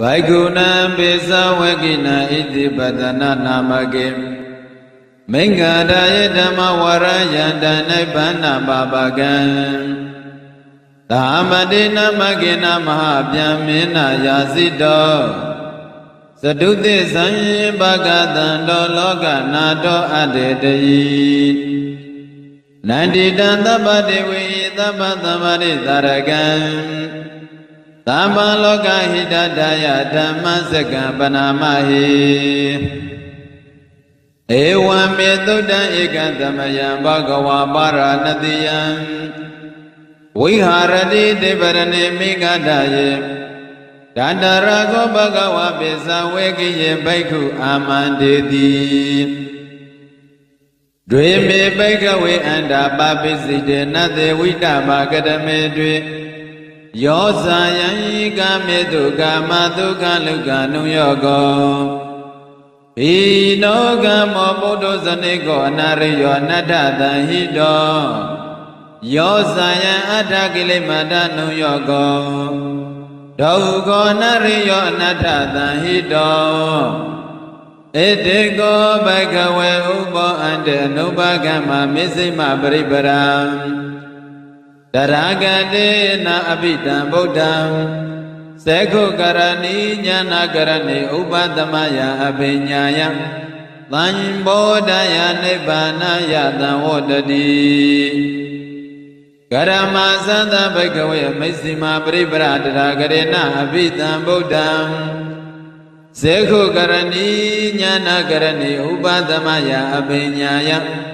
Vaikuna Pisa Wakina Iti Padana Namake Mengada Yedama Warayanda Nebana Babagan Tamadina Magina Mahabhyamina Yazito Saduti Sanyi Bhagatando Loka Nato Adetayi Nandidanta Bhadevi Tapatamari Taragan Tama Loka Hidadaya Dhammasaka Panamahi Ewa Metuda Ekatamaya Bhagava Paranatiyam Viharati Devarane Mikadaye Dandarago Bhagava Pisa Vekiye Bhaikhu Amandeti Dweme Bhaikave Anda Papisite Nate Vitama Kadame Dwe Yosayan Kametu Kamatuka Luka Nuyogo Ino Kamo Buddho Saniko Nariyo Natata Hito Yosayan Atakile Mata Nuyogo Daugo Nariyo Natata Hito Eteko Bhagave Upo Ante Nubhagama Misima Paripara Daragade na Abhidam Buddham Sekho Karani Jnana Karani Upadamaya Abhinyaya Thanbodaya Nibbanaya Thanvodadi Karama Santa Bhagave Misima Paripara Daragade na Abhidam Buddham Sekho Karani Jnana Karani Upadamaya Abhinyaya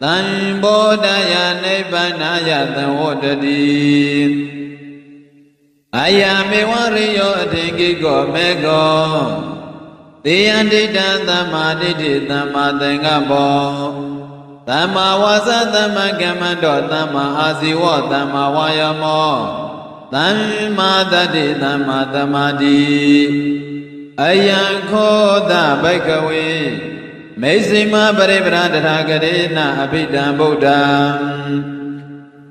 Thanbodaya Nibbanaya Thanvodadi Ayame Wariyo Atingiko Mego Tiyandita Thamaditi Thamadengabo Thamma Wasa Thamma Kamando Thamma Asiwo Thamma Wayamo Thamma Dati Thamma Thamadi Ayankhoda Bhagave Mesima Paripara Daragade Abhidam Buddham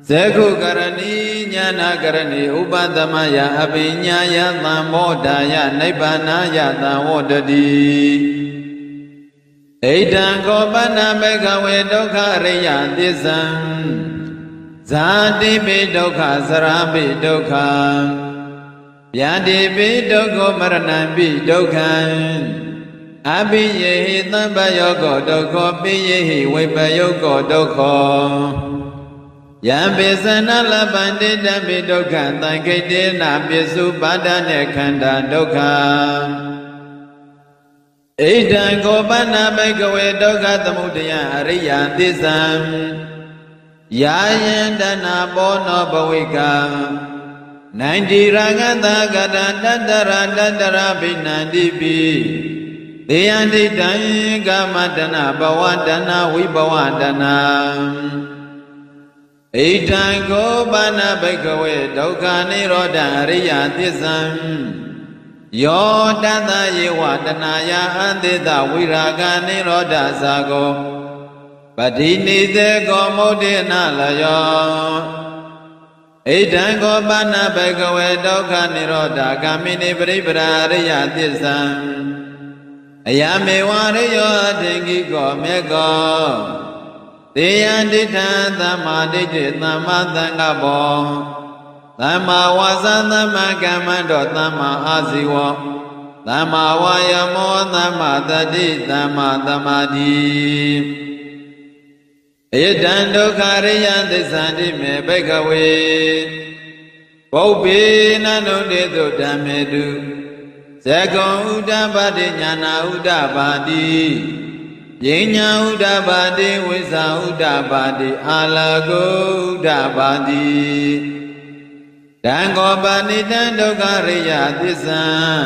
Sekho Karani Jnana Karani Upadamaya Abhinyaya Thanbodaya Nibbanaya Thanvodadi Eidam Gopana Bhagave Dukkha Riya Tissam Zatipi Dukkha Sarapi Dukkha Yadipi Dukkha Maranampi Dukkha Abhiyehi Thambayogo Dukkha Piyehi Vipayogo Dukkha Yambisana Labandita Pi Dukkha Thankitena Pisu Padane Khanda Dukkha Eidam Gopana Bhagave Dukkha Thamudaya Ariya Tissam Yayandana Bono Bhavika Nandi Rangata Gata Dandara Binandipi Deyandi Dai Gamadana Bhavadana Vibhavadana Eidam Gopana Bhagave Dukkha Nirodha Ariya Tissam Yo Tata Yevadanaya Antita Viraga Nirodha Sago Padinite Gomodena Layo Eidam Gopana Bhagave Dukkha Nirodha Kamini Paripara Ariya Tissam Ayame Wariyo Atingiko Mego Tiyandita Thamaditi Thammadengabo Thamma Wasa Thamma Kamando Thamma Asiwo Thamma Wayamo Thamma Dati Thamma Thamadi Eidam Dukkha Riya Tissanti Me Bhagave Bhaupi Nanuditu Dhammetu Sekho Uddhabadi Jnana Uddhabadi Jnana Uddhabadi Visa Uddhabadi Alago Uddhabadi Dangopani Dukkha Riya Tissam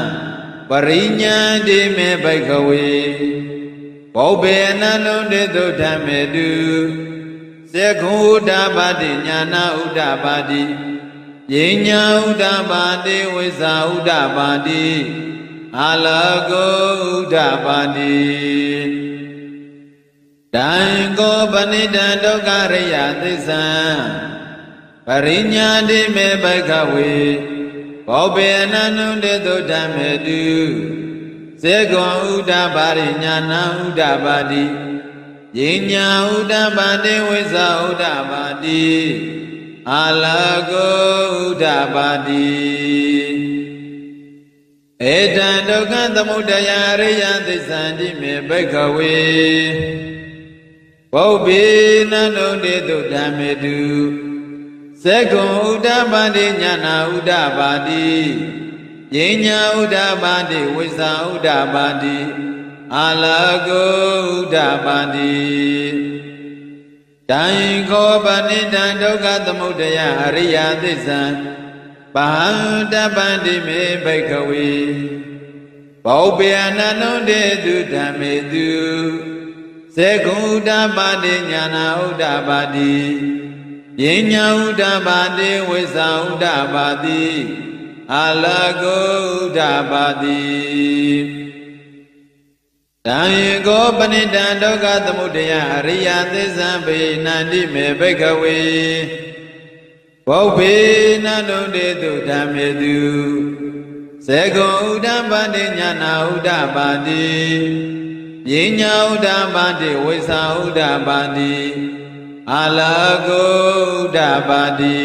Parinyadi Me Bhagave Bhaupi Nanuditu Dhammetu Sekho Uddhabadi Jnana Uddhabadi Jnana Uddhabadi Visa Uddhabadi Alago Uddhabadi Dangopani Dukkha Riya Tissam Parinyadi Me Bhagave ဘောဘေနန္နုတေတုဓမ္မေတုစေကွန်ဥဒ္ဒပါရိညာဏဥဒ္ဒပါတိယဉ္ညာဥဒ္ဒပါတိဝိဇာဥဒ္ဒပါတိအာလကောဥဒ္ဒပါတိဧတံဒုက္ခသမုဒယအရိယသစ္စာတိမေဘိက္ခဝေဘောဘေနန္နုတေတုဓမ္မေတုစေကွန်ဥဒ္ဒပါတိညာဏဥဒ္ဒပါတိယဉ္ညာဥဒ္ဒပါတိဝိဇာဥဒ္ဒပါတိအာလကောဥဒ္ဒပါတိတံခောပဏိတံဒုက္ခသမုဒယအရိယသစ္စာပဟံတပန္တိမေဘိက္ခဝေဘောပေအနန္တုတေတုဓမ္မေတုစေကုဥဒ္ဒပါတိညာဏဥဒ္ဒပါတိယဉ္ညာဥဒ္ဒပါတိဝိဇာဥဒ္ဒပါတိအာလကောဥဒ္ဒပါတိတံကောပဏိတံဒုက္ခသမုဒယအရိယသစ္စာပိဏန္တိမေဘိက္ခဝေဘောဘေနန္တုတေတုဓမ္မေတုစေကွန်ဥဒ္ဒပါတိညာဏဥဒ္ဒပါတိယဉ္ညာဥဒ္ဒပါတိဝိဇာဥဒ္ဒပါတိအာလကောဥဒ္ဒပါတိ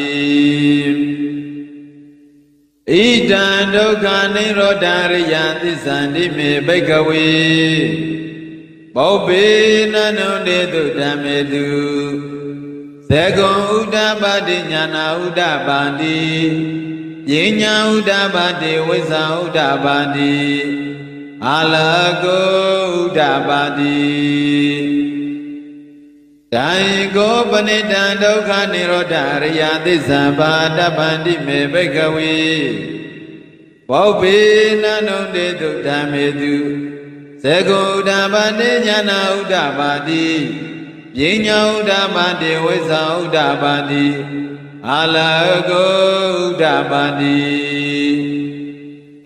ဣဒံဒုက္ခနိရောဓရိယသစ္စာတိမေဘိက္ခဝေဘောဘေနန္နုတေတုဓမ္မေတုစေကွန်ဥဒ္ဒပါတိညာဏဥဒ္ဒပါတိယဉ္ညာဥဒ္ဒပါတိဝိဇာဥဒ္ဒပါတိအာလကောဥဒ္ဒပါတိတံကောပဏိတံဒုက္ခနိရောဓအရိယသစ္စာဘာတပန္တိမေဘိက္ခဝေဘောဘေနန္နုတေတုဓမ္မေတုစေကွန်ဥဒ္ဒပါတိညာဏဥဒ္ဒပါတိယဉ္ညာဥဒ္ဒပါတိဝိဇာဥဒ္ဒပါတိအာလကောဥဒ္ဒပါတိ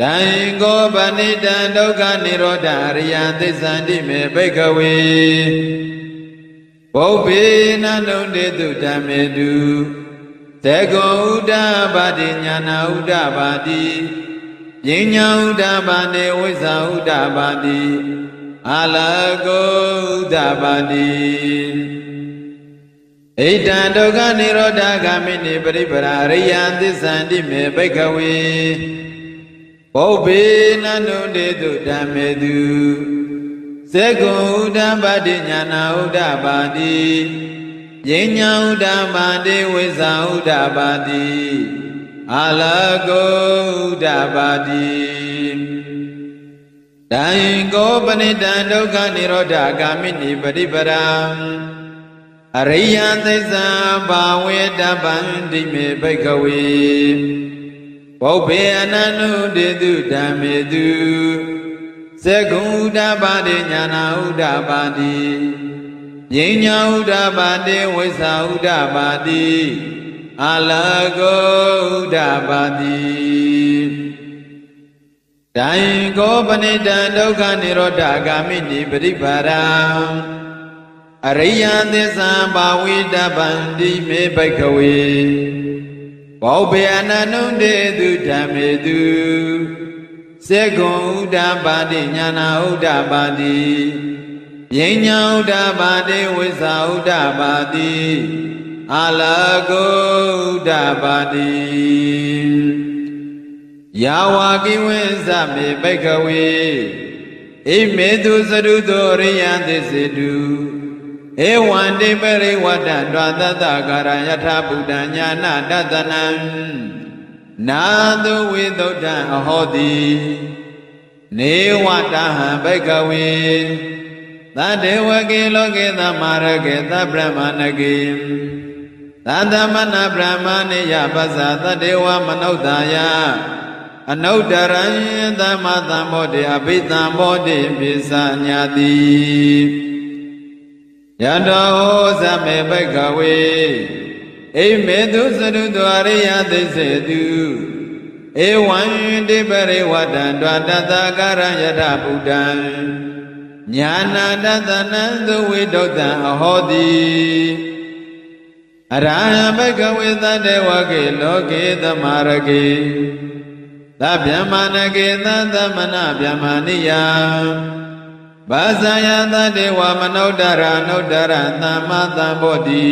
တံကောပဏိတံဒုက္ခနိရောဓအရိယသစ္စာတိမေဘိက္ခဝေဘောဘေနန္နုတေတုဓမ္မေတုစေကွန်ဥဒ္ဒပါတိညာဏဥဒ္ဒပါတိယဉ္ညာဥဒ္ဒပါတိဝိဇာဥဒ္ဒပါတိအာလကောဥဒ္ဒပါတိဣဒံဒုက္ခနိရောဓဂာမိနိပရိပရာရိယသစ္စာတိမေဘိက္ခဝေဘောဘေနန္နုတေတုဓမ္မေတုစေကွန်ဥဒ္ဒပါတိညာဏဥဒ္ဒပါတိယဉ္ညာဥဒ္ဒပါတိဝိဇာဥဒ္ဒပါတိအာလကောဥဒ္ဒပါတိတံကောပဏိတံဒုက္ခနိရောဓဂာမိနိပရိပရာအရိယသစ္စာဘာဝေတပန္တိမေဘိက္ခဝေဘောဘေအနန္နုတေတုဓမ္မေတုစေကွန်ဥဒ္ဒပါတိညာဏဥဒ္ဒပါတိယဉ္ညာဥဒ္ဒပါတိဝိဇာဥဒ္ဒပါတိအာလကောဥဒ္ဒပါတိတံကောပဏိတံဒုက္ခနိရောဓဂာမိနိပရိပါရံအရိယသစ္စာဘာဝေတပန္တိမေဘိက္ခဝေဘောဘေအနန္နုတေတုဓမ္မေတုစေကွန်ဥဒ္ဒပါတိညာဏဥဒ္ဒပါတိယဉ္ညာဥဒ္ဒပါတိဝိဇာဥဒ္ဒပါတိအာလကောဥဒ္ဒပါတိယာဝကိဝိဇမေဘိက္ခဝေဣမေတုသရုတောရိယသစ္စေတုဧဝံတိပရိဝတ္တဒွါသတ္တကာရယထာဗုဒ္ဓညာနာတတနံနာတုဝိသုဒ္ဓံအဟောတိနေဝတဟံဘိက္ခဝေသတ္တေဝကေလောကေသမာရကေသဗ္ဗမဏကေသတ္တမနဗြဟ္မဏိယပဇ္ဇသတ္တေဝမနုဿာယအနုတရံသမသံဘောတိအဘိသံဘောတိပိစညာတိယတောဇမေဘိက္ခဝေဣမေတုသရုတောအရိယသစ္စေတုဧဝံတိပရိဝတ္တံဒွါတတကာရယထဗုဒ္ဓံညာနာတတနံသုဝိတုဒ္ဓံအဟောတိအရဟံဘိက္ခဝေသတ္တေဝကေလောကေသမာရကေ သဗျမနကေသသမနဗျမနိယဘာဇာယသတေဝမနုဿရနုဿရသမ္မာသမ္ဗောဓိ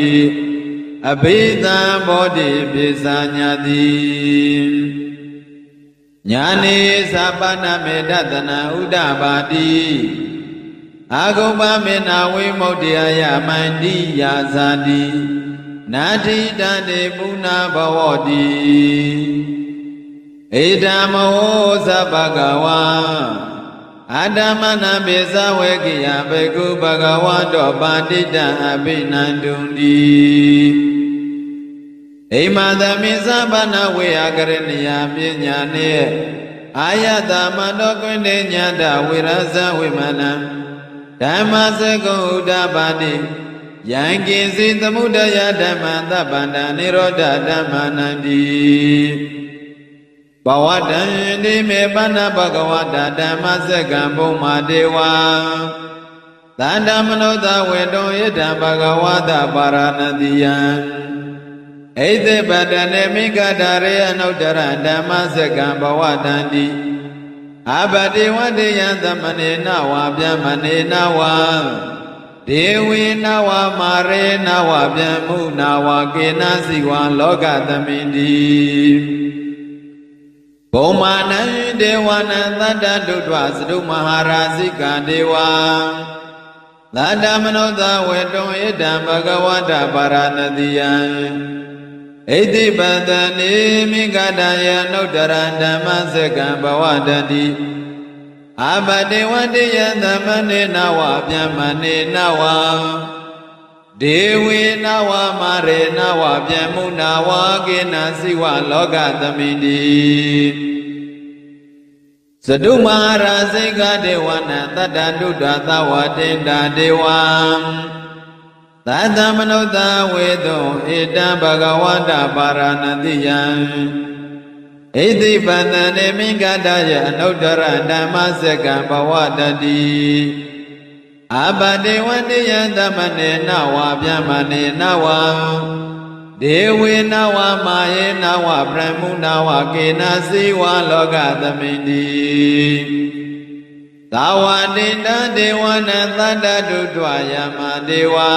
အဘိဓမ္မောဓိပိစာညာတိညာနေသပ္ပနမေတ္တနာဥဒ္ဒဘာတိအာဂုပ္ပမေနဝိမု ക്തി ယမန္တိယာဇာတိနာတိတံတေပုဏ္ဏဘဝတိဧဓမ္မောသဗ္ဗကဝါအတ္တမနာပိသဝေကိယဘေကုဘဂဝတောပါတိတံအဘိနန္တုံတိအိမသမိသဗ္ဗနာဝေယကရဏီယပညာနှင့်အာယတမတောကွင်းတေညာတဝိရဇဝိမနံဓမ္မစကုဥဒ္ဒပါတိယံကိစီသမုဒယဓမ္မသဗ္ဗန္တနိရောဓဓမ္မနန္တိဘဝတံတိမေပဏ္ဏဘဂဝတာဓမ္မစကံဘုံမာဒေဝံသန္တမနောသဝေတောယတံဘဂဝတာပါရဏတိယံဣသေပတနေမိဂဒရေအနုတ္တရဓမ္မစကံဘဝတံတိအဘတိဝတေယံသမနေနဝဗျမနေနဝဒေဝေနဝမာရေနဝဗျမုနဝကေနစီဝံလောကသမိန္တိဘုံမာနံဒေဝနံသတ္တတုထွာသတုမဟာရာဇိကဒေဝံသတ္တမနောသဝေတောဣဒံဘဂဝတပါရဏတိယံဣတိပတနေမိဂဒယနုတ္တရဓမ္မစကံဘဝတတိအဘတိဝတိယသမနေနဝဗျမနေနဝဒေဝေနဝမာရေနဝဗျမုနဝကေနစီဝလောကသမိန္တိသတုမဟာရာဇိကဒေဝနာတတ္တတုတ္တသဝတေတ္တဒေဝံသတ္တမနုဿဝေသောဧတံဘဂဝတပါရဏတိယံဣတိပတနေမိဂဒယအနုတ္တရဓမ္မစကံဘဝတတိအဘတိဝတိယသမနေနဝဗျမနေနဝဒေဝေနဝမာယေနဝဗြဟ္မုနဝကေနစီဝလောကသမိန္တိသာဝတိတံဒေဝနံသတ္တတုထွာယမဒေဝံ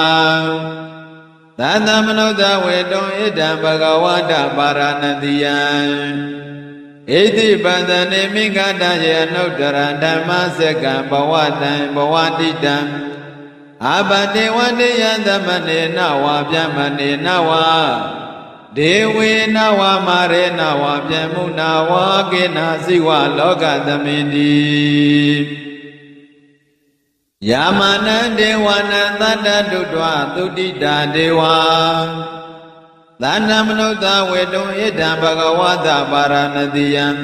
သတ္တမနုဿဝေတောဣဒံဘဂဝတပါရဏတိယံဣတိပတနေမိဂဒယေအနုတ္တရဓမ္မစကံဘဝတံဘဝတိတံအဘတိဝတိယသမနေနဝဗျမနေနဝဒေဝေနဝမာရေနဝဗျမုနဝကေနစီဝလောကသမိန္တိယာမနံဒေဝနံသတ္တတုထွာသုတိတာဒေဝံသန္တမနုဿဝေတောဣဒံဘဂဝတပါရဏတိယံဣ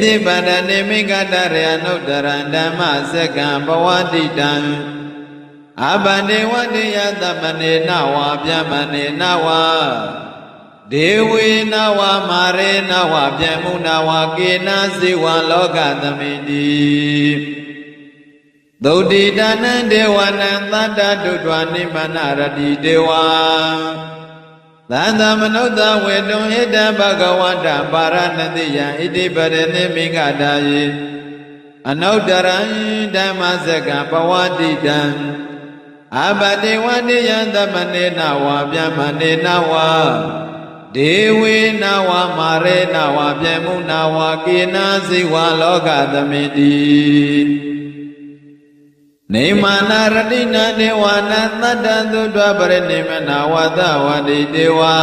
တိပတနေမိဂဒရေအနုတ္တရဓမ္မစကံဘဝတိတံအဘဒေဝတိယသမနေနဝဗျမနေနဝဒေဝေနဝမာရေနဝဗျမုနဝကေနစီဝံလောကသမိန္တိသုတိတနံဒေဝနံသတ္တတုထွာနိဗ္ဗာနရတိဒေဝံသန္တမနုဿဝေတောဣဒံဘဂဝတပါရဏတိယံဣတိပရဏိမိဂဒယေအနုတ္တရံဓမ္မစကံဘဝတိတံအဘတိဝတိယသမနေနဝဗျမနေနဝဒေဝေနဝမာရေနဝဗျမုနဝကေနစီဝလောကသမိန္တိနေမာနာရတိနာဒေဝနာသတ္တသုတ္တပရိနိမနာဝတဝတိဒေဝံ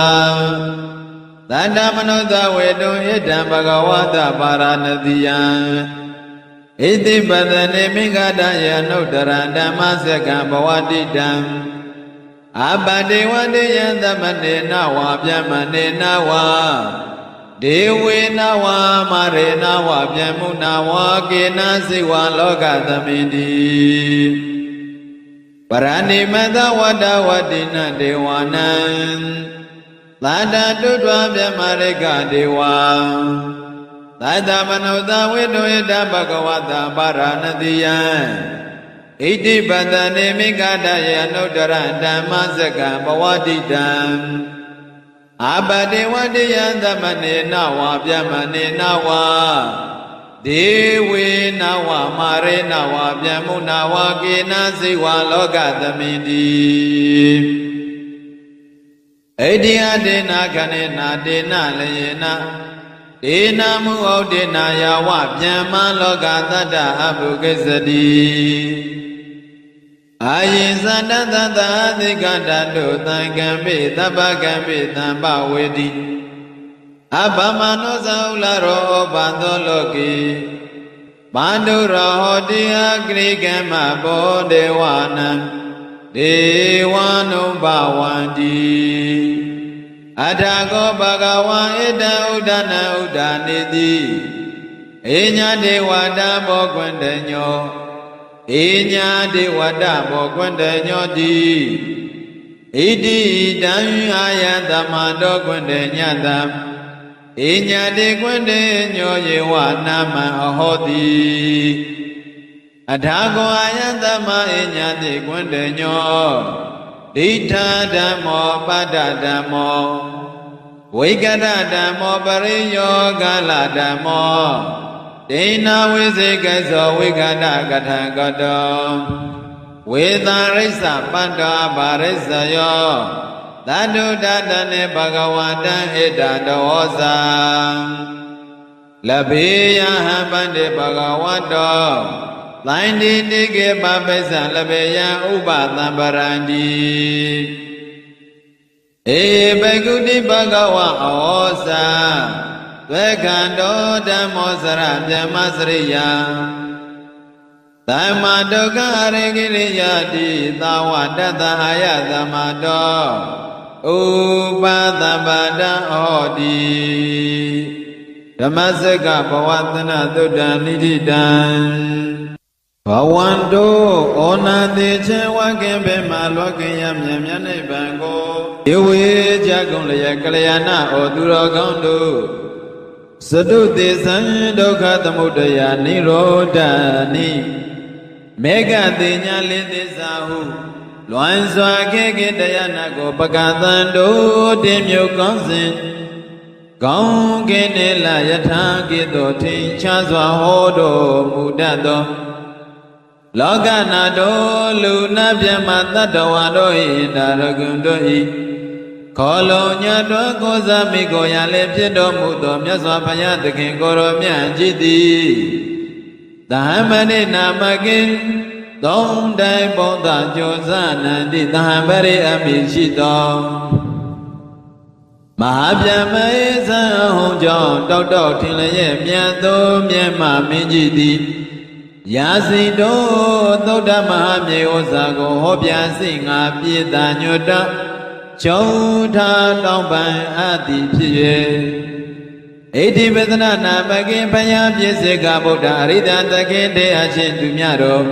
သတ္တမနုဿဝေတောဣဒံဘဂဝတပါရဏတိယံဣတိပတနေမိဂဒယေအနုတ္တရဓမ္မစကံဘဝတိတံအဘတိဝတိယသမနေနဝဗျမနေနဝဒေဝေနဝမာရေနဝဗျမုနဝကေနစီဝလောကသမိန္တိပရဏိမတဝတ္တဝတိနဒေဝနံသတ္တတုထွာဗျမရိကဒေဝံသတ္တမနုဿဝေတောဣဒံဘဂဝတပါရဏတိယံဣတိပတနေမိဂဒယေအနုတ္တရဓမ္မစကံဘဝတိတံ อาปฏิวัติยันตมเนนาวาပြมเนนาวาเดเวนาวามาเรนาวาပြมุนาวาเกนะสิวาโลกตมินติเอติอเดนะคเนนะเดนะลเยนะเดนะมุဩเดนะยาวะပြมโลกตัตตะอภุกิสติอายิสันตตาธิกตตุตังกัมปิตัปปกัมปิตัมปเวติอัปปมานุสาวลโรปันโตโลกีปันตุโรโหติอักริกัมมะโพเดวานังเดวานุภวันติอัฏฐโกภะคะวะเอตังอุดานังอุดานิติเอญะเทวตาโภควันตโญเอญาเทวตาโภควันตโญติอิติตังอายัตมะโตควันตญะตัมเอญาเทควันตโญเยวนามังอโหติอัฏฐโกอายัตมะเอญาเทควันตโญดิฏฐาธัมโมปัฏฐธัมโมဝိကတဓမ္မောပရိယောဂလဓမ္မောဒိဏဝိစေကသောဝိကတကထံကတောဝေသရိစ္ဆပတ္တဘာရိစ္ဆယောသတ္တုတတနေဘဂဝတံဣဒတောဇာလဘေယဟံပန္တိဘဂဝတောသန္တိတိကေပပိစ္ဆလဘေယဥပသံပရန္တိเอเบกุติภะคะวะอโหสาเวขันโตธัมโมสระพมสริยาธัมมะทุกขะริกิริยติตาวะตัตตะอายัตมะโตอุปตัมปะตะโหติဓမ္မစကဘဝတနာသုတ္တနိတိတံဘဝန္တောဩနာတိချေဝကိဘေမလောကိယမြမြနိဗ္ဗာန်ကိုဧဝေကြကုန်လျက်ကလျာဏဩသူတော်ကောင်းတို့သတုတေသံဒုက္ခသမုဒယနိရောဓနိမေဃတိညာလေးသစ္စာဟုလွန်စွာခေခေတရားနာကိုပကသံတို့တင်မြုပ်ကောင်းစဉ်ကောင်းကင်နေလယထာကိတောထင်ရှားစွာဟောတော်မူတတ်သောလောကနာတို့လူနာပြမတတ္တဝါတို့၏ဒါရဂုံတို့၏ခေါ်လုံညတော်ကိုးစားမိကိုရလည်းဖြစ်တော်မူသောမြတ်စွာဘုရားသခင်ကိုယ်တော်မြတ်ကြီးသည်သဟမဏိနာမကိသုံးတိုင်းဘုံသာကြိုးစားနန္တိသဟပရိအမိရှိသောမဟာဗျမဧဇံဟုံကြောင့်တောက်တောက်ထင်လျက်မြန်သောမြတ်မမင်းကြီးသည်ယာစီတော်သုဒ္ဓမဟာမြေဩဇာကိုဟောပြစိငါပြေတာညွတ်တကျုံထားတောင်းပန်အပ်သည်ဖြစ်၍ဣတိပဒနာနာမကိဘယပြည့်စေကဗုဒ္ဓအရိဒသခင်တရားချင်းသူမြတော်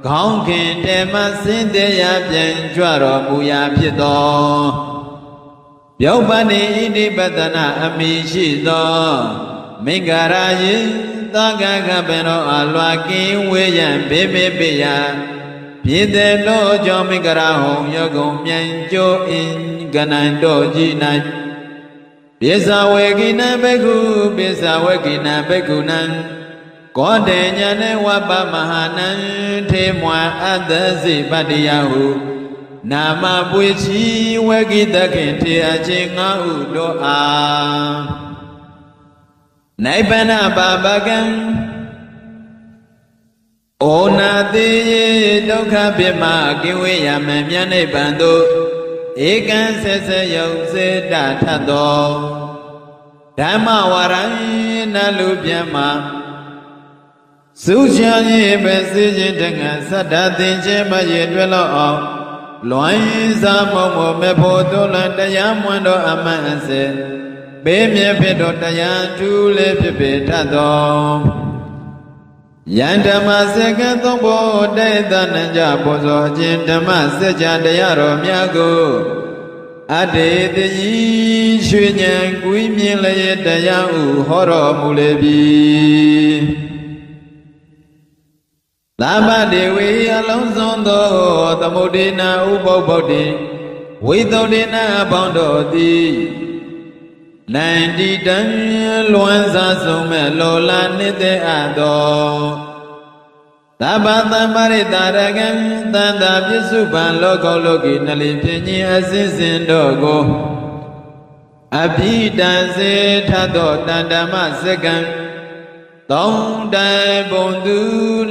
ခေါင်းခင်တေမစင်တရားပြန်ကြွတော်မူရာဖြစ်သောပြောပန်ဣတိပဒနာအမိရှိသောမင်္ဂရာယိသောကကပင်တော်အလွာကင်းဝေးရန်ဘေးဘေးပေယပြည်တဲ့လို့ကြောင့်မင်္ဂရာဟုံယောကုံမြန်ကျိုးအင်ကနန်တော်ကြီး၌ပိဿဝေကိနံဘိက္ခုပိဿဝေကိနံဘိက္ခုနံကောတေညာနေဝပမဟာနံထေမွာအတ္တစိပတ္တိယဟုနာမပွေချီဝေကိတခင်ထေအချင်းငါဟုတို့အားနိဗ္ဗာန်ပါပကံဩနာတိဒုက္ခပိမကိဝေယမမြတ်နိဗ္ဗာန်သို့ဧကံဆက်ဆက်ယုံစေတထသောဓမ္မဝရံနလူပြမစုချာရေးပဲစေခြင်းတငါသတ္တသင်ခြင်းမရေတွဲလောက်အောင်လွန်စားမုံမမေဖို့တွလန်တရားမွန်းတော်အမှန်အစစ်ဘေးမြဲဖြစ်တော်တရားထူးလေးဖြစ်ပေထသောယန္ဓမ္မစကံသုံးဖို့တေသနံကြဘောဇောအချင်းဓမ္မစัจ जा တရားတော်များကိုအတေတိရွှေဉဏ်ကွင်းမြင်လျက်တရားဥဟောတော်မူလေပြီသမ္ပတေဝေအလုံးစုံသောသမုဒိနာဥပုပ္ပုတ္တိဝိသုဒ္ဓိနာအပေါင်းတို့သည် နိုင်တီတံလွန်စားဆုံးမဲ့လောလာနေတဲ့အတော်သဗ္ဗသမ္ပရိတာရကံတန်တာပစ္စုပန်လောကောလောကီနလိဖြင့်ညင်အစင်းစင်တို့ကိုအဘိတံစေထသောတန်ဓမ္မစကံသုံးတိုင်ပုံသူ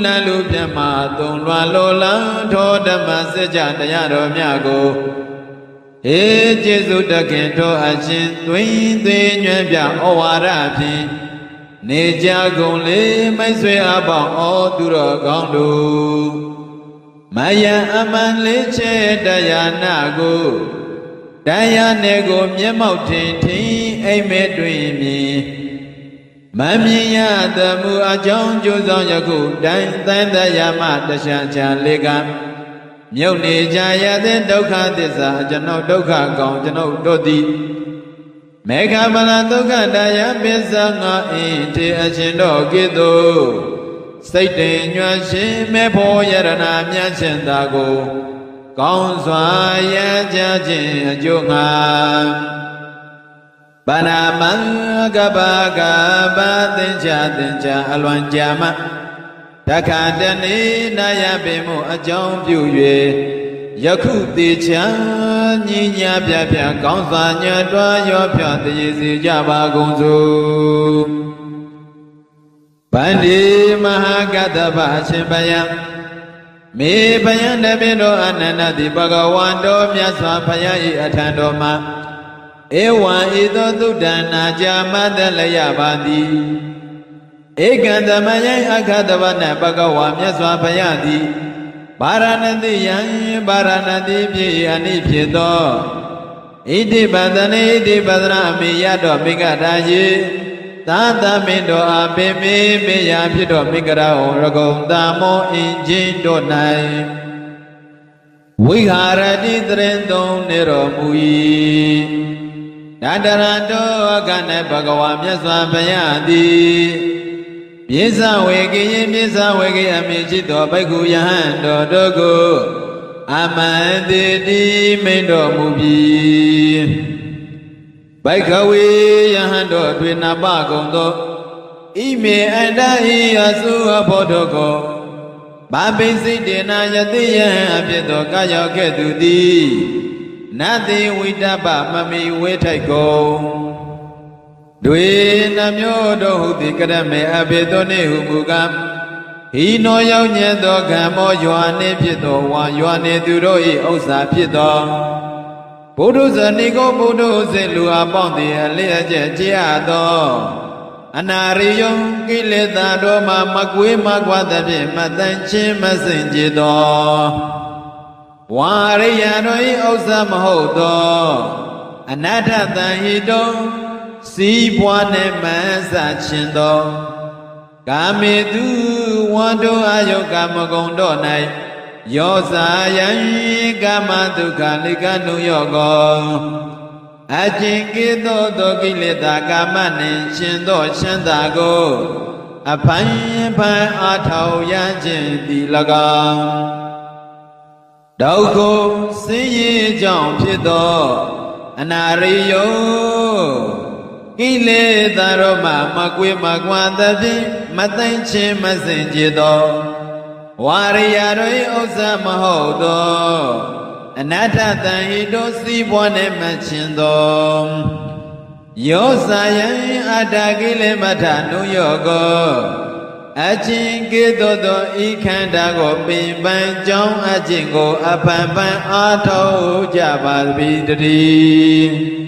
လမ်းလူပြမသုံးလွာလောလံထောဓမ္မစကြာတရားတော်မြတ်ကိုဟေကျေစုတခင်ထောအချင်းသွင်းသေးညွှန်ပြဩဝါဒဖြင့်နေကြကုန်လေမိတ်ဆွေအပေါင်းဩသူတော်ကောင်းတို့မယံအမှန်လေးချေတရားနာကိုတရားနယ်ကိုမျက်မှောက်ထင်ထင်အိမ်မဲတွင်မြင်မမြင်ရသမှုအကြောင်းကျိုးဆောင်ယခုတိုင်သန္တရာမတခြားချာလေးကမြုပ်နေကြရတဲ့ဒုက္ခသစ္စာကျွန်ုပ်ဒုက္ခကောင်ကျွန်ုပ်တို့သည်မေဃမလဒုက္ခတရားပစ္စငါအင်းတေအရှင်တော်ကဲ့သို့စိတ်တင်ညွှန်ရှင်မေဖို့ယရဏမြတ်ရှင်သာကိုကောင်းစွာရကြခြင်းအကျိုးငါပါဏမံကပကပသင်္ချအလွန်ကြာမတခါတနေ့နာယပင်မှုအကြောင်းပြု၍ယခုတေချာညီညာပြပြကောင်းစွာညွတ်တွားရောဖြတည်စေကြပါကုန်စို့ဗန္ဒီမဟာကတ္တဗအရှင်ဘယံမေဘယံတပိတောအနန္တတိဘဂဝန္တောမြတ်စွာဘုရား၏အထံတော်မှာဧဝံဤသို့သုဒ္ဓနာကြာမတလျပါသည်ဧကံသမယံအခတဝနဘဂဝါမြတ်စွာဘုရားသည်ဗာရာဏသီယံဗာရာဏသီပြည်အနိဖြစ်သောဣတိပဒနေဣတိပဒနာအမိယတော်မိဂရာယေသာသမင်တော်အပေမေမေယဖြစ်တော်မိဂရာဟောရကုံတာမောအင်ချင်းတို့၌ဝိဟာရတိတရင်သုံးနေတော်မူ၏တတရတောကနဲ့ဘဂဝါမြတ်စွာဘုရားသည်ပြေဇဝေကိယပြေဇဝေကိအမိရှိသောဘိက္ခုယဟန်တော်တို့ကိုအမန္တိတိမိန်တော်မူပြီးဘိက္ခဝေယဟန်တော်တွင်နပကုံသောဣမေအန္တဤအစုအဖို့တို့ကိုဘာပိစိတေနာယတိယဟန်အဖြစ်သောကာယောကဲ့သို့သည်နတ်တိဝိတ္တပမမီဝေထိုက်ကုန်တွေနှမျိုးတို့ဟုသည်ကရမေအဘိသောနေဟုမူကားဟိနောရောက်ညံသောကံမောယွာနေဖြစ်သောဝါယွာနေသူတို့၏ဥစ္စာဖြစ်သောဘုဒ္ဓဇနိကောဘုဒ္ဓစေလူအပေါင်းသည်အလျက်ကျကြည်အပ်သောအနာရိယုံကိလေသာတို့မှမကွေးမကွာသဖြင့်မတန်ချင်းမစင်ကြသောဝါရိယတို့၏ဥစ္စာမဟုတ်သောအနတ္ထတန်ဟိတုံစီးပွားနှင့်မဆခြင်းသောကာမေတုဝန္တောအယုကာမဂုံတို့၌ယောစာယံကာမဒုက္ခလိကနုယောကောအကျင့်ကိသောသောကိလေသာကာမနှင့်ရှင်သောချမ်းသာကိုအဖန်ဖန်အားထောက်ရခြင်းသည်၎င်းဒုက္ခဆင်းရဲကြောင့်ဖြစ်သောအနာရိယောကိလေသာတို့မှမကွေးမကွာသဖြင့်မသိမ့်ခြင်းမစင်ကြသောဝါရိယတို့ဥစ္စာမဟုတ်သောအနတ္ထတန်ဟိတောစီးပွားနှင့်မချင်းသောယောစာယံအတ္တကိလေမထနုယောကောအချင်းကေသောသောဤခန္ဓာကိုပင်ပန်းကြောင်းအချင်းကိုအဖန်ဖန်အားထုတ်ကြပါသည်တည်း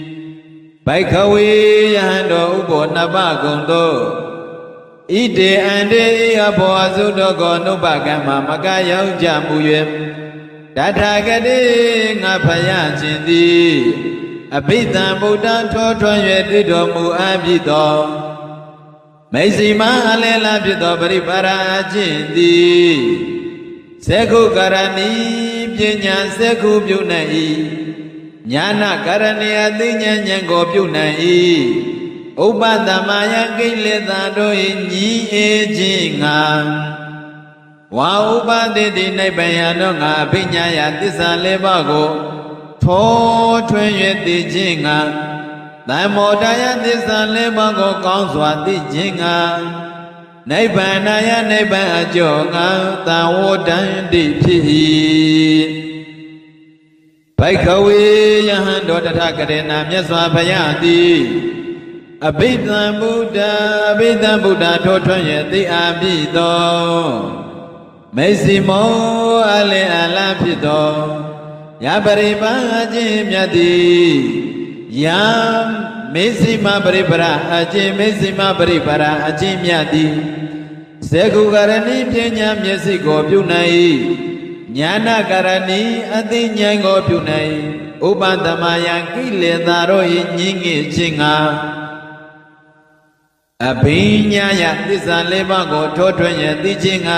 ဘိက္ခဝေယဟန်တော်ဥပောနပကုံတို့ဣတေအန္တေအဘောအစုတော်ကိုနုပကံမှာမကရောက်ကြမူ၍တထာဂတိငါဖယားခြင်းသည်အဘိဓမ္ဗုဒ္ဓထောထွန်း၍တွေ့တော်မူအပ်ပြီးသောမိတ်စီမအလဲလာဖြစ်သောပရိပါရအခြင်းသည်သက္ခုကရဏီပညာသက္ခုပြုနိုင်၏ညာနာကရဏီအသိဉာဏ်ဉာဏ်ကိုပြုနိုင်၏ဥပတမယကိလေသာတို့၏ညီအေခြင်းငါဝါဥပတိတိနိဗ္ဗာန်တို့ငါအဘိညာယသစ္စာလေးပါးကိုထောထွင်း၍သိခြင်းငါ သမ္မောဒယသစ္စာလေးပါးကိုကောင်းစွာသိခြင်းကနိဗ္ဗာန်ယနိဗ္ဗာန်အကျိုးငါသံဝတ္တံတိဖြစ်၏ဘိက္ခဝေယဟန်တော်တထကရေနာမြတ်စွာဘုရားသည်အဘိဓမ္ဗုဒ္ဓထိုထွန်းရဲ့သိအားပြီသောမေစီမောအလင်းအလားဖြစ်သောယပရိပန်အခြင်းမြတ်သည်ယံမေစီမပရိပရာအခြင်းမေစီမပရိပရာအခြင်းမြတ်သည်စေကုကရဏီပညာမျက်စိကိုပြုနိုင်ညာနာကရဏီအသိဉာဏ်ကိုပြုနိုင်ဥပသမယံကိလေသာတို့၏ညင်းငယ်ခြင်းကအဘိညာယသစ္စာလေးပါးကိုထိုးထွင်းရသိခြင်းက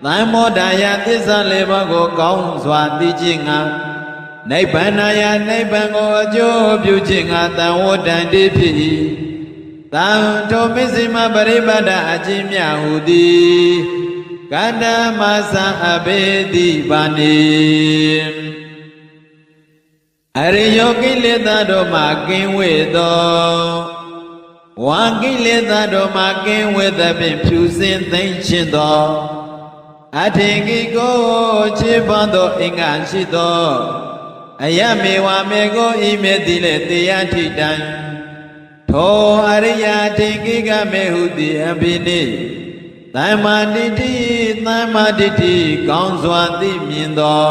သံမောဒယသစ္စာလေးပါးကိုကောင်းစွာသိခြင်းကနိဗ္ဗာန်ယနိဗ္ဗာန်ကိုအကျိုးပြုခြင်းကသံဝတ္တံတိဖြစ်၏သံထိုမစ္စိမပရိပတ်တအခြင်းမြဟုသည်ကန္တမသံအဘေတိပါနေအရိယောကိလေသာတို့မှကင်းဝေသောဝါကိလေသာတို့မှကင်းဝေသဖြင့်ဖြူစင်သိမ့်ခြင်းသောအထင်ကြီးကိုခြေပန်းသောအင်္ဂါရှိသောအယမေဝမေကိုဤမေတိလေတရားထိတံထိုအရိယာထင်ကြီးကမေဟုသည်အဘိနိသမ္မာတိတိကောင်းစွာသိမြင်သော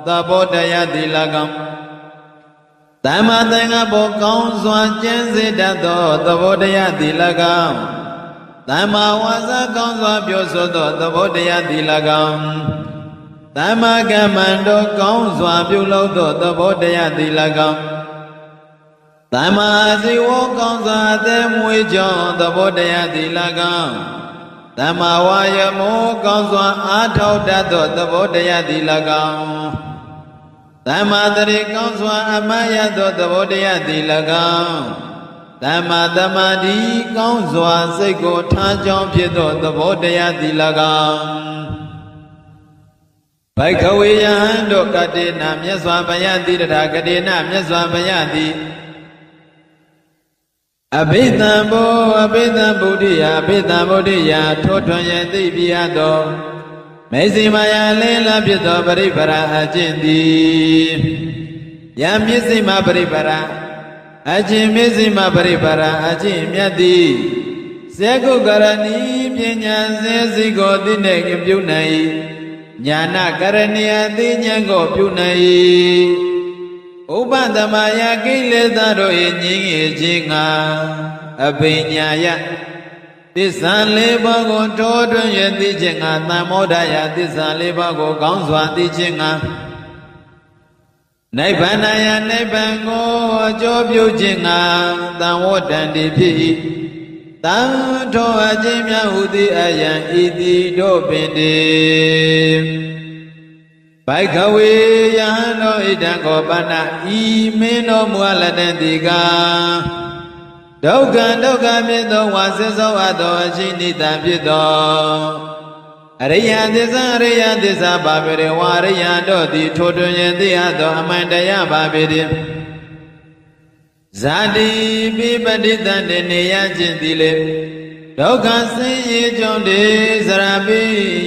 သဘောတရားတိလကောင်သမ္မာသင်္ကပ္ပကောင်းစွာကျင့်စေတတ်သောသဘောတရားတိလကောင်သမ္မာဝါစာကောင်းစွာပြောဆိုသောသဘောတရားတိလကောင်သမ္မာကမ္မန္တောကောင်းစွာပြုလုပ်သောသဘောတရားတိလကောင်သမ္မာဇီဝကောင်းစွာအသက်မွေးကြောင်းသဘောတရားတိလကောင်သမ္မာဝါယမောကောင်းစွာအားထုတ်တတ်သောသဘောတရားတိလကောင်သမ္မာတရိကောင်းစွာအမှတ်ရသောသဘောတရားတိလကောင်သမ္မာသမာဓိကောင်းစွာစိတ်ကိုထားကြောင်းဖြစ်သောသဘောတရားတိလကောင်ဘိက္ခဝေယဟန်တို့ကတေနာမြတ်စွာဘုရားတိတထာကတေနာမြတ်စွာဘုရားတိအဘိဓမ္ဗောအဘိဓမ္ဗုဒ္ဓိယအဘိဓမ္ဗုဒ္ဓိယထိုထွန်းရသိပြရသောမေစီမာယာလင်းလာဖြစ်သောပရိပရာအကျင့်သည်ယံမျက်စိမပရိပရာအကျင့်မျက်စိမပရိပရာအကျင့်မြတ်သည်စေကုကရဏီပညာစေစီကိုသိနေပြုနိုင်ညာနာကရဏီအသိဉာဏ်ကိုပြုနိုင်ဥပသမယကိလေသာတို့၏ညင်းငယ်ခြင်းကအဘိညာယသစ္စာလေးပါးကိုထိုးထွင်းရသိခြင်းကသံမောဒယသစ္စာလေးပါးကိုကောင်းစွာသိခြင်းကနိဗ္ဗာန်ယနိဗ္ဗာန်ကိုအကျိုးပြုခြင်းကသံဝတ္တံတိဖြစ်၏တံထိုအခြင်းများဟုသည်အယံဤသည်တို့ပင်တည်းဘိက္ခဝေယဟန်တို့ဣဒံကောပနဤမင်းတို့မူအလတံတိကာဒုက္ခဖြစ်သောဝါစစ်သောအပ်သောအရှိနိတံဖြစ်သောအရိယသစ္စာပါပေရဝါရိယတို့သည်ထိုတွင်ရသိအပ်သောအမှန်တရားပါပေရဇာတိပိပဋိသန္တေနေရခြင်းသည်လေဒုက္ခဆင်းရဲကြောင့်တေဇရာပိ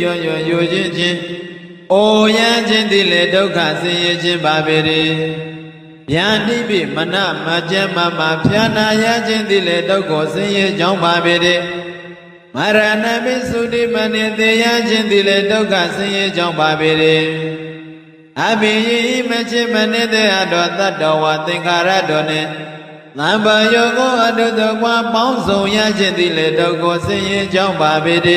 ယောခြင်းအိုရခြင်းသည်လေဒုက္ခဆင်းရဲခြင်းပါပေရဗျာတိပိမနမကျမမဖြာနာရခြင်းသည်လေဒုက္ခဆင်းရဲကြောင့်ပါပေရမရဏပိသုတိမနိတေယခြင်းသည်လေဒုက္ခဆင်းရဲကြောင့်ပါပေရအဘိယိမချေမနိတေအတောတတ္တဝသင်္ခါရတောနှင့်သံဃာယောကိုအတုတကွာပေါင်းစုံရခြင်းသည်လေဒုက္ခဆင်းရဲကြောင့်ပါပေရ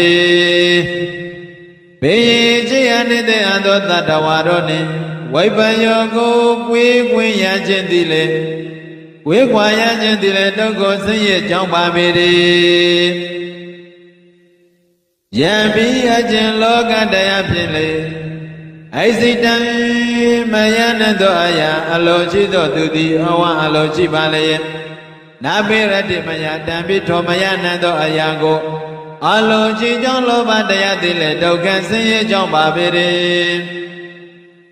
ဘေယိချေယနိတေအတောတတ္တဝတို့နှင့်ဝိပယောကိုကွေးကွင်းရခြင်းသည်လေဝေခွာရခြင်းသည်လေဒုက္ခဆင်းရဲကြောင့်ပါပေရယံပိအခြင်းလောကတရားဖြင့်လေအိစိတံမယနသောအရာအလိုရှိသောသူသည်အဝအလိုရှိပါလေနာပိရတိမယတံပိထောမယနသောအရာကိုအလိုရှိကြောင့်လောဘတရားသည်လေဒုက္ခဆင်းရဲကြောင့်ပါပေရ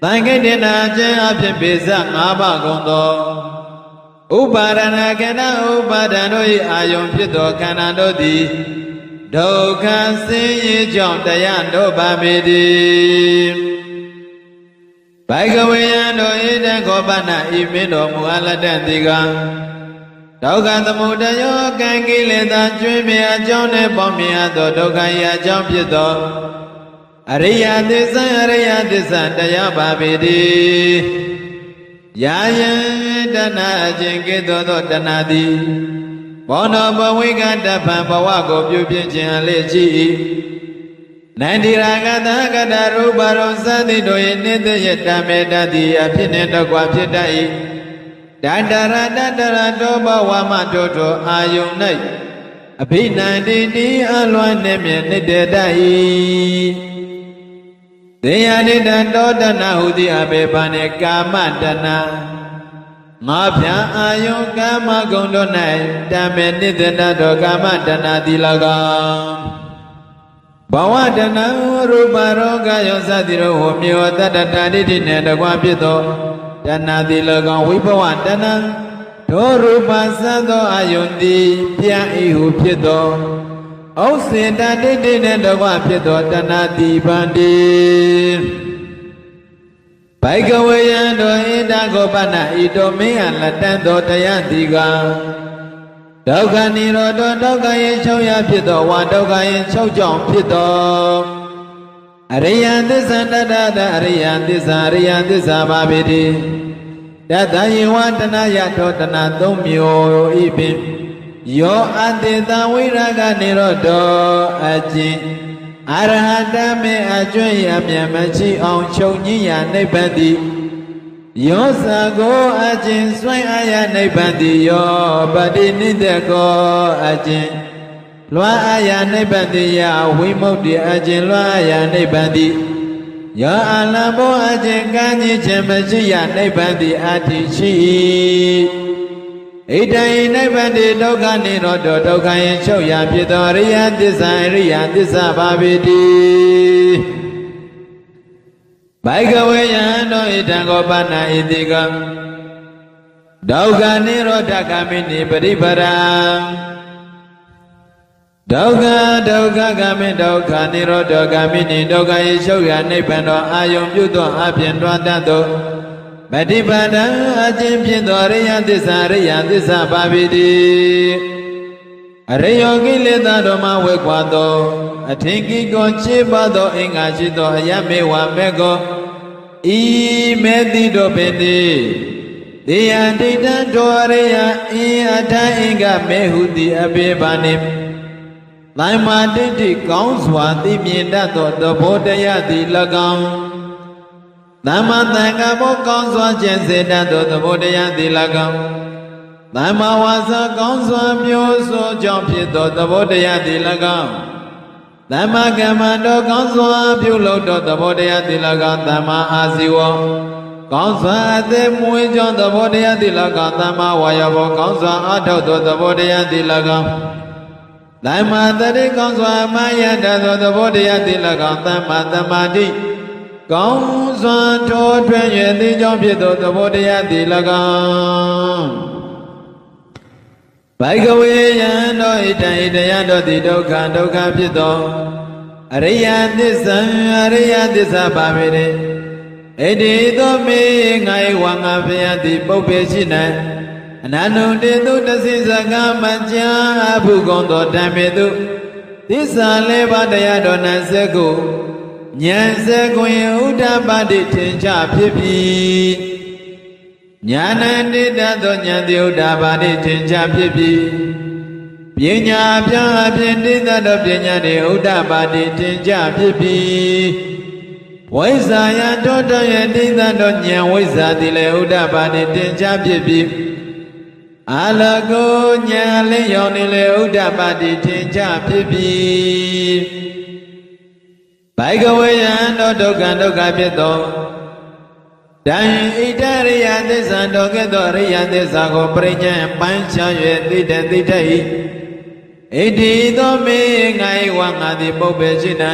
သံဃိတနာခြင်းအဖြစ်ပိစ၅ပါးကုန်သော ဥပါဒနာခန္ဓာဥပါဒံတို့၏အာယုံဖြစ်သောခန္ဓာတို့သည်ဒုက္ခဆင်းရဲကြောင့်တရားတို့ပါပေတည်းဘိကဝေယံတို့ဣတံခောပနဤမင်းတော်မူအပ်လက်တဲ့ဒီကဒုက္ခသမုဒယောကံကိလေသာကျွင်းမြအကြောင်းနှင့်ပေါင်းမြတ်သောဒုက္ခ၏အကြောင်းဖြစ်သောအရိယသစ္စာတရားပါပေတည်းယာယံတဏှာအခြင်းကဲ့သို့သောတဏှာသည်ဘောနောဘဝိကတဖန်ဘဝကိုပြုပြင်ခြင်းအလေရှိ၏နန္ဒီရာဂတကတရူပရောသတိတို့၏နိတ္တယတမေတ္တိအဖြစ်နှင့်တကွဖြစ်တတ်၏တတရတောဘဝမတို့တို့အာယုန်၌အဘိနန္တိတိအလွန်နှင့်မြင့်နိတ္တတတ်၏သေယနိတတောတဏဟုတိအဘေဘာနေကာမတဏငါဖြံအာယုန်ကာမဂုဏ်တို့၌တမေနိတ္တတတောကာမတဏတိ၎င်းဘဝတဏရူပရောဂယောသတိရောဟောမြေဝတတ္တတာတိတိနှင့်တကွဖြစ်သောတဏတိ၎င်းဝိဘဝတဏထိုရူပသသောအာယုန်သည်ပြံဤဟုဖြစ်သောဩစေတတိတိနှင့်တကွဖြစ်သောတဏတိဗန္တိဘိကဝေယံတို့ဣတခောပနဤတို့မင်းအလက်တန်သောတရားတိကဒုက္ခនិရောဓဒုက္ခရဲ့ချုပ်ရဖြစ်သောဝါဒုက္ခရဲ့ချုပ်ကြောင့်ဖြစ်သောအရိယသစ္စာတတတအရိယသစ္စာပါပေတိတတယေဝတနာယထောတနာသုံးမျိုးဤပင်ယောအတေတဝိရာဂនិရောဓအကျင့်အရဟတမေအကျွင့်ရမြတ်မရှိအောင်ချုပ်ငြိယာနိဗ္ဗာန်တိယောသကိုအကျင့်စွန့်အာရနိဗ္ဗာန်တိယောပတိနိတကောအကျင့်လွှမ်းအာရနိဗ္ဗာန်တိယဝိမု ക്തി အကျင့်လွှမ်းအာရနိဗ္ဗာန်တိယောအလံဘောအကျင့်ကံကြီးခြင်းမရှိရနိဗ္ဗာန်တိအတ္တိရှိဣတံနိဗ္ဗာန်တိဒုက္ခនិရောဓဒုက္ခယင်ချုပ်ရာဖြစ်သောအရိယသစ္စာပါပေတိဘိကဝေယံတို့ဣတံခောပနဣတိကဒုက္ခនិရောဓဂမိနိပရိပရံဒုက္ခဂမိဒုက္ခនិရောဓဂမိနိဒုက္ခယင်ချုပ်ရာနိဗ္ဗာန်တော်အာယုံပြုသောအပြင်တွားတတ်သောပฏิပဒံအခြင်းဖြင့်သောအရိယသစ္စာပါပေတိအရိယောကိလေသာတို့မှဝေခွာသောအထင်ကြီးကိုခြေပါသောအင်္ဂါရှိသောအယမေဝမေကောဤမေတိတို့ပင်သည်တေယဒိဋ္ဌံတောအရိယအင်အထအင်္ဂမေဟုတိအဘေဘာနိသမ္မာဒိဋ္ဌိကောင်းစွာသိမြင်တတ်သောသဘောတရားသည်၎င်းသမ္မာသင်္ကပ္ပကောင်းစွာကျင့်စေတတ်သောသဘောတရားသည်၎င်းသမ္မာဝါစာကောင်းစွာပြောဆိုကြောင့်ဖြစ်သောသဘောတရားသည်၎င်းသမ္မာကမ္မန္တောကောင်းစွာပြုလုပ်သောသဘောတရားသည်၎င်းသမ္မာအာဇီဝကောင်းစွာအသက်မွေးကြောင့်သဘောတရားသည်၎င်းသမ္မာဝါယောကောင်းစွာအထောက်သောသဘောတရားသည်၎င်းသမ္မာတတိကောင်းစွာအမှန်ရတတ်သောသဘောတရားသည်၎င်းသမ္မာသမာဓိကောင်းစွာထိုးထွင်းရသည်ကြောင့်ဖြစ်သောသဘောတရားသည်၎င်းဘိကဝေယံတို့ဣတံဣတယတို့သည်ဒုက္ခဖြစ်သောအရိယသစ္စာပါပေတိဣတိသောမေငါ၏ဝါငါဖျားသည်ပုပ္ပေရှိ၌အနန္တုတေတုတသိစကမကြာအဘုကုံသောဓမ္မေတုသစ္စာလေးပါးတရားတော်၌စကုဉာဏ်စကွင်ဥဒ္ဓပါတိထင်ရှားဖြစ်ပြီးဉာဏ်တိတသောဉာဏ်တိဥဒ္ဓပါတိထင်ရှားဖြစ်ပြီးပညာပြအပြင်တိတသောပညာတိဥဒ္ဓပါတိထင်ရှားဖြစ်ပြီးဝိဇ္ဇာယတောတယတိတသောဉာဏ်ဝိဇ္ဇာတိလည်းဥဒ္ဓပါတိထင်ရှားဖြစ်ပြီးအလကောဉာဏ်လေးရောင်နေလေဥဒ္ဓပါတိထင်ရှားဖြစ်ပြီးဘိကဝေယံတို့ဒုက္ခဖြစ်သောတံဣတရိယသစ္စာတို့ကဲ့သို့အရိယသစ္စာကိုပရိညာပိုင်းခြား၍သိတတ်၏ဣတိသောမေငါ၏ဝါငါသည်ပုပ္ပေရှိ၌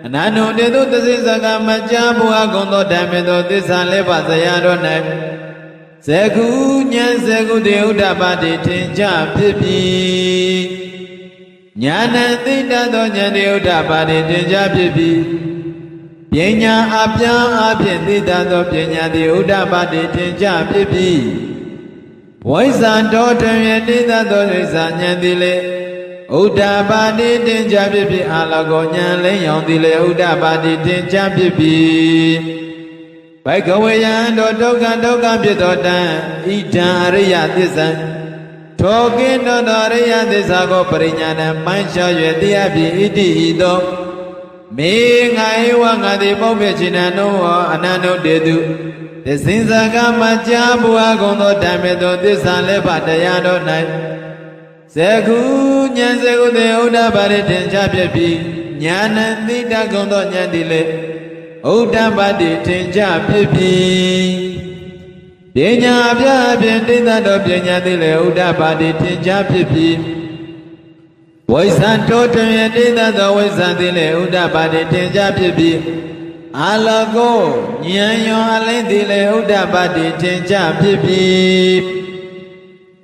အနန္တုတေတုသစ္စာကမကြာဘုရားကုံသောဓမ္မေသောသစ္စာလေးပါးဇရာတို့၌ ဇကုဉာဏ်ဇကုတေဥဒ္ဓပါတိထင်ကြဖြစ်ပြီးဉာဏ်သိတတ်သောဉာဏ်တေဥဒ္ဓပါတိထင်ကြဖြစ်ပြီးပညာအပြားအဖြင့်သိတတ်သောပညာတေဥဒ္ဓပါတိထင်ကြဖြစ်ပြီးဝိဇ္ဇာတော်တွင်သိတတ်သောဝိဇ္ဇာဉာဏ်သည်လေဥဒ္ဓပါတိထင်ကြဖြစ်ပြီးအာလကောဉာဏ်လင်းရောင်သည်လေဥဒ္ဓပါတိထင်ကြဖြစ်ပြီးဘိကဝေယံတို့ဒုက္ခဖြစ်သောတံဣဒံအရိယသစ္စာထိုကင်းသောအရိယသစ္စာကိုပရိညာဏပိုင်းခြား၍တရားဖြင့်ဣတိဤသောမေငါဧဝငါတိပုပ္ပေချိနံနောအနန္တုတေတုသစ္စိဇကမကြာဘုရားကုံသောဓမ္မေသောသစ္စာလည်းပါတရားတော်၌ဇကုဉာဏ်ဇကုတေဥဒ္ဓပါတိထင်ကြဖြစ်ပြီးဉာဏ်သိတတ်ကုံသောဉာဏ်သည်လေဥဒ္ဓပါတိထင်ကြဖြစ်ပြီးပညာအပြအဖြင့်သိတတ်သောပညာသည်လေဥဒ္ဓပါတိထင်ကြဖြစ်ပြီးဝိဇ္ဇာတောတွင်သိတတ်သောဝိဇ္ဇာသည်လေဥဒ္ဓပါတိထင်ကြဖြစ်ပြီးအာလကောဉာဏ်ရောအလင်းသည်လေဥဒ္ဓပါတိထင်ကြဖြစ်ပြီး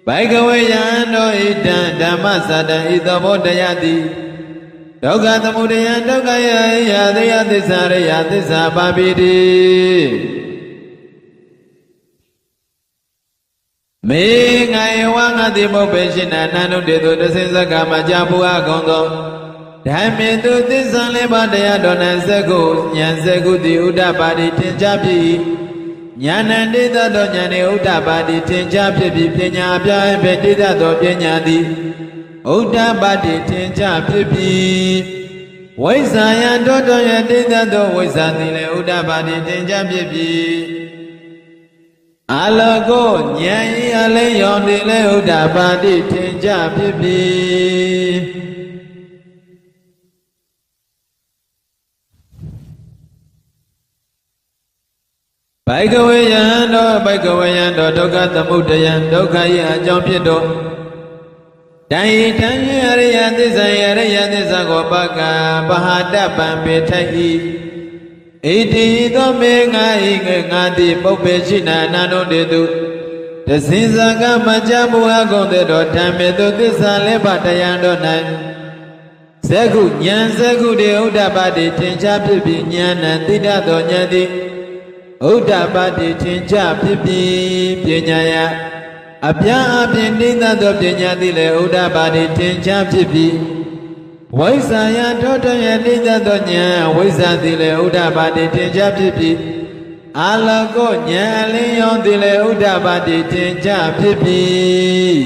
ဘိကဝေယံတို့ဣဒံဓမ္မစတံဤသောဘောတရားသည်ဒုက္ခသမုဒယဒုက္ခယရာသယသစ္စာရယသစ္စာပါပိတိမေငါယဝငါတိပုပ္ပေရှိနာနန္ဒုတေတုတသိဇကမကြာဘုရားကုံသောဓမ္မေတုသစ္စာလေးပါးတရားတော်၌ဇကုဉာဏ်ဇကုတိဥဒ္ဓပါတိထင်ကြဖြစ်ဉာဏ်တိတသောဉာဏ်၏ဥဒ္ဓပါတိထင်ကြဖြစ်ပြီးပညာအပြားဖြင့်တိတသောပညာသည်ဥဒ္ဓပါတိထင်ကြဖြစ်ပြီးဝိဇ္ဇာယံတောတော်ယတိတသောဝိဇ္ဇာသည်လည်းဥဒ္ဓပါတိထင်ကြဖြစ်ပြီးအာလောကောဉာဏ်ဤအလင်းရောင်သည်လည်းဥဒ္ဓပါတိထင်ကြဖြစ်ပြီးဘိကဝေယံတော်ဘိကဝေယံတော်ဒုက္ခသမုဒယံဒုက္ခ၏အကြောင်းဖြစ်သောတန်ဤတန်ရရိယသစ္စာရရိယသစ္စာကိုပကပဟာတပံပေထိုက်၏ဣတိသောမေငါဤငါတိပုပ္ပေရှိနာအနန္တုတေတုတသိဇကမကြာဘုရားကုံတဲ့တော်ဓမ္မေတုသစ္စာလေးပါးတရားတော်၌ဇကုဉာဏ်ဇကုတေဥဒ္ဓပါတိထင်ရှားဖြစ်ပြီးဉာဏ်တိတတ်သောဉာဏ်သည်ဥဒ္ဓပါတိထင်ရှားဖြစ်ပြီးပညာယအပြားအပြင်တိတတ်သောပညာသည်လည်းဥဒ္ဓပါတိထင်ရှားဖြစ်ပြီးဝိဇ္ဇာယထောတယတိတတ်သောဉာဏ်ဝိဇ္ဇာသည်လည်းဥဒ္ဓပါတိထင်ရှားဖြစ်ပြီးအာလကောဉာဏ်အလင်းရောင်သည်လည်းဥဒ္ဓပါတိထင်ရှားဖြစ်ပြီး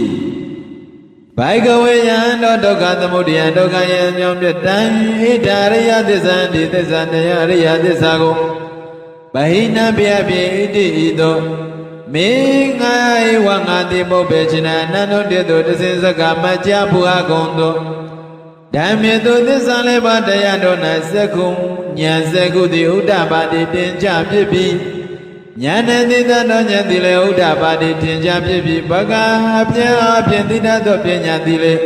ဘိကဝေယံတော်ဒုက္ခသမုဒယဒုက္ခယံကြောင့်ပြတံဣဒာရိယသစ္စာတိသစ္စာတရားရိယသစ္စာကိုဗဟိနပြပြေဣတိဤသို့မေငါဧဝငါတိပုပ္ပေချိနာနန္ဒုတေတုတသိဇကမကြာဘုရားကုံသောဓမ္မေတုသစ္စာလေးပါးတရားတော်၌ဇကုဉာဏ်ဇကုတိဥဒ္ဓပါတိထင်ရှားဖြစ်ပြီးဉာဏ်တိတသောဉာဏ်သည်လည်းဥဒ္ဓပါတိထင်ရှားဖြစ်ပြီးဘဂအပြင်းအပြင်းတိတသောပညာသည်လည်း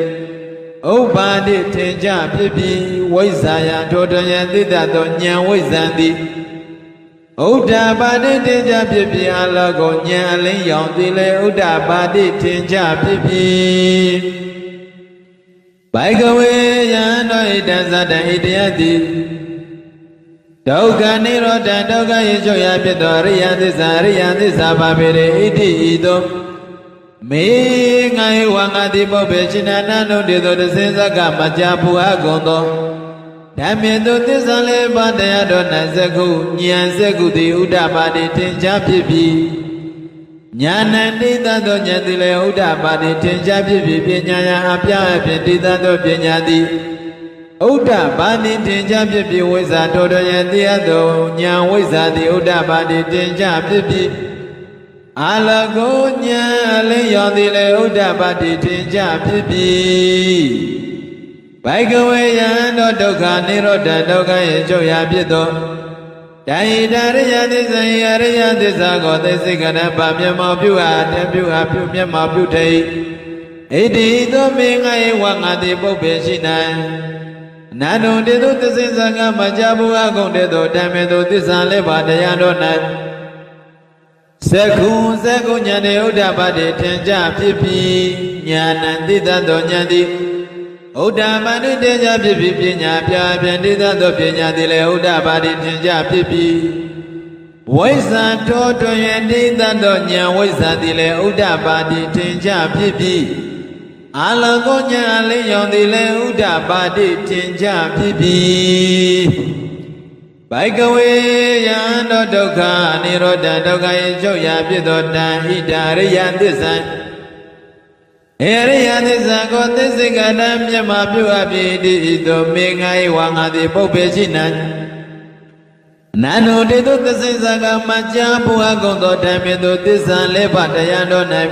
ဥပ္ပါတိထင်ရှားဖြစ်ပြီးဝိဇ္ဇာယထိုတယတိတသောဉာဏ်ဝိဇ္ဇံသည်ဥဒ္ဓပါတိထင်ရှားဖြစ်ပြီးအလောကောဉာဏ်အလင်းရောင်သည်လည်းဥဒ္ဓပါတိထင်ရှားဖြစ်ပြီးဘိကဝေယံတို့ဣတံသတ္တဣတယတိဒုက္ခនិရောဓဒုက္ခရေချုပ်ရာဖြစ်သောအရိယသစ္စာအရိယသစ္စာပါပေလေဣတိဤသို့မေငါဧဝငါတိပုပ္ပေရှိနာနန္ဒုတေသောတသိဇကမကြာဘုရားကုံသောဓမ္မေတုသစ္စာလေးပါးတရားတော်၌ဇကုဉာဏ်ဇကုတိဥဒ္ဓပါတိထင်ရှားဖြစ်ပြီးဉာဏ်တိတသောဉာဏ်သည်လည်းဥဒ္ဓပါတိထင်ရှားဖြစ်ပြီးပညာယအပြအဖြင့်တိတသောပညာသည်ဥဒ္ဓပါတိထင်ရှားဖြစ်ပြီးဝိဇ္ဇာတောတော်ယတရားသောဉာဏ်ဝိဇ္ဇာသည်ဥဒ္ဓပါတိထင်ရှားဖြစ်ပြီးအာလကောဉာဏ်အလင်းရောင်သည်လည်းဥဒ္ဓပါတိထင်ရှားဖြစ်ပြီးဘိကဝေယံသောဒုက္ခនិရောဓဒုက္ခရဲ့ချုပ်ရာဖြစ်သောတန်ဣဒရိယသစ္စာယရိယသစ္စာကိုသိစိတ်ကရပမျက်မှောက်ပြုအားတပြုအားပြုမျက်မှောက်ပြုထိဣတိသောမေငါဧဝငါတိပုပ္ပေရှိနံအနန္တုတေတုသစ္စေဇကမကြာဘုရားကုံတေတုဓမ္မေတုသစ္စာလေးပါးတရားတော်၌ Seku nyane udabade tenja pipi nyana tita do nyandi udabade tenja pipi pinya pya tita do pinya dile udabade tenja pipi Waisa toto tita do nya waisa dile udabade tenja pipi Alago nya leyon dile udabade tenja pipi Baikawe yando dukha nirodha dukha yechokya pitota hidariya thissa Hariya thissa ko thissika myama pyuha piti ito mengai wangati puppe chinan Nano dedu thissaka macha puha gonto dhamido thissa lepa tayando nai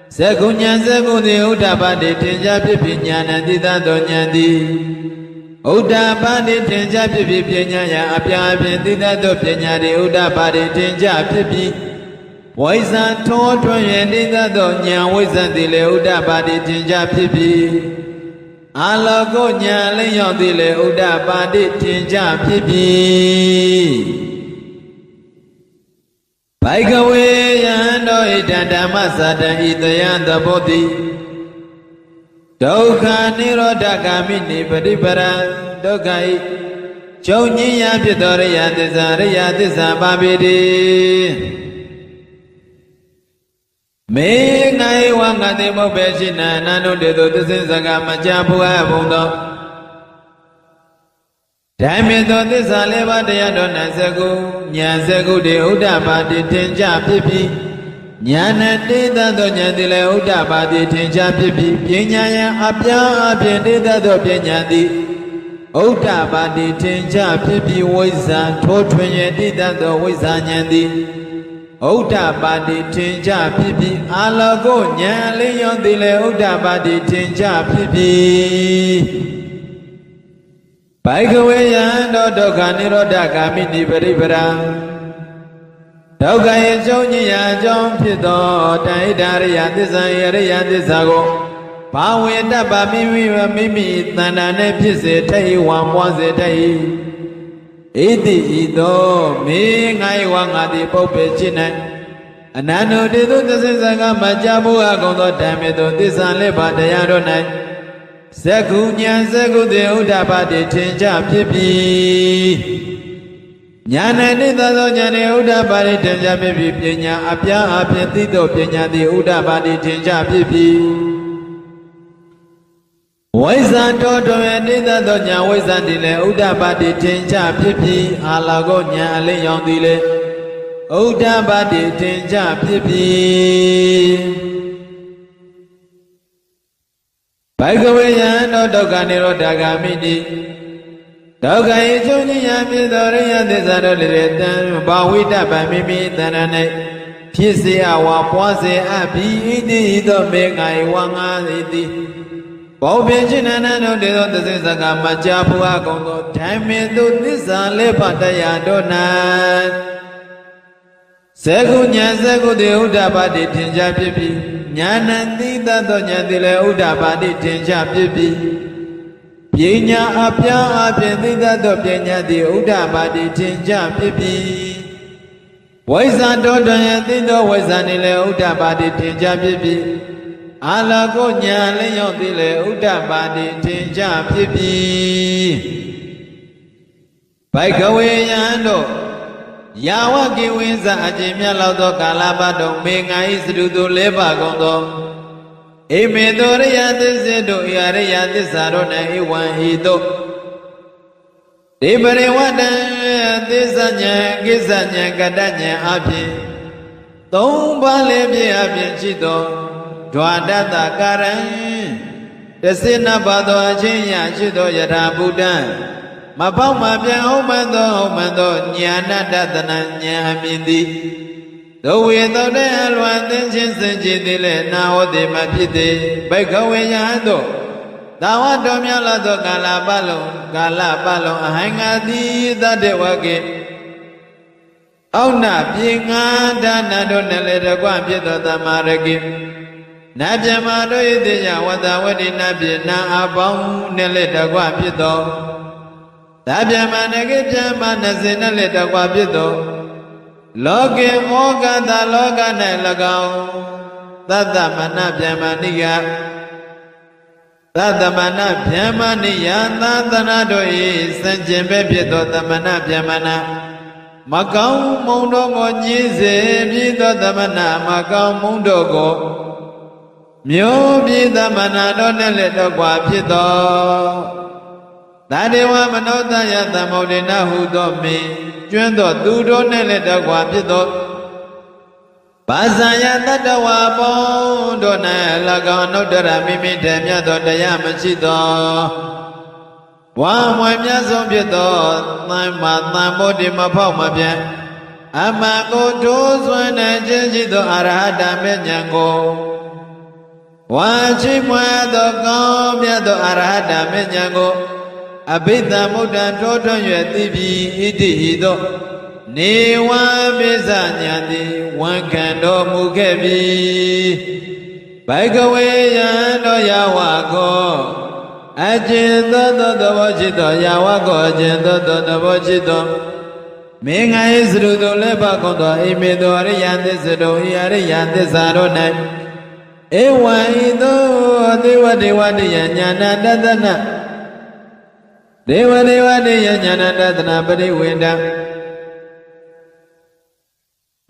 Sekunya sekudi udapati tenja pipi nyana tita do nyandi Udapadi tenja pipi pinyaya apya tita do pinyari udapadi tenja pipi Waisa toto tita do nya waisa dile udapadi tenja pipi Alago nya leyon dile udapadi tenja pipi Baikawe yando itandama sata itayanda bodhi Dukha nirodha gamini padipara dukhai Chonyiya pitoriya thissa babidi Me ngai wangati mopeshina nanu dedu thissaka machapuha bhundo Dhammito thissa leva tayado naseku nya seku de udapati tenja pipi Nyana tita do nyandile udapati tenja pipi Pinyaya apya tita do pinyadi Udapati tenja pipi waisa Totwenye tita do waisa nyandi Udapati tenja pipi Alago nyale yondile udapati tenja pipi Baikawe yando dukha nirodha gamini paripara Dukha yechonyiya chon pito Taidariya thissa yariya thissa ko Bawe dabba mimi tandane phisse thai wamwa se thai Iti ito me ngai wangati puppe chinai Anano dedu thissaka machapuha gonto dhammito thissa lepa tayado nai Seku nya seku de udapati tenja pipi Nyana tita do nyane udapati tenja pipi Pinya apya tito pinya di udapati tenja pipi Waisa toto tita do nya waisa dile udapati tenja pipi Alago nya leyon dile udapati tenja pipi Baikawe yando dukha nirodha gamini Dukha yechonyiya pitoriya thissa do liretan Bawita mimi tanane Phisse awa pwase abhi iti ito mengai wanga iti Puppe chinanano dedo thissaka machapuha gonto dhammito thissa lepa tayado nai Seku nya seku de udapati tenja pipi Nyana tita do nyandile udapati tenja pipi Pinya apya tita do pinyadi udapati tenja pipi Waisa toto tito waisa nile udapati tenja pipi Alago nya leyon dile udapati tenja pipi Baikawe yando Yawa kiwinsa ajimya laudo kalabado menga isrudu leba gondo Ime doriya thisido yariya thisaro na iwan hito Dibare wada thisanya kisanya kadanya apin Tomba lebye apin chito Dwadata karan Tasina bado achinya chito yara buddhan Mapau mapya omando nyana datana nyamindi Dowe dode alwan tenchin senjidile na ode mapite Baikawe yando Dawa domya lato kalapalo ahangati dade wake Auna pinga dana do nele kwa pito tamaraki Nabya mado itiya wata wadi nabya na abang nele kwa pito Dabya manake pyama nasina leta kwa pito လောကေဩကတလောက၌၎င်းသတ္တမနဗျမဏိယသတ္တမနဗျမဏိယသတ္တနာတို့၏စံကျင်ပဲဖြစ်သောသမဏဗျမဏမကောင်းမုံတို့ကိုညည်းစေပြီးသောသမဏမကောင်းမုံတို့ကိုမျိုးပြီးသမဏတို့နဲ့လည်းတော့ကွာဖြစ်သောသာဒေဝမနောတယသမုဒ္ဒေနဟုသောမင်းကျွန်းသောသူတို့နဲ့လည်းတော့ကွာဖြစ်သောဘာဇာယတတဝါပေါင်းတို့၌၎င်းနုတ္တရမိမိတည်းမြတ်သောတရားမရှိသောဝါမွေမြတ်ဆုံးဖြစ်သောသံမာသံဗုဒ္ဓမဖောက်မပြတ်အမှန်ကိုထိုးစွမ်းတဲ့ခြင်းရှိသောအရဟတမေညာကိုဝါချိမွဲသောကောင်းမြတ်သောအရဟတမေညာကိုအဘိဓမ္မုဒ္ဒံထိုးထွန်း၍သိပြီးဣတိဟိသောနေဝပိစညာတိဝန်ခံတော်မူခဲ့ပြီဘိကဝေယံတော်ယဝကောအကျဉ်သောသဘောရှိသောယဝကောအကျဉ်သောသဘောရှိသောမင်္ဂယစရုတို့လည်းပါကုန်သောအိမေသောအရိယသစ္စာတို့ဤအရိယသစ္စာတို့၌ဧဝံဤသောဒေဝဒေဝတိယညာဏတတနာဒေဝဒေဝတိယညာဏတတနာပရိဝေဒံ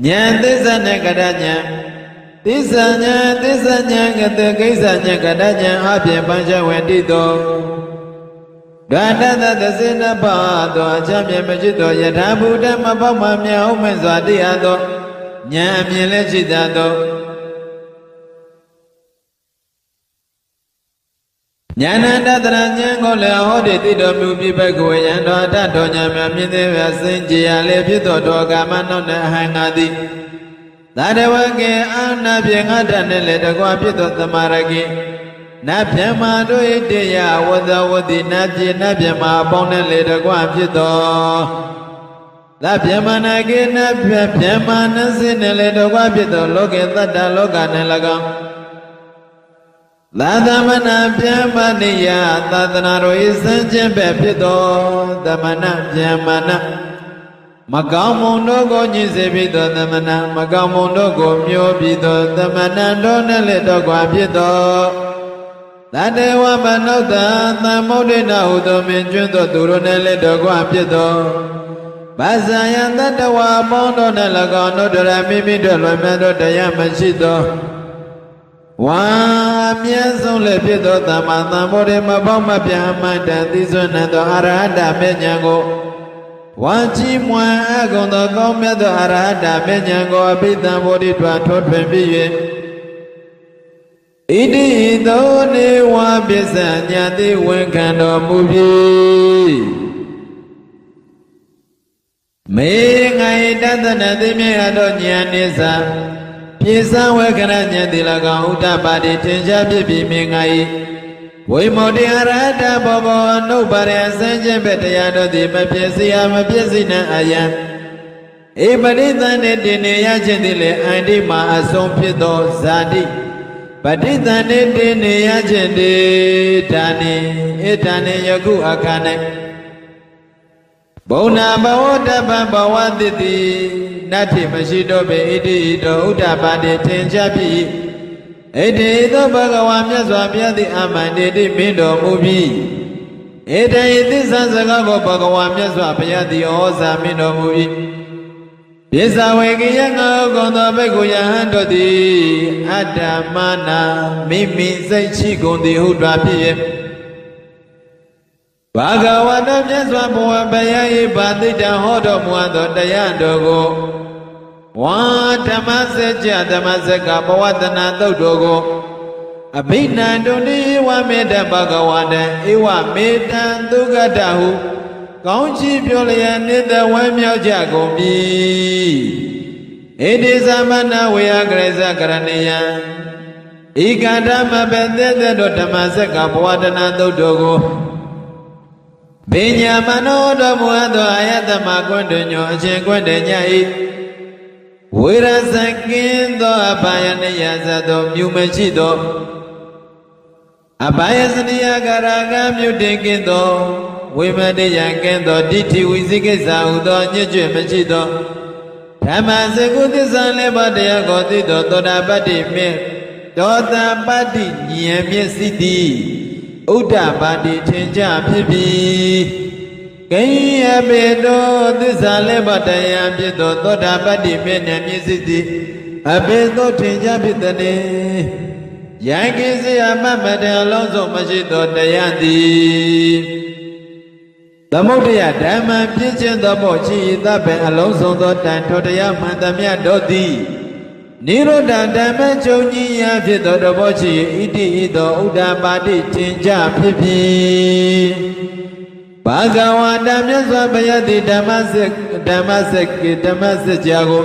ဉာဏ်သစ္စာနဲ့ကတဉာဏ်သစ္စာဉာဏ်သစ္စာဉာဏ်ကတကိစ္စဉာဏ်ကတဉာဏ်အပြင်ပញ្ចဝေတိတောဂန္ဓတသစေနပါသောအချမ်းမြေမရှိသောယထာဘုဒ္ဓမပေါက်မှမြောက်မဲ့စွာတရားသောဉာဏ်အမြင်လည်းရှိတတ်သောဉာဏတတရဉာဏ်ကိုလည်းဟောဒီတိတော်မူပြိပကဝေယံတော်အထတော်ဉာဏ်များမြင်သေးရစင်ကြရလေဖြစ်သောတော်ကာမနောက်နဲ့အဟံငါသည်သာတဝကေအာနာပြေငါတနဲ့လည်းတကွာဖြစ်သောသမာရကေနတ်ဗျမတို့၏တရားဝဇဝတိနတ်ပြေနတ်ဗျမအပေါင်းနဲ့လည်းတကွာဖြစ်သောသဗ္ဗမနာကေနတ်ဗျမနစိနဲ့လည်းတကွာဖြစ်သောလောကေတတ္တလောကနဲ့၎င်းသာသမဏဗျမဏိယသာသနာတော်၏စံကျင်ပဲဖြစ်သောသမဏဗျမဏမကောင်းမုံတို့ကိုညှိစေပြီးသောသမဏမကောင်းမုံတို့ကိုမျိုးပြီးသောသမဏတို့နဲ့လည်းတော့ကွာဖြစ်သောသတ္တဝမနုဿသမုဒ္ဒေနဟုသောမင်းကျွန်းသောသူတို့နဲ့လည်းတော့ကွာဖြစ်သောဘာဇာယတတဝါပေါင်းတို့နဲ့၎င်းတို့တရမိမိတို့လွယ်မြတ်သောတရားမရှိသောဝါမြတ်ဆုံးလည်းဖြစ်သောသမ္မာသမ္ဗုဒ္ဓမပေါက်မပြအမှန်တန်သိစွမ်းသောအရဟတမေညာကိုဝါချီးမွမ်းအကုန်သောကောင်းမြတ်သောအရဟတမေညာကိုအဘိဓမ္မာဘုဒ္ဓထွာထိုးထွင်းပြီး၍ဣတိသောနေဝပစ္စညာတိဝန်ခံတော်မူပြီမေငါ၏တသနာသိမြတ်သောဉာဏ်နိစ္စပြေစံဝေခရဉာဏ်တိ၎င်းဥဒ္ဒပါတိထင်ရှားဖြစ်ပြီးမြင်ငါ၏ဝိမု တေအရဟတဘောဘောအနုပါရအစံခြင်းပဲတရားတို့သည်မဖြစ်စီရမဖြစ်စီနှံအယံဧပရိသန္တေတင်နေရခြင်းသည်လေအန္တိမာအဆုံးဖြစ်သောဇာတိပဋိသန္တေတင်နေရခြင်းသည်ဒါနိဧဒါနိယခုအခါ၌ဘုံနာဘဝတပံဘဝတိတိနတ္ထိမရှိတော့ပေဣတိတောဥဒ္ဓပါတိထင်ရှားပြီဣတိသောဘဂဝါမြတ်စွာဘုရားသည်အမှန်တေတိမင်းတော်မူပြီဣတိသစ္စာစကားကိုဘဂဝါမြတ်စွာဘုရားသည်ဩဇာမင်းတော်မူ၏ပစ္စဝေကိယငါဥကုန်သောဘိက္ခုယဟန်တို့သည်အတ္တမနာမိမိစိတ်ရှိကုန်သည်ဟုတွာဖြစ်၏ဘာဂဝတမြတ်စွာဘုရားဘုရား၏ဗာတိတံဟောတော်မူသောတရားတော်ကိုဝါဓမ္မစကြာဓမ္မစကဘဝတနာသုတ်တော်ကိုအဘိနန္တုနိဝမေတ္တဘဂဝတံဧဝမေတ္တံသုဂတဟုကောင်းချီးပြောလျက်နိတဝမ်းမြောက်ကြကုန်ပြီဣတိသမဏဝေယကရေဇကရဏီယံဤကဓမ္မဘေသေတ္တဓမ္မစကဘဝတနာသုတ်တော်ကိုပညာမနောတော်မူသောအာယတမကွန်းညောအရှင်ကွန်းတညဤဝေရဇကင်းသောအဘာယနိယဇသောမြူမရှိသောအဘာယစနိယကရာဂမြုတင်ကင်းသောဝိမတိယကင်းသောဒိဋ္ဌိဝိသိကိစ္စဟုသောညွတ်ကျွမရှိသော ဓမ္မစကုသစ္စာလေးပါးတရားကိုသိတော်သောတာပတ္တိမေသောတာပတ္တိဉာဏ်မျက်စိတိဥဒ္ဒပါတိထင်ရှားဖြစ်ပြီကိယပေတောသစ္စာလေးပါးတရားဖြစ်သောသောတာပတ္တိမေဉာဏ်မျက်စိတိအပေသောထင်ရှားဖြစ်သည်ယံကိစီယမမတံအလုံးစုံမရှိသောတရားသည်သမုဒ္ဒယဓမ္မပြည့်ခြင်းသောဘောရှိ၏သဗ္ဗံအလုံးစုံသောတန်ထိုတရားမှန်သမျှတို့သည်နိရောဓဓမ္မချုပ်ကြီးရာဖြစ်သောတဘောရှိ၏ဣတိဤသောဥဒ္ဒပါတိထင်ရှားဖြစ်ပြီဘာဂဝါတမြတ်စွာဘုရားသည်ဓမ္မစကြာကို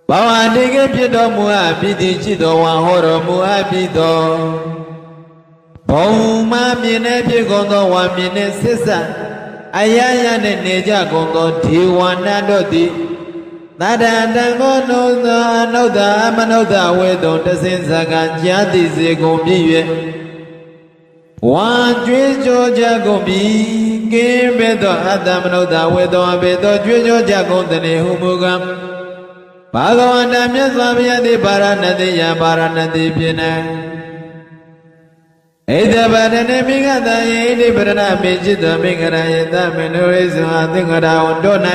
ဘာဝတိကေဖြစ်တော်မူအပ်ပြီးသည်ရှိသောဝါဟောတော်မူအပ်ပြီးသောဘုံမမြင်တဲ့ဖြစ်ကုန်သောဝါမြင်တဲ့ဆစ္ဆအယယနဲ့နေကြကုန်သောဒေဝနာတို့သည်သတ္တံတံကိုနုသောအနုဿအမနုဿဝေတုံတစင်စကကြားသိစေကုန်ပြီ၍ဝါကျွေးကြောကြကုန်ပြီကင်းပေသောအတ္တမနုဿဝေတုံအပေသောကျွေးကြောကြကုန်သည်ဟုမူကားဘာဂဝန္တမြတ်စွာဘုရားသည်ပါရဏတိယပါရဏတိဖြစ်နေဣဒဗဒနေမိဂတယေဣတိပရဏမေจิตမိဂရယေတမေနုရိဇဝသင်္ခရာဝန္တော၌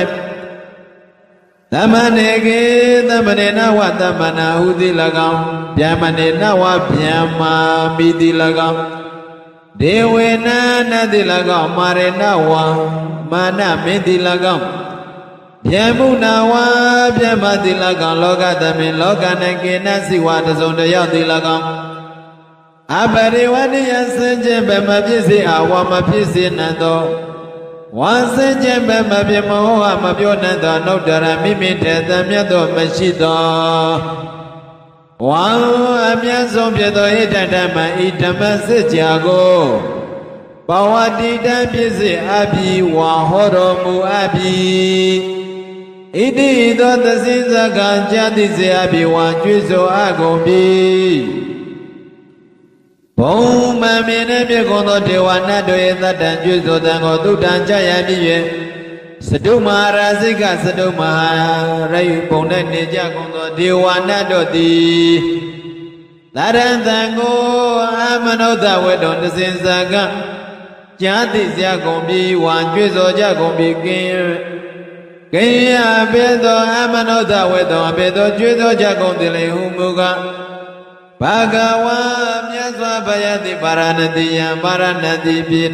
သမနေကေသမနေနဝသမနာဟုတိ၎င်းဗျမနေနဝဗျမ္မာမိတိ၎င်းဒေဝေနနတိ၎င်းမာရေနဝမာနမင်းတိ၎င်းဗျမုနာဝဗျမတိ၎င်းလောကသမင်လောကနကေနစိဝတစုံတယောက်တိ၎င်းအပရိဝတိယစင်ခြင်းဘမဖြစ်စေအဝမဖြစ်စေနံသောဝါစင်ခြင်းဘမဖြစ်မဟုတ်မပြောနံသောနုတ္တရမိမိထေသမြတ်သောမရှိသောဝါအမြတ်ဆုံးဖြစ်သောဣတဓမ္မဤဓမ္မစစ်ကြာကိုဘဝတိတံဖြစ်စေအပြီးဝါဟောတော်မူအပြီးဣတိသောသစိစကံကြာတိစေအပြီးဝါကျွေးဆိုအကုန်ပြီဘုံမမြင်တဲ့မြေကုန်သောဒေဝနာတို့၏သတ္တံကျွေးဆိုတံကိုသုတ္တံကြရပြီ၍စတုမဟာရာစိကစတုမဟာရယုပုံ၌နေကြကုန်သောဒေဝနာတို့သည်သရံတံကိုအမနုဿဝေတုံတစင်စကံကြာတိစရာကုန်ပြီဝါကျွေးဆိုကြကုန်ပြီကင်းရပေသောအမနုဿဝေတုံအပေသောကျွေးဆိုကြကုန်သည်လေဟုမူကားဘာဂဝါမြတ်စွာဘုရားသည်ပါရဏတိယံပါရဏတိဖြစ်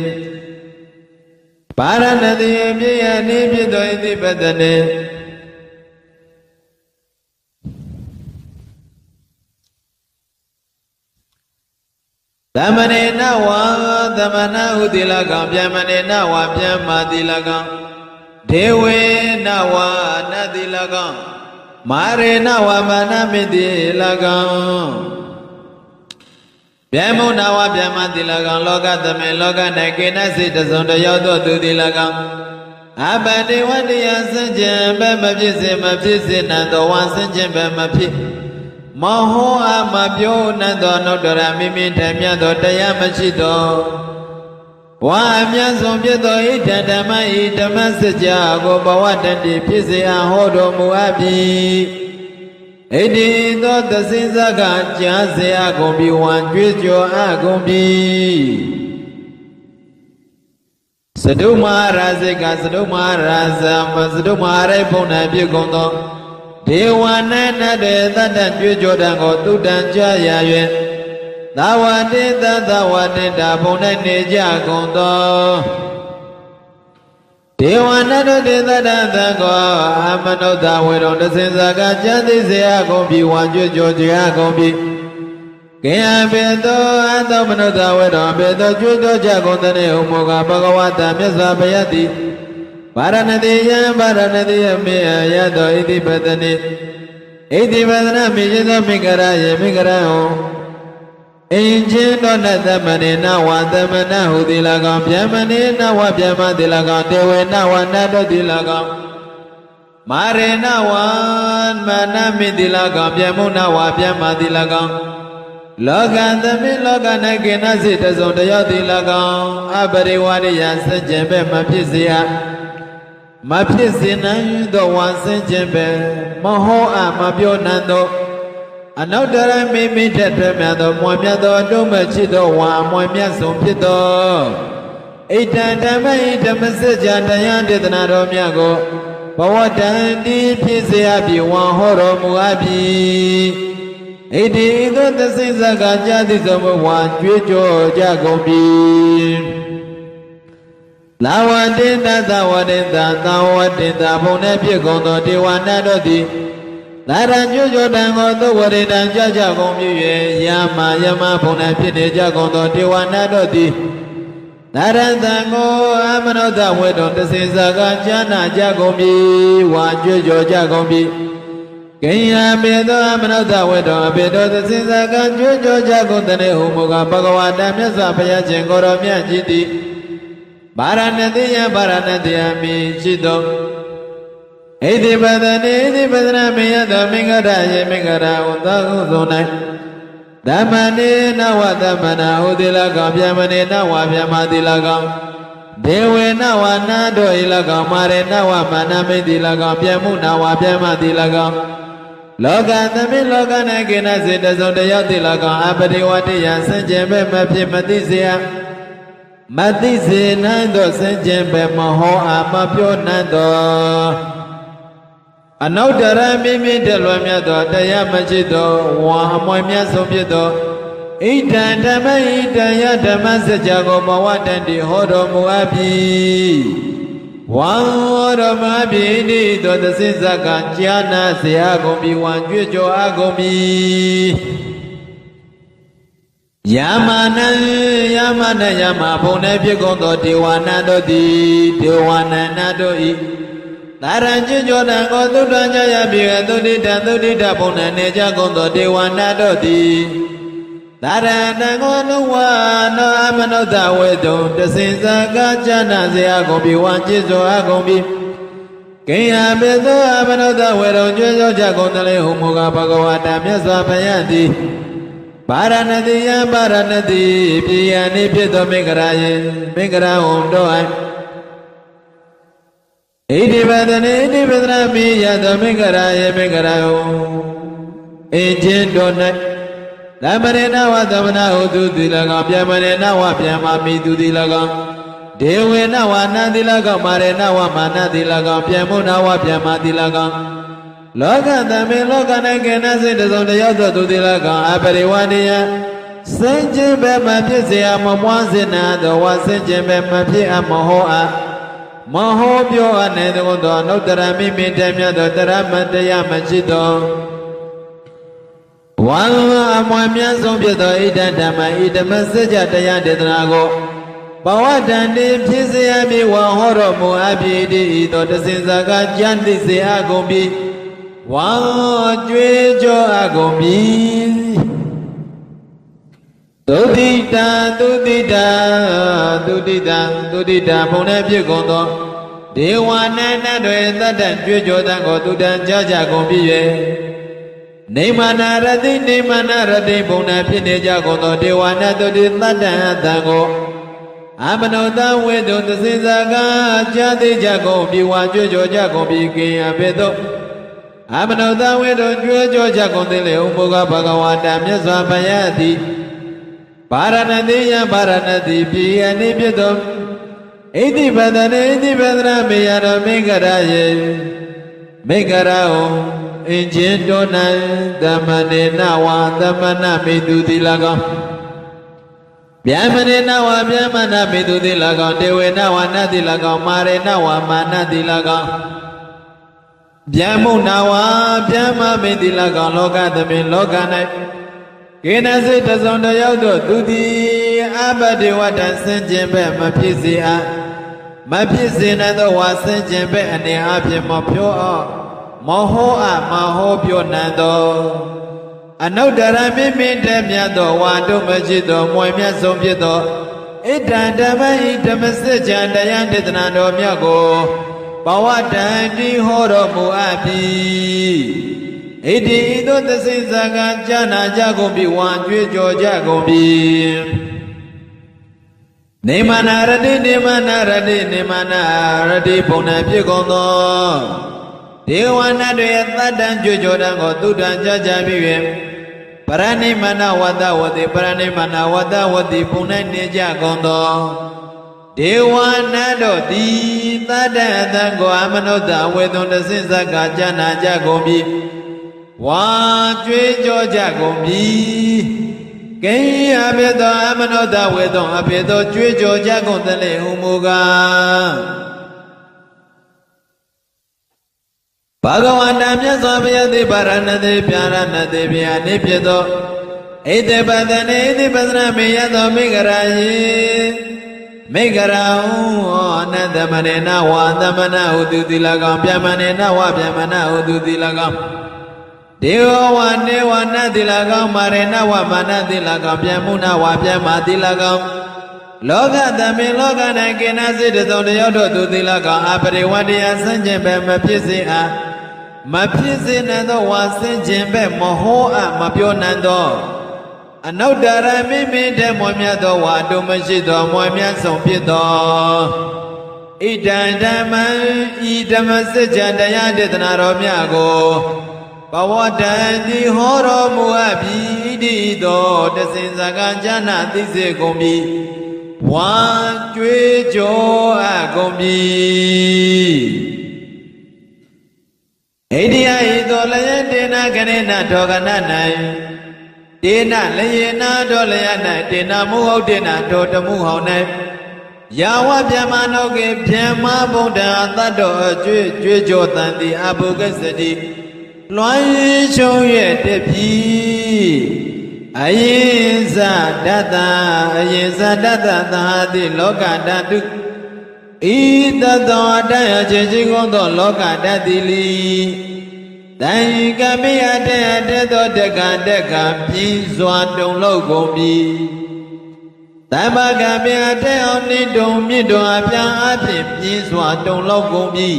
ပါရဏတိယမြေယနေဖြစ်သောဣတိပတနေသမနေနဝသမနဟုတိလကံဗျမနေနဝဗျမ္မာတိလကံဒေဝေနဝနတိလကံမာရေနဝမာနမိတိလကံဗျမုနာဝဗျမတိလကံလောကသမေလောက၌ကေနစိတစုံတယောက်သောသူတိလကံအပတိဝတ္တယစဉ္ကြံဘမဖြစ်စေမဖြစ်စေနံသောဝါစဉ္ကြံဘမဖြစ်မဟောအမပြောနံသောနုတ္တရမိမိထမြတ်သောတရားမရှိသောဝါအမြတ်ဆုံးဖြစ်သောဣဒံဓမ္မဤဓမ္မစကြာကိုဘဝတတိဖြစ်စေအဟောတော်မူအပ်ပြီဣတိသောသစိစကကြားစေအကုန်ပြီဝံကြွေးကြော်အကုန်ပြီစတုမဟာရာဇိကစတုမဟာရာဇစတုမဟာရိဘုံ၌ပြုကုန်သောဒေဝနာနတေသတ္တကြွေးကြော်တံကိုသုတ္တံကြားရ၍သာဝတိသသဝတိတာဘုံ၌နေကြကုန်သောဒေဝနာတို့တေသတ္တသံကိုအမနုဿဝေရုံတစင်စကကျမ်းသိစေအကုန်ပြီဝါကြွကြောကြအကုန်ပြီကေယဘေသောအသောမနုဿဝေရုံဘေသောကြွကြောကြကုန်တဲ့ဟုမောကဘဂဝတာမြတ်စွာဘုရားသည်ပါရဏတိယံပါရဏတိယမေယသောဣတိပတနိဣတိပတနာမေယသောမိဂရယေမိဂရဟောအင်ချင်းသောနသမနေနဝသမနဟုတိလကံဗျမနေနဝဗျမတိလကံတေဝေနဝနတောတိလကံမာရေနဝမနမိတိလကံဗျမုနဝဗျမတိလကံလောကသမိလောက၌ကေနစိတစုံတယောက်တိလကံအပရိဝရိယစัจ jin ပဲမဖြစ်စေရ မဖြစ်စေနိုင်သောဝါဆင်းခြင်းပဲမဟောအပ်မပြောနိုင်သောအနောက်တရမိမိထက်ထွယ်မြတ်သောမွန်မြတ်သောအတုံးမဲ့ချစ်သောဝါမွန်မြတ်ဆုံးဖြစ်သောဣတံဓမ္မဣဓမ္မစကြာတရားဒေသနာတော်မြတ်ကိုဘဝတန်တိဖြစ်စေအပ်ပြီးဝါဟောတော်မူအပ်ပြီးဣတိသောသစိစကကြာတိသမဝါကြွေးကြောကြကုန်ပြီလာဝတိတသဝတိတသာဝတိတဘုံနဲ့ဖြစ်ကုန်သောဒေဝနာတို့သည်လာရညွကြောတံကိုသုဝရိတံကြကြကုန်ပြီ၍ယာမယမဘုံနဲ့ဖြစ်နေကြကုန်သောဒေဝနာတို့သည်လာရတံကိုအမနောသဝေတုံသစိစကကြာနာကြကုန်ပြီဝါကြွေးကြောကြကုန်ပြီကိယပေသောအမနောသဝေတောအပေတောသစိစကကြွေးကြောကြကုန်တဲ့ဟုမူကားဘဂဝါတမြတ်စွာဘုရားရှင်ကိုယ်တော်မြတ်ကြီးသည်ဗာရဏတိယဗာရဏတိယမိရှိသောဣတိပဒနေဣတိပဒနာမေယသောမင်္ဂရယေမင်္ဂရဝတ္တဟုသော၌ဓမ္မနေနဝသမ္မနာဟုတိလကောင်ဗျမနေနဝဗျမတိလကောင်ဒေဝေနဝနာတို့ဤလကောင်မာရေနဝမာနမိတိလကောင်ပြမှုနဝဗျမတိလကောင်လောကသမိလောက၌ကိနစေတစုံတယောက်တိလကောင်အပတိဝတ္တိယဆင်ကျင်ပဲမဖြစ်မသိစေယမသိစေနိုင်သောဆင်ကျင်ပဲမဟောအမပြောနိုင်သောအနုတ္တရမိမိတလွန်မြတ်သောတရားမရှိသောဝါအမွေမြတ်ဆုံးဖြစ်သောဣဒံဓမ္မဣဒံယဓမ္မစကြာကိုဘဝတန်တိဟောတော်မူအပ်ပြီဝါဟောတော်မူအပ်ပြီဤသောသစိစကကြာနာเสียကုန်ပြီဝံကြွကြောအကုန်ပြီယာမနံယာမနယာမဘုံနဲ့ဖြစ်ကုန်သောဒေဝနာတို့သည်ဒေဝနာနာတို့ဤသာရံကျွကြောတံကိုသုတ္တံကြရပြီသုတိတံသုတိတဘုံနဲ့နေကြကုန်သောဒေဝနာတို့သည်သာရဏံကိုနုဝနောအမနုဿဝေတုံတစင်စကားကြာနာเสียကုန်ပြီဝံจิตစွာအကုန်ပြီကိယပေသောအမနုဿဝေတုံကျွကြောကြကုန်တယ်ဟုမူကားဘဂဝါတမြတ်စွာဘုရားသည်ဗာရဏတိယဗာရဏတိပြည်ယနိဖြစ်သောမင်္ဂရာယေမင်္ဂရာဝံတို့ဣတိပဒနေဣတိပဒနာမိယသောမင်္ဂရာယေမင်္ဂရာဝံအင်ချင်းတို့၌သမရေနဝသမနာဟုသူတိလကောင်ပြမရေနဝပြမမိသူတိလကောင်ဒေဝေနဝနာတိလကောင်မာရေနဝမာနတိလကောင်ပြမုနဝပြမတိလကောင်လောကသမေလောက၌ကေနစိတ်တစုံတယောက်သောသူတိလကောင်အပရိဝတိယစင်ကျင်ပဲမဖြစ်เสียမမွားစေနာသောဝစင်ကျင်ပဲမဖြစ်အမဟောအမဟောပြောအပ်နေသောအနုတ္တရမိမိတည်းမြတ်သောတရမတရားမရှိသောဝါအမွေမြတ်ဆုံးဖြစ်သောဣဒံဓမ္မဣဓမ္မစကြာတရားဒေသနာကိုဘဝတန်တိဖြစ်စေအပ်ပြီးဝါဟောတော်မူအပ်ပြီးဤသောတစင်စကားကြံသိစေအပ်ကုန်ပြီးဝါကြွေးကြောအကုန်ပြီသုတိတံသုတိတံသုတိတံသုတိတံဘုံနဲ့ဖြစ်ကုန်သောဒေဝနာနတွေတတ်တန်ကြွေးကြောတံကိုသူတန်ကြကြကုန်ပြီ၍နေမနာရတိနေမနာရတိဘုံနဲ့ဖြစ်နေကြကုန်သောဒေဝနာတို့သည်တတ်တန်အတန်ကိုအမနောတဝေတုသစိစကားကြာသေးကြကုန်ပြီဝါကြွေးကြောကြကုန်ပြီကိယပေသောအမနောတဝေတုကြွေးကြောကြကုန်သေးလေဥပုကဘဂဝါတမြတ်စွာဘုရားသည်ဗာရဏတိယဗာရဏတိပြည်အနိဖြစ်သောဣတိပဒနေဣတိပဒနာမေယတော်မင်္ဂရာယေမင်္ဂရာဟောအင်ချင်းတော်၌သမနေနဝသမနမိတုတိလကောင်ဗျမနေနဝဗျမနမိတုတိလကောင်ဒေဝေနဝနတိလကောင်မာရေနဝမာနတိလကောင်ဗျမုဏဝဗျမမိတိလကောင်လောကသမိလောက၌ကေနစိတစုံတယောက်တို့သူသည်အဘဒေဝတံဆင်ကျင်ပဲမဖြစ်စေအပ်မဖြစ်စေနိုင်သောဝါဆင်ကျင်ပဲအနေအဖြင့်မဖြောအောင်မဟောအမဟောပြောနိုင်သောအနုတ္တရမိမိတည်းမြတ်သောဝါတို့မရှိသောမွေမြတ်ဆုံးဖြစ်သောဣဒံဓမ္မဣဓမ္မစကြာတရားဒေသနာတော်မြတ်ကိုဘဝတန်တိဟောတော်မူအပ်ပြီဣတိဤသို့သစိစကားကြာနာကြကုန်ပြီဝါကြွေးကြောကြကုန်ပြီ နေမနာရတိနေမနာရတိနေမနာရတိဘုံနဲ့ဖြစ်ကုန်သောဒေဝနာတွေသတ္တံကြွကြောတံကိုသုတ္တံကြကြပြီး၍ပရဏိမနာဝတ္တဝတိပရဏိမနာဝတ္တဝတိဘုံ၌နေကြကုန်သောဒေဝနာတို့သည်သတ္တအတံကိုအမနုဿဝေသွန်တဆင့်ဇက္ကကြနာကြကုန်ပြီဝါကြွေးကြောကြကုန်ပြီကိအဘိသောအမနုဿဝေသွန်အဘိသောကြွေးကြောကြကုန်သလေဟုမူကားဘဂဝန္တမြတ်စွာဘုရားသည်ဗာရဏသီပြာရဏသီဗျာနိဖြစ်သောဣတိပတနေဣတိပသနာမေယသောမိဂရာယေမိဂရာဟုအနတမနေနဝသမနဟုသူတိလကောင်ဗျမနေနဝဗျမနဟုသူတိလကောင်ဒေဝဝနေဝနတိလကောင်မာရေနဝမနတိလကောင်ဗျမုနဝဗျမတိလကောင်လောကတမေလောက၌ကိနာစိတ္တုံတယောတို့သူတိလကောင်အပရိဝတ္တယဆန့်ကျင်ပဲမဖြစ်စေအားမဖြစ်စေနိုင်သောဝါဆင်းခြင်းပဲမဟောအပ်မပြောနိုင်သောအနုတ္တရမိမိတည်းမွန်မြတ်သောဝါတို့မရှိသောမွန်မြတ်ဆုံးဖြစ်သောဣဒံဓမ္မံဤဓမ္မစကြာတရားဒေသနာတော်မြတ်ကိုဘဝတံတိဟောတော်မူအပ်ပြီတိသောတစင်စကံဉာဏသိစေကုန်ပြီဝါကြွေးကြောအပ်ကုန်ပြီဣတိယဤသောလယတေနကရေနဒောကန၌တေနလယေနာဒောလယ၌တေနမုဟုတ်တေနဒောတမှုဟောင်း၌ယာဝဗျမနောကေဗျမဗုဒ္ဓသတ္တောအကျွေးကြွေးကြောတန်တိအဘုဂစ္စတိလွမ်းရှုံးရဲ့တပြီအယင်ဇဒတ္တအယင်ဇဒတ္တသာတိလောကဓာတုဤတသောအတ္တအချင်းချင်းကုန်သောလောကဓာတ်တိလီတန်ကမိအတေတေသောတက္ကတက္ကပြင်းစွာတုံလောက်ကုန်ပြီတမ္ပကမိအတေအောင်နိတုံမြင့်တော်အပြာအဖြစ်ပြင်းစွာတုံလောက်ကုန်ပြီ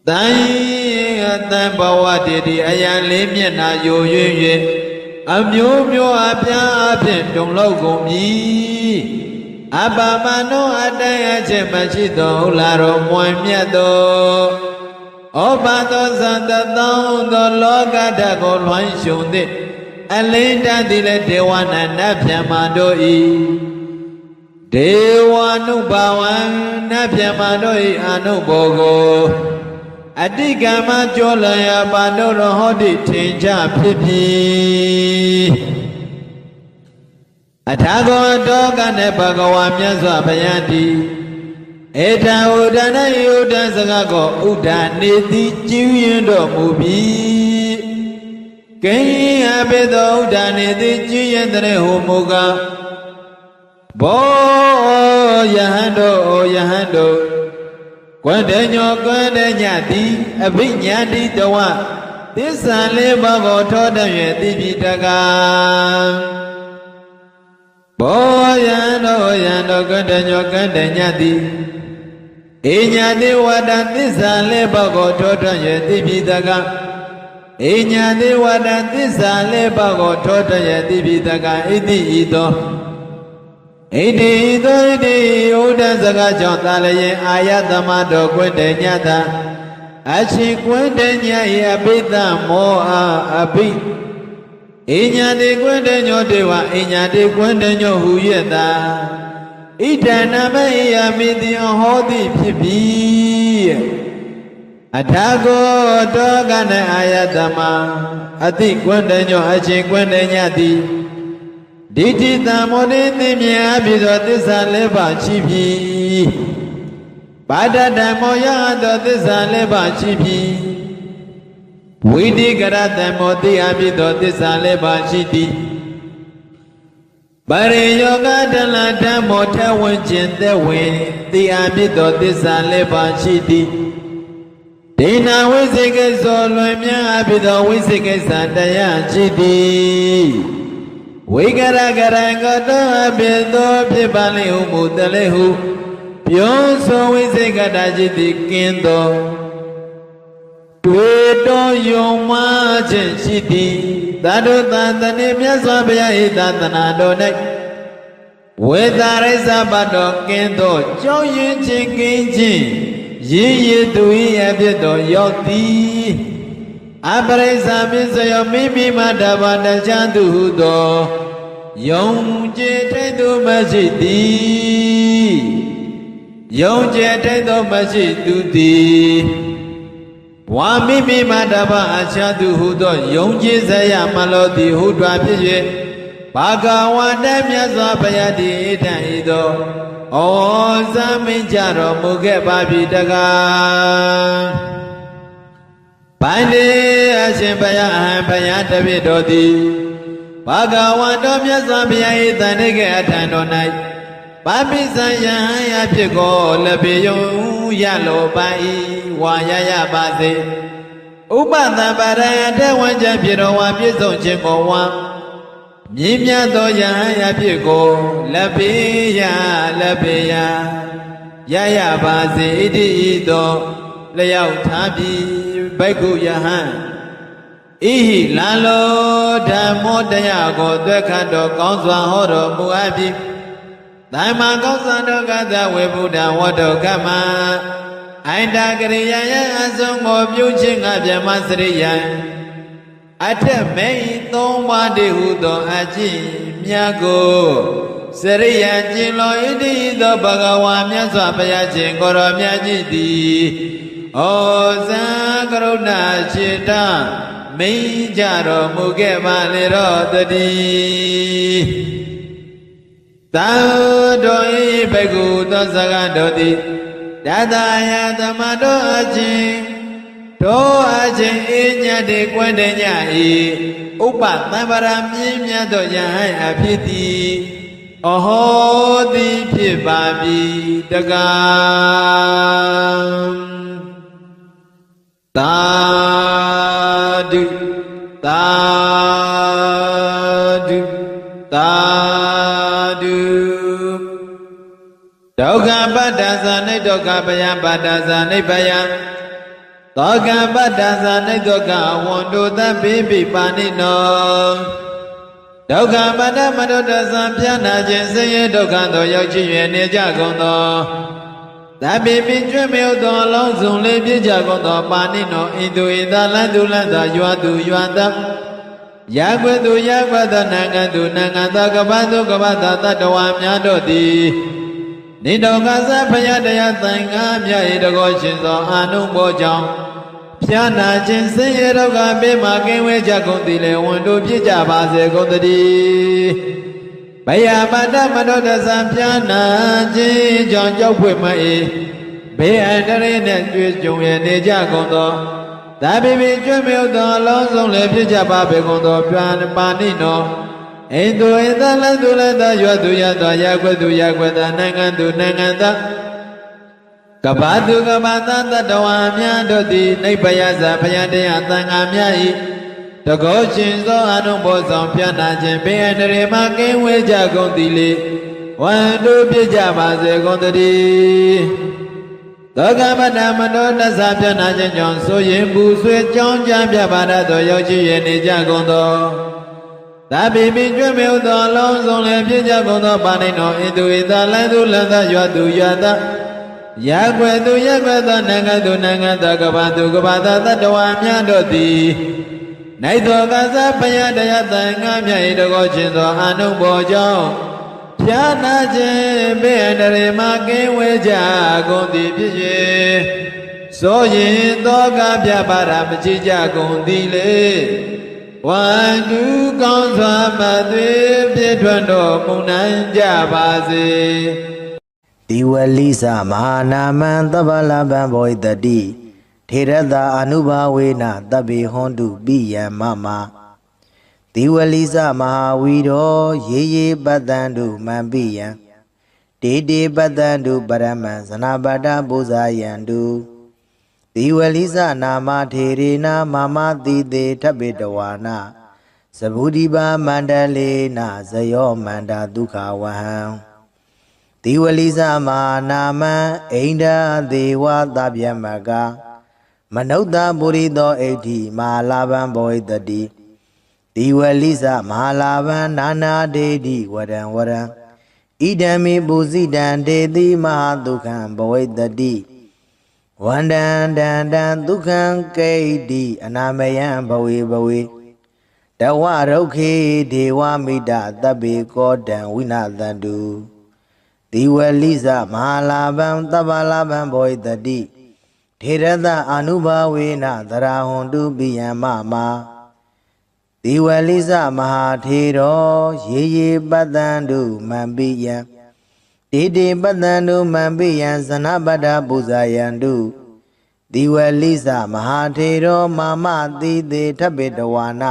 တန်အတံဘဝတေတိအယံလေးမျက်နာယို၍၍အမျိုးမျိုးအပြာအဖြစ်တုံလောက်ကုန်ပြီအပမနောအတယချက်မရှိသောဥလာတော်မွန်မြတ်သောဩဘာသောသံတသောသောလောကဓာတ်ကိုလွှမ်းရှုံသည့်အလိန္ဒသည်လည်းဒေဝနာနတ်ဗျမတို့ဤဒေဝနုဘဝံနတ်ဗျမတို့ဤအနုဘောကိုအတိကမကြောလယပါဏုရဟောတိထင်ကြဖြစ်ပြီအထာဂောတောကနဲ့ဘဂဝါမြတ်စွာဘုရားတိဧတံဥဒနာယုဒံစကားကိုဥဒ္ဒနေတိကျူးရင်တော်မူပြီကိအဘိသောဥဒ္ဒနေတိကျူးရင်တဲ့ဟူမူကားဘောယဟန်တို့ယဟန်တို့ကွန္တညောကွန္တညတိအဘိညာတိတဝသစ္စာလေးပါးကိုထောတတ်၍သိပြီတကားဘောယံတို့ကတ္တညောကတ္တညတိဧညာတိဝတ္တသစ္စာလေးပါးကိုထောထွက်၍သိပြီတကားဧညာတိဝတ္တသစ္စာလေးပါးကိုထောထွက်၍သိပြီတကားဣတိဤသောဣတိသောဣတိဥဒ္ဒစကားကြောင့်သာလျင်အာယသမတော်ကွတ္တညတာအရှင်ကွတ္တည၏အဘိဓမ္မောအဘိဣညာတိကွန္တညောတေဝဣညာတိကွန္တညောဟူ၍သာဣဒံနမယမိတိဟောတိဖြစ်ပြီအထာဂောတောကနအာယတမအတိကွန္တညောအချင်းကွန္တညတိဒိဋ္ဌိတံမောတိသိမြင်အပ်ပြီးသောသစ္စာလေးပါးရှိပြီပါဒတံမောယသောသစ္စာလေးပါးရှိပြီဝိတိကရတံမောတိအဖြစ်သောသစ္စာလေးပါးရှိသည်ပရိယောဂတလဓမ္မောထဝင်ခြင်းသက်ဝင်တိအဖြစ်သောသစ္စာလေးပါးရှိသည်ဒိဏဝိသိကိစ္စောလွင်မြတ်အဖြစ်သောဝိသိကိစ္ဆာတရားရှိသည်ဝိကရကရံကတောအဖြစ်သောဖြစ်ပါလိဟုမူတလေဟုပြောဆိုဝိသိကတာရှိသည်ကင်းသောတွေ့တော်ယုံမှခြင်းရှိသည်သာဓုသံတနေမြတ်စွာဘုရား၏သာသနာတော်၌ ဝေသာရိသဘတ်တော်ကင်းသောကြောင်းရင်ချင်းကင်းချင်းရည်ရည်သူ၏အဖြစ်တော်ရောက်သည်အပရိစ္ဆာမစ္စယောမိမိမတဘာတချမ်းသူဟုသောယုံကြည်ထိတ်သူမရှိသည်ယုံကြည်ထိတ်သောမရှိသူသည်ဝါမိမိမတဘာအခြားသူဟုသောယုံကြည်စရာမလို့သည်ဟုတွာဖြစ်၍ဘာဂဝါတမြတ်စွာဘုရားသည်ဣထံဤသောဩဇာမင်းကြတော်မူခဲ့ပါပြီတကားဗန္တိအရှင်ဘုရားအဟံဘုရားတပည့်တော်သည်ဘာဂဝါတော်မြတ်စွာဘုရား၏တန်တိကေအထံတော်၌ပါပိစံယံယဖြစ်ကိုလက်ပေယုံရလိုပါ၏ဝါရရပါစေဥပသံပါရယတေဝံချဖြစ်တော်ဝါပြည့်စုံခြင်းကိုဝါမြင့်မြတ်သောယဟန်ယဖြစ်ကိုလက်ပေယလက်ပေယရရပါစေဣတိဤသောလျောက်ထားပြီးဘိက္ခုယဟန်ဣဟိလံလောဓမ္မောတရားကိုသွက်ခတ်တော်ကောင်းစွာဟောတော်မူအပ်ပြီးသမ္မာကောင်းစွာတော်ကသဝေဗုဒ္ဓဝတ္တောကမ္မအိန္ဒကရိယာယအဆုံးကိုပြုခြင်းကဗြဟ္မစရိယံအထက်မေဤသုံးပါးတည်းဟုသောအကျင့်မြတ်ကိုစရိယံကျင့်တော်ဣတိသောဘဂဝါမြတ်စွာဘုရားရှင်ကိုရောမြတ်ကြီးသည်ဩဇံကရုဏာရှိတာမိန်ကြတော်မူခဲ့ပါလေတော့တည်းသာတော်ဤဘိက္ခုသောစကားတော်သည်တတယသမတော်အချင်းတို့အချင်းအညတ်တွေကွန်းတဲ့ညဤဥပသံဗရာမြင်းမြတ်သောယဟန်အဖြစ်သည်အဟောသည်ဖြစ်ပါပြီတကားသာဓုသာဓုသာဓုဒုက္ခပတ္တဇာနိဒုက္ခပယပတ္တဇာနိဗယသောကပတ္တဇာနိဒုက္ခဝန္တုသဗ္ဗိပိပါဏိနောဒုက္ခပတ္တမတုတ္တဇံပြနာခြင်းဆင်းရဲဒုက္ခသောရောက်ချင်ရနေကြကုန်သောသဗ္ဗိပိကျွဲ့မြောက်သောအလုံးစုံလေးပြည့်ကြကုန်သောပါဏိနောဣတုဣသလန်သူလန်သောရွာသူရွာသားယာကွေသူယာကွသောနိုင်ငံသူနိုင်ငံသားကပ္ပသူကပ္ပသာတတ္တဝါများတို့သည်နိတောကသဖယတရားသံဃာမြတ်၏တကောရှင်သောအာနုဘောကြောင့်ဖြာနာခြင်းဆင်းရဲဒုက္ခပေးမှကင်းဝေးကြကုန်သည်လေဝန်တို့ဖြစ်ကြပါစေကုန်သတည်းဘယပါဒမတောတသံဖြာနာခြင်းကြောင့်ကြောက်ဖွယ်မ၏ဘေးအန္တရာယ်နှင့်တွေ့ကြုံရနေကြကုန်သောသာဘိပိကျွတ်မြောက်သောအလုံးစုံလည်းဖြစ်ကြပါပေကုန်သောပြန်ပါဏိနောဣန္ဒုဣသလန်သူလည်းသာရွတ်သူရသောရကွက်သူရကွက်သာနိုင်ငံသူနိုင်ငံသားကပ္ပသူကပ္ပသာတတဝါများတို့သည်နိဗ္ဗယဇာဘုရားတရားသံဃာများ၏တကောရှင်သောအနုဘောဆောင်ပြနာခြင်းဘေးအန္တရာယ်မှကင်းဝေးကြကုန်သည်လေဝန်တို့ပြကြပါစေကုန်သတည်းသောကပတ္တမနောတသပြနာခြင်းကြောင့်ဆိုရင်ပူဆွေးကြောင်းကြပြပါရသောရောက်ချင်ရနေကြကုန်သောသာဘိပိကျွတ်မြောက်သောအလုံးစုံလည်းပြည့်ကြကုန်သောပါဏိနောဣတုဣသလန်သူလန်သာရွာသူရွာသားယာကွယ်သူယာကွယ်သောနိုင်ငံသူနိုင်ငံသားကပ္ပသူကပ္ပသာတတ္တဝါများတို့သည်နိုင်သောကသဘုရားတရားသံဃာမြတ်၏တကောရှင်သောအာနုဘောကြောင့်ဖြာနာခြင်းဘေးအန္တရာယ်မှကင်းဝေးကြကုန်သည်ဖြစ်၍ဆိုရင်သောကပြပါရမကြည်ကြကုန်သည်လေဝန္တုကောင်းစွာမသွေပြည့်ထွန်းတော်မူနိုင်ကြပါစေဒီဝလိစမဟာနာမံသဗ္ဗလဗံဘောဣတတိထေရတအနုဘာဝေနတဗ္ဗေဟွန်တုပိယံမမဒီဝလိစမဟာဝီရောရေရေပတ္တံတုမံပိယံတေတေပတ္တံတုပရမံဇနာပတ္တပုဇာယံတုဒီဝလိစနာမထေရေနမမတိတေထဗ္ဗေတဝါနာသဗုဒိပါမန္တလေနဇယောမန္တာဒုက္ခဝဟံဒီဝလိစမဟာနာမံအိန္ဒာဒေဝသဗျမကမနုဿပုရိသောဣဋ္ဌိမဟာလာဗံဘောဣတတိဒီဝလိစမဟာလာဗံနာနာဒေတိဝရံဝရံဣ ဒံမိပုစိတံဒေတိမဟာဒုက္ခံဘဝိတတိဝန္တံတံတံဒုက္ခံကိတိအနာမယံဘဝေဘဝေတဝရုခေဒေဝမိတသဗ္ဗေကောတံဝိနာသန္တုဒီဝလိစမဟာလာဘံသဗ္ဗလာဘံဘဝိတတိထေရတအာနုဘာဝေနသရဟွန်တုပိယံမမဒီဝလိစမဟာထေရောရေရေပတ္တံတုမံပိယံတေတေပတ္တံတုမံပိယံဇနပတ္တပူဇာယံတုဒီဝလိစမဟာထေရောမာမတိတေထဗ္ဗေတဝါန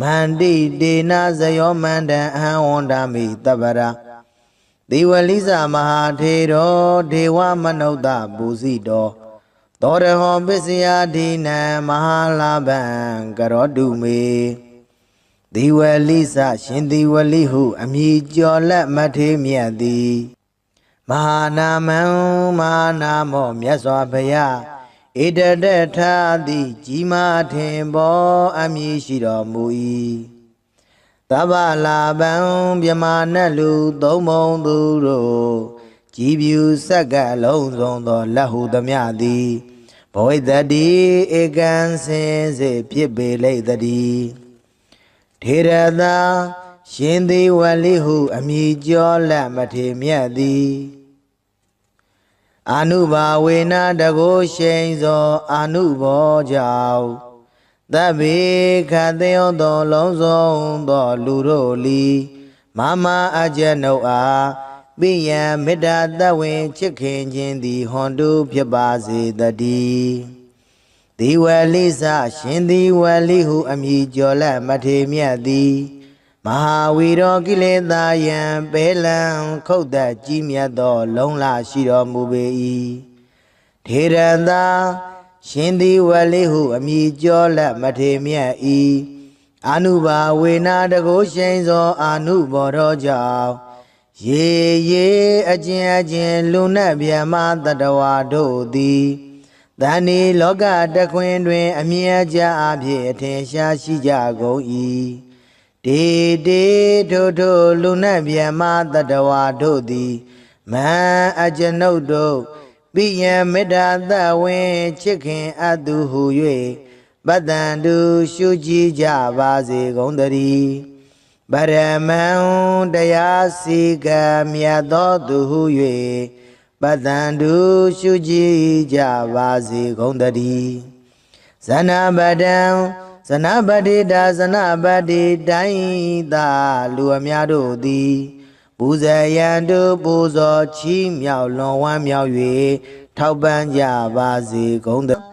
မန္တိတေနဇယောမန္တံအဟံဝန္ဒာမိတပ္ပရာဒီဝလိစမဟာထေရောဒေဝမနုဿပူဇိတောသောရဟောပစ္စယဒိနံမဟာလာဘံကရောတုမေဒီဝလိစရှင်ဒီဝလိဟုအမည်ကျော်လက်မထေမြတ်သည်မဟာနာမံမဟာနာမောမြတ်စွာဘုရားဣတတထာတိကြီးမားထင်ပေါ်အမည်ရှိတော်မူ၏သဗ္ဗလာဘံမြမနတ်လူသုံးမုံသူတို့ကြည်ပြူဆက်ကလုံးစုံသောလက်ဟုသမျှသည်ဘဝိတ္တိဧကံစင်စေဖြစ်ပေလိမ့်တည်းထေရသာရှင်သည်ဝလိဟုအမည်ကျော်လက်မထေမြတ်သည်အာနုဘာဝေနတကိုရှိန်သောအာနုဘောကြောင့်သဗ္ဗေခတယောသောလုံးစုံသောလူတို့လီမမအကျနုအားပိယံမေတ္တာတဝင်ချစ်ခင်ခြင်းသည်ဟွန်တုဖြစ်ပါစေတည်းဒီဝလိစရှင်ဒီဝလိဟုအမည်ကျော်လက်မထေမြတ်သည်မဟာဝီရောကိလေသာယံပေလံခုတ်သက်ကြီးမြတ်သောလုံးလရှိတော်မူပေ၏ထေရသာရှင်ဒီဝလိဟုအမည်ကျော်လက်မထေမြတ်၏အာနုဘာဝေနာတကိုရှိန်သောအာနုဘောတော်ကြောင့်ရေရေအကျဉ်အကျဉ်လူနတ်ဗျမတတဝါတို့သည်တဏီလောကတခွင်တွင်အမြဲကြအဖြစ်အထင်ရှားရှိကြကုန်၏တေတေထိုထိုလူနတ်ဗျမတတဝါတို့သည်မဟံအကျွန်ုပ်တို့ပိယံမေတ္တာသဝင်ချစ်ခင်အပ်သူဟု၍ပတ္တန္တုရှုကြည်ကြပါစေကုန်သတည်းပရမံတရားစီကံမြတ်သောသူဟု၍ပတ္တန္တုရှုကြည်ကြပါစေကုန်သတည်းဇနပတံဇနပတိတာဇနပတိတိုင်းသာလူအများတို့သည်ပူဇေယံတုပူဇော်ချီးမြှောက်လွန်ဝမ်းမြောက်၍ထောက်ပံ့ကြပါစေကုန်သတည်း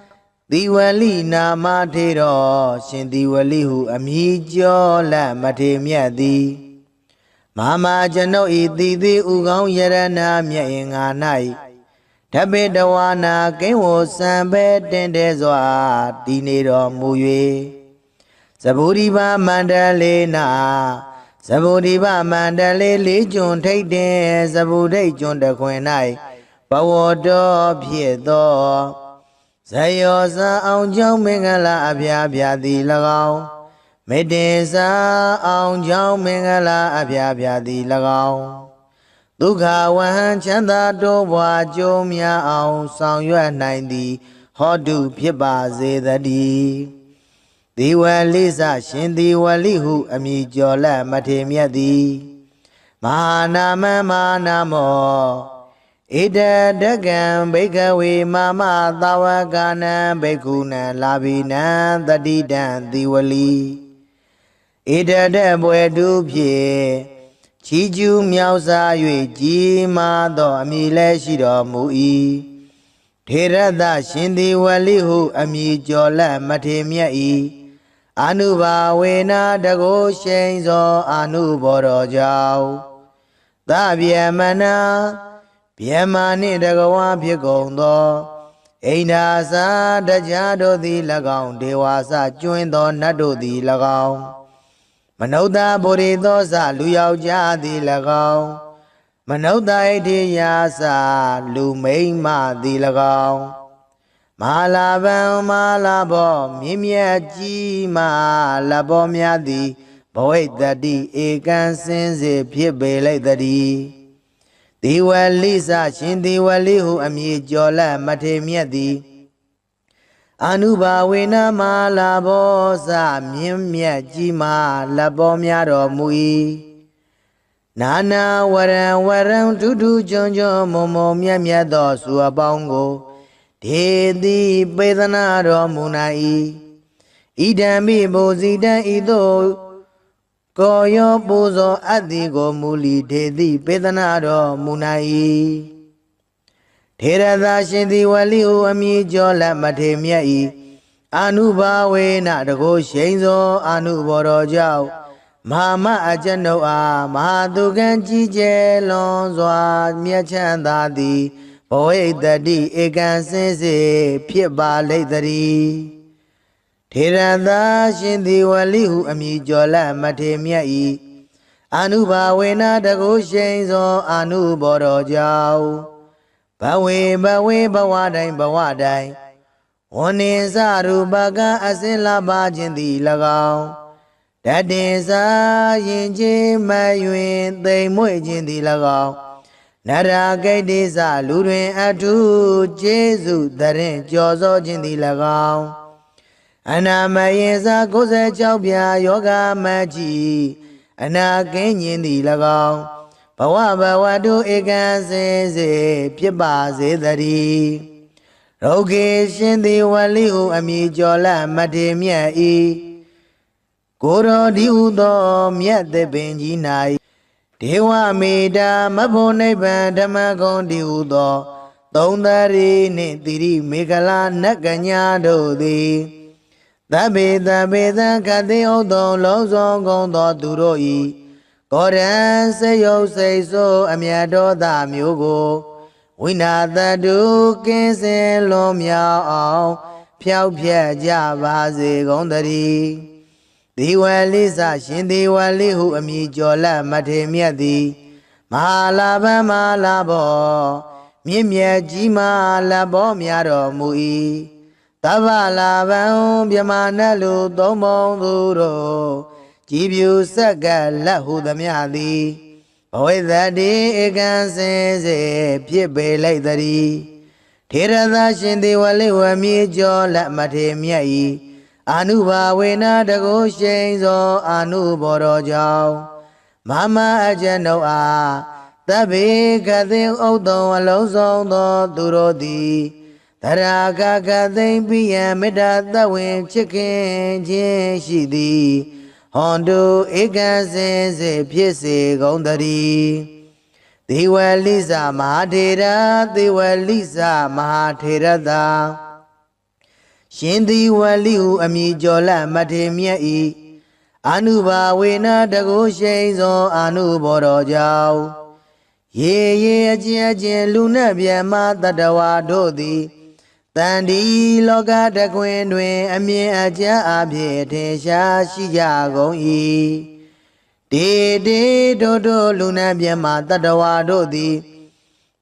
ဒီဝလိနာမထေရောရှင်ဒီဝလိဟုအမည်ကျော်လက်မထေမြတ်သည်မမကျွန်ုပ်ဤတည်သည်ဥကောင်းယရဏမြတ်င်္ဂါ၌ဓပေတဝါနာကိဝစံပဲတင်တဲစွာတည်နေတော်မူ၍သဗ္ဗုရိပါမန္တလေးနာသဗ္ဗုရိပါမန္တလေးလေးကျွန်းထိတ်တင်သဗ္ဗုဒိတ်ကျွန်းတခွင်၌ဘဝတော်ဖြစ်သောဇယောဇာအောင်ကြောင့်မင်္ဂလာအဖျားဖျားသည်၎င်းမေတ္တေစာအောင်ကြောင့်မင်္ဂလာအဖျားဖျားသည်၎င်းဒုက္ခဝဟံချမ်းသာတိုးပွားကြိုးများအောင်ဆောင်ရွက်နိုင်သည်ဟောတုဖြစ်ပါစေတည်းဒီဝလိစရှင်ဒီဝလိဟုအမည်ကျော်လက်မထေမြတ်သည်မဟာနာမမဟာနာမောဣတတကံဘိကဝေမမသာဝကနံဘိက္ခုနံလာဘိနံတတိတံဒီဝလိဣတတဘွယ်တုဖြင့်ချီးကျူးမြောက်စား၍ကြီးမားသောအမည်လည်းရှိတော်မူ၏ထေရသရှင်ဒီဝလိဟုအမည်ကျော်လက်မထေမြတ်၏အာနုဘာဝေနာတကိုရှိန်သောအာနုဘောတော်ကြောင့်သဗျမနာဗျမနှင့်တကဝါဖြစ်ကုန်သောအိန္ဒာစာတရားတို့သည်၎င်းဒေဝါစကျွင်းသောနတ်တို့သည်၎င်းမနုဿဗုရိသောစလူယောက်ျားသည်၎င်းမနုဿဣတိယာစလူမိန်းမသည်၎င်းမဟာလာဘံမဟာလာဘောမြင့်မြတ်ကြီးမဟာလဘောများသည်ဘဝိတ္တိဧကံစင်စေဖြစ်ပေလိမ့်တည်း ဒေဝလိစရှင်ဒေဝလိဟုအမည်ကျော်လတ်မထေမြတ်သည်အနုဘာဝေနမာလာဘောဇမြင်းမြတ်ကြီးမာလက်ပေါ်များတော်မူ၏နာနာဝရံဝရံထူးထူးချွန်ချွန်မုံမုံမြတ်မြတ်သောစုအပေါင်းကိုဒေတိပေသနာတော်မူနာ၏ဣဒံမိဘုဇိတံဤသို့ကိုယောပူဇော်အပ်သည်ကိုမူလီဒေတိပေသနာတော်မူနာ၏ထေရသာရှင်သည်ဝလိဟုအမည်ကျော်လတ်မထေမြတ်၏အနုဘာဝေနတကုရှိန်သောအနုဘော်တော်ကြောင့်မဟာမအကျွန်ုပ်အားမဟာသူကံကြီးကျယ်လွန်စွာမြတ်ချမ်းသာသည်ဘဝိတ္တိဧကံစင်စေဖြစ်ပါလိမ့်တည်းထေရသာရှင်သည်ဝလိဟုအမည်ကျော်လတ်မထေမြတ်၏အနုဘာဝေနတကုရှိန်သောအနုဘော်တော်ကြောင့်ဘဝေဘဝတိုင်းဝဏ္ဏင်္စရူပကအစင်လာပါခြင်းသည်၎င်းတတင်စာရင်ချင်းမယွင်သိမ်မွေ့ခြင်းသည်၎င်းနရာဂိတ္တိစလူတွင်အထုကျေးဇူးတရင်ကြော်စောခြင်းသည်၎င်းအနာမယင်စာ96ပြာယောဂမကြီးအနာကင်းခြင်းသည်၎င်းဘဝတုဧကံစင်စေဖြစ်ပါစေတည်းရောဂေရှင်သည်ဝလိဟုအမည်ကျော်လတ်မထေမြတ်၏ကိုရောဒီဟုသောမြတ်သပင်ကြီး၌ဒေဝမေတာမဖို့နိဗ္ဗာန်ဓမ္မဂုံဒီဟုသောသုံးသရီနှင့်တိရိမေခလာနတ်ကညာတို့သည်သဗ္ဗေသခတိဥသောလုံးစုံကုန်သောသူတို့၏ကောရံစေယုတ်စိတ်ဆိုးအမြတ်တော်သားမျိုးကိုဝိနာတတုကင်းစင်လွန်မြောက်အောင်ဖြောက်ဖြက်ကြပါစေကုန်သတည်းဒီဝလိစရှင်ဒီဝလိဟုအမည်ကျော်လတ်မထေမြတ်သည်မဟာလာဘမဟာလာဘောမြင့်မြတ်ကြီးမာလက်ဘောများတော်မူ၏သဗ္ဗလာဘံမြမနတ်လူသုံးပုံသူတို့ကြည်ပြူဆက်ကလက်ဟုသမျှသည်ဘဝိတ္တိဧကံစင်စေဖြစ်ပေလိုက်တည်းထေရသာရှင်ဒီဝလိဝမည်ကျော်လတ်မထေမြတ်၏အနုဘာဝေနတကုရှိန်သောအနုဘော်တော်ကြောင့်မမအကျွန်ုပ်အားသဗ္ဗေကသိဥဒ္ဒံအလုံးစုံသောသူတို့သည်တရာဂကသိမ့်ပိယံမေတ္တာသဝေချစ်ခင်ခြင်းရှိသည်ဟွန်တုဧကံစင်စေဖြစ်စေကုန်တည်းဒေဝလိစမဟာထေရဒေဝလိစမဟာထေရသာရှင်ဒီဝလိဟုအမည်ကျော်လတ်မထေမြတ်၏အနုဘာဝေနတကုရှိန်သောအနုဘော်တော်ကြောင့်ရေအကျဉ်လူနှင့်မြတ်မတတဝါတို့သည်တန်ဒီလောကတကွင်တွင်အမြင်အကျဉ်အဖြစ်ထင်ရှားရှိကြကုန်၏တေတို့လူနှင့်မြတ်မတတဝါတို့သည်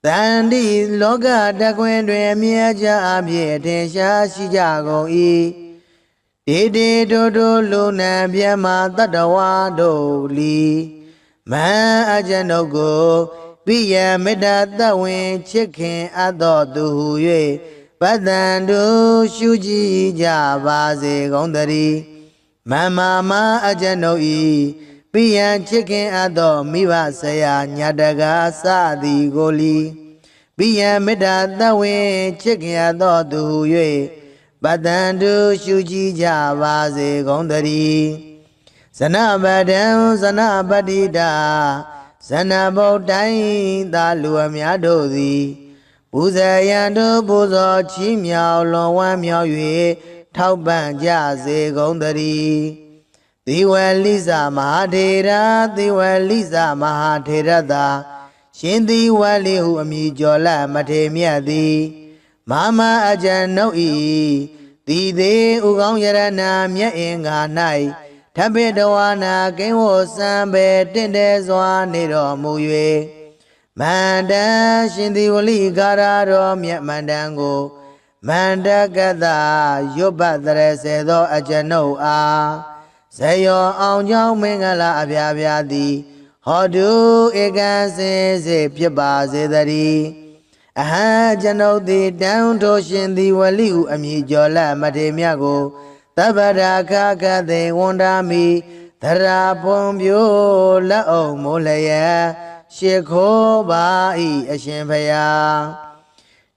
တန်ဒီလောကတကွင်တွင်အမြင်အကျဉ်အဖြစ်ထင်ရှားရှိကြကုန်၏တေတို့လူနှင့်မြတ်မတတဝါတို့လီမန်အကျွန်ုပ်ကိုပိယမေတ္တာသဝင်ချစ်ခင်အပ်သောသူဟု၍ပတ္တန်တို့ရှုကြည်ကြပါစေကုန်တည်းမမအကျွန်ုပ်၏ပိယံချစ်ခင်အပ်သောမိဘဆရာညာတကားစသည်ကိုလီပိယံမေတ္တာသဝင်ချစ်ခင်အပ်သောသူဟု၍ပတ္တန်တို့ရှုကြည်ကြပါစေကုန်တည်းဇနပဒံဇနပတိတာဇနဗုဒ္ဓိသာလူအများတို့သည်ပူဇေယံတို့ပူဇော်ချီးမြှောက်လွန်ဝမ်းမြောက်၍ထောက်ပံ့ကြစေကုန်တည်းသေဝလိစမဟာထေရသေဝလိစမဟာထေရသာရှင်သေဝလိဟုအမည်ကျော်လတ်မထေမြတ်သည်မမအကျွန်ုပ်၏တိသေးဥကောင်းယရဏမြတ်အင်္ဂါ၌ထပိတဝါနာကိဝစံပေတင့်တယ်စွာနေတော်မူ၍မန္တန်ရှင်သေဝလိကာရတော်မြတ်မန္တန်ကိုမန္တကတရွတ်ပတ်တရစေသောအကျွန်ုပ်အားဇယောအောင်ကြောင်းမင်္ဂလာအပြားပြားသည်ဟ ဟောတုဧကံစင်စေဖြစ်ပါစေတည်းအဟံကျွန်ုပ်သည်တန်ထိုရှင်သည်ဝလိဟုအမည်ကျော်လက်မထေမြတ်ကိုသဗ္ဗရာခခသိဝန္တာမိသရာဖွန်ပြိုးလက်အောင်မိုးလျက်ရှေခိုးပါ၏အရှင်ဖယား